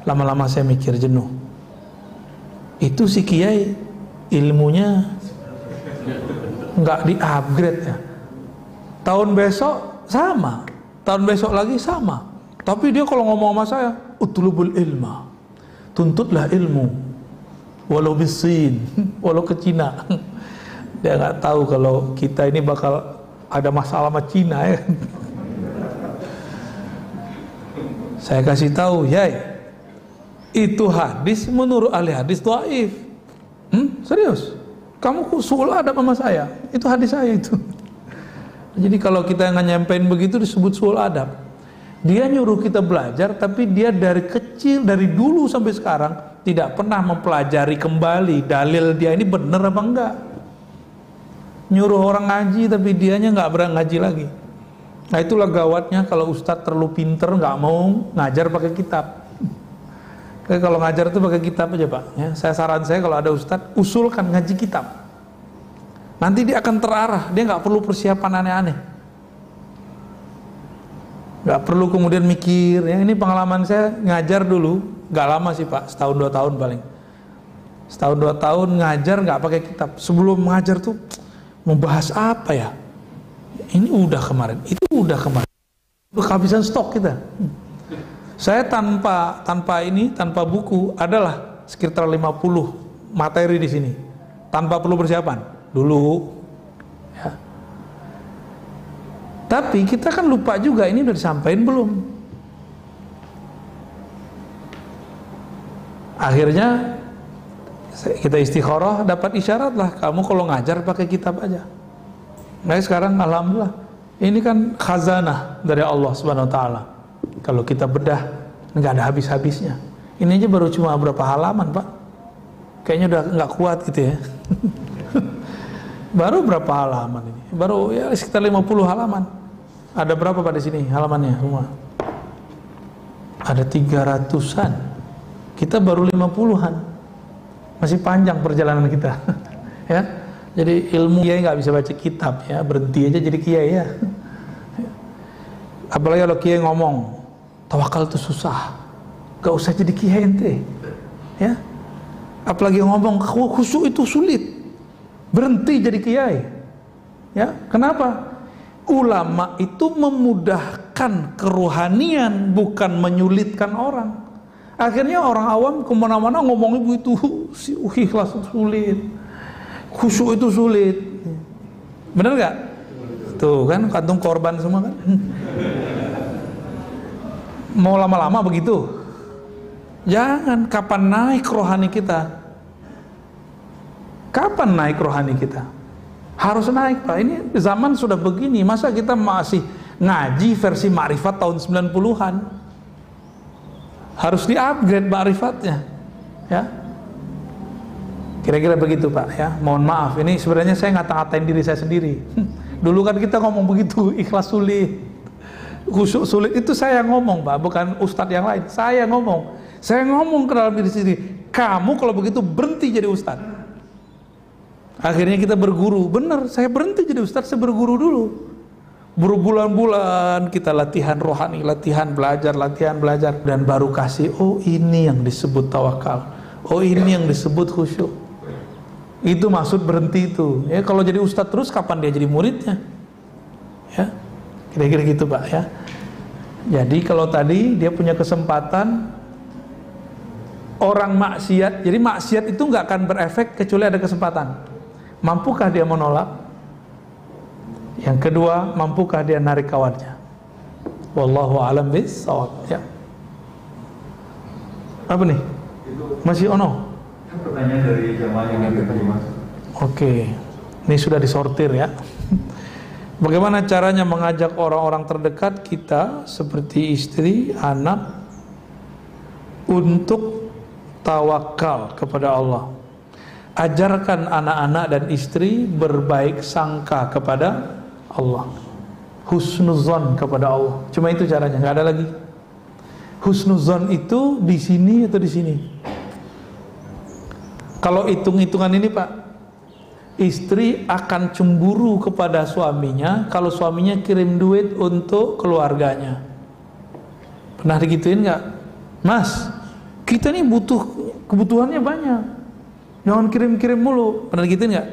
Lama-lama saya mikir jenuh. Itu si kiai, ilmunya nggak di-upgrade ya. Tahun besok sama, tahun besok lagi sama. Tapi dia kalau ngomong sama saya, utlubul ilma, tuntutlah ilmu, walau bisin, walau ke Cina. Dia nggak tahu kalau kita ini bakal ada masalah sama Cina ya. Saya kasih tahu, ya, itu hadis menurut ahli hadis dhaif. Serius? Kamu usul adab sama saya? Itu hadis saya itu. Jadi kalau kita nggak nyampein begitu disebut suul adab. Dia nyuruh kita belajar, tapi dia dari kecil, dari dulu sampai sekarang tidak pernah mempelajari kembali dalil dia ini benar apa enggak. Nyuruh orang ngaji, tapi dianya nggak berani ngaji lagi. Nah itulah gawatnya kalau ustadz terlalu pinter, nggak mau ngajar pakai kitab. Jadi kalau ngajar itu pakai kitab aja Pak. Ya, saran saya kalau ada ustadz, usulkan ngaji kitab. Nanti dia akan terarah, dia nggak perlu persiapan aneh-aneh. Nggak perlu kemudian mikir, ya ini pengalaman saya ngajar dulu, nggak lama sih Pak, 1-2 tahun paling. 1-2 tahun ngajar nggak pakai kitab. Sebelum ngajar tuh, membahas apa ya? Ini udah kemarin, itu udah kemarin. Udah kehabisan stok kita. Saya tanpa buku adalah sekitar 50 materi di sini. Tanpa perlu persiapan. Dulu ya. Tapi kita kan lupa juga ini udah disampaikan belum. Akhirnya kita istikharah, dapat isyarat lah, kamu kalau ngajar pakai kitab aja. Nah sekarang alhamdulillah ini kan khazanah dari Allah Subhanahu wa taala. Kalau kita bedah nggak ada habis-habisnya. Ini aja baru cuma berapa halaman Pak. Kayaknya udah nggak kuat gitu ya. Baru berapa halaman ini? Baru ya sekitar 50 halaman. Ada berapa Pak di sini halamannya semua? Ada 300-an. Kita baru 50-an. Masih panjang perjalanan kita. Ya. Jadi ilmu kiai nggak bisa baca kitab ya, berhenti aja jadi kiai ya. Apalagi kalau kiai ngomong tawakal itu susah, gak usah jadi kiai ente. Ya. Apalagi ngomong khusyuk itu sulit, berhenti jadi kiai. Ya, kenapa? Ulama itu memudahkan kerohanian, bukan menyulitkan orang. Akhirnya orang awam kemana-mana ngomong begitu, ikhlas sulit, khusyuk itu sulit. Bener nggak? Tuh kan kantung korban semua kan. Mau lama-lama begitu? Jangan. Kapan naik rohani kita? Kapan naik rohani kita? Harus naik Pak. Ini zaman sudah begini, masa kita masih ngaji versi Ma'rifat tahun 90-an? harus di-upgrade ma'rifatnya, ya. Kira-kira begitu Pak, ya. Mohon maaf, ini sebenarnya saya ngata-ngatain diri saya sendiri. Dulu kan kita ngomong begitu, ikhlas sulit, khusyuk sulit, itu saya ngomong Pak, bukan ustadz yang lain. Saya ngomong ke dalam diri sendiri, kamu kalau begitu berhenti jadi ustadz. Akhirnya kita berguru, benar, saya berhenti jadi ustadz, saya berguru dulu. Berbulan-bulan kita latihan rohani, latihan belajar, dan baru kasih, oh ini yang disebut tawakal, oh ini yang disebut khusyuk. Itu maksud berhenti itu. Ya, kalau jadi ustadz terus kapan dia jadi muridnya? Ya, kira-kira gitu Pak, ya. Jadi kalau tadi dia punya kesempatan, orang maksiat, jadi maksiat itu nggak akan berefek kecuali ada kesempatan. Mampukah dia menolak? Yang kedua, mampukah dia narik kawannya? Wallahu a'lam bishawab, ya. Apa nih? Masih ono? Pertanyaan dari jamaah yang ada tadi Mas. Oke, ini sudah disortir ya. Bagaimana caranya mengajak orang-orang terdekat kita seperti istri, anak untuk tawakal kepada Allah? Ajarkan anak-anak dan istri berbaik sangka kepada Allah, husnuzon kepada Allah. Cuma itu caranya, nggak ada lagi. Husnuzon itu di sini atau di sini? Kalau hitung-hitungan ini Pak, istri akan cemburu kepada suaminya kalau suaminya kirim duit untuk keluarganya. Pernah digituin nggak? Mas, kita nih butuh, kebutuhannya banyak, jangan kirim-kirim mulu. Pernah digituin nggak?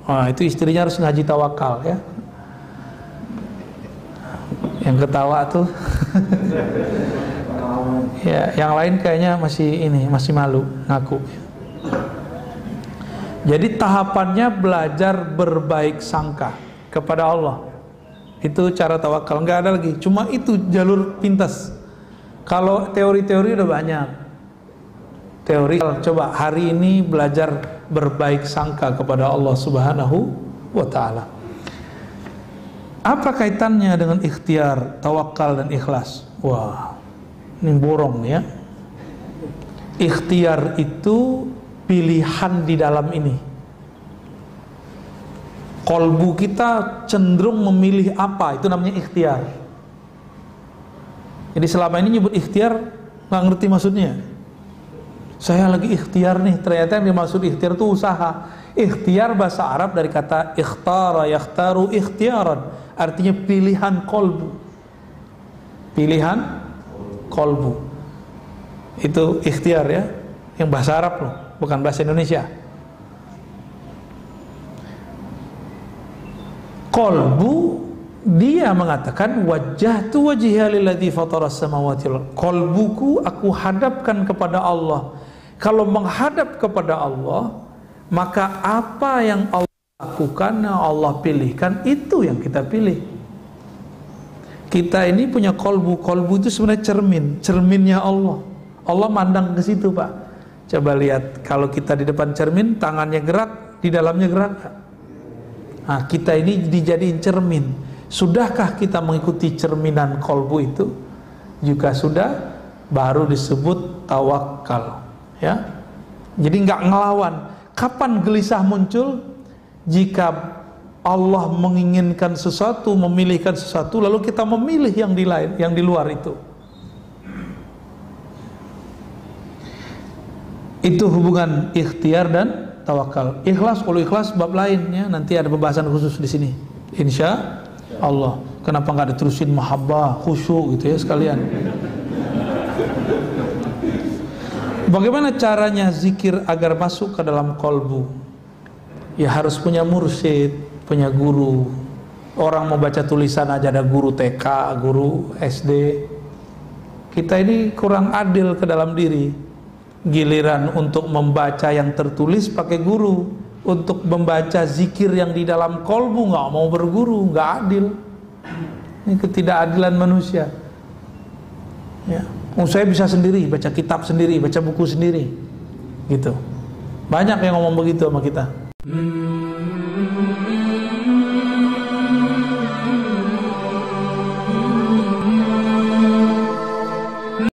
Wah, itu istrinya harus ngaji tawakal, ya. Yang ketawa tuh ya, yang lain kayaknya masih malu ngaku. Jadi tahapannya belajar berbaik sangka kepada Allah. Itu cara tawakal, nggak ada lagi. Cuma itu jalur pintas. Kalau teori-teori udah banyak. Teori, coba hari ini belajar berbaik sangka kepada Allah Subhanahu wa ta'ala. Apa kaitannya dengan ikhtiar, tawakal dan ikhlas? Wah, ini borong ya. Ikhtiar itu pilihan di dalam ini. Kolbu kita cenderung memilih apa, itu namanya ikhtiar. Jadi selama ini nyebut ikhtiar nggak ngerti maksudnya. Saya lagi ikhtiar nih, ternyata yang dimaksud ikhtiar itu usaha. Ikhtiar bahasa Arab dari kata ikhtara, yakhtaru ikhtiaran, artinya pilihan kolbu. Pilihan kolbu. Itu ikhtiar ya, yang bahasa Arab loh, bukan bahasa Indonesia. Kolbu, dia mengatakan wajjahtu wajhiya lilladzi fataras samawati wal ardh. Kolbuku aku hadapkan kepada Allah. Kalau menghadap kepada Allah, maka apa yang Allah lakukan, yang Allah pilihkan, itu yang kita pilih. Kita ini punya kolbu. Kolbu itu sebenarnya cerminnya Allah. Allah mandang ke situ Pak. Coba lihat, kalau kita di depan cermin, tangannya gerak, di dalamnya gerak. Nah, kita ini dijadiin cermin. Sudahkah kita mengikuti cerminan kolbu itu? Jika sudah, baru disebut tawakal, ya. Jadi nggak ngelawan. Kapan gelisah muncul? Jika Allah menginginkan sesuatu, memilihkan sesuatu, lalu kita memilih yang di lain, yang di luar itu. Itu hubungan ikhtiar dan tawakal. Ikhlas, kalau ikhlas bab lainnya nanti ada pembahasan khusus di sini. Insya Allah. Kenapa nggak diterusin mahabbah, khusyuk gitu ya sekalian? Bagaimana caranya zikir agar masuk ke dalam kolbu? Ya harus punya mursyid, punya guru. Orang mau baca tulisan aja ada guru TK, guru SD. Kita ini kurang adil ke dalam diri. Giliran untuk membaca yang tertulis pakai guru, untuk membaca zikir yang di dalam kolbu nggak mau berguru, nggak adil. Ini ketidakadilan manusia. Ya, saya bisa sendiri, baca kitab sendiri, baca buku sendiri, gitu. Banyak yang ngomong begitu sama kita.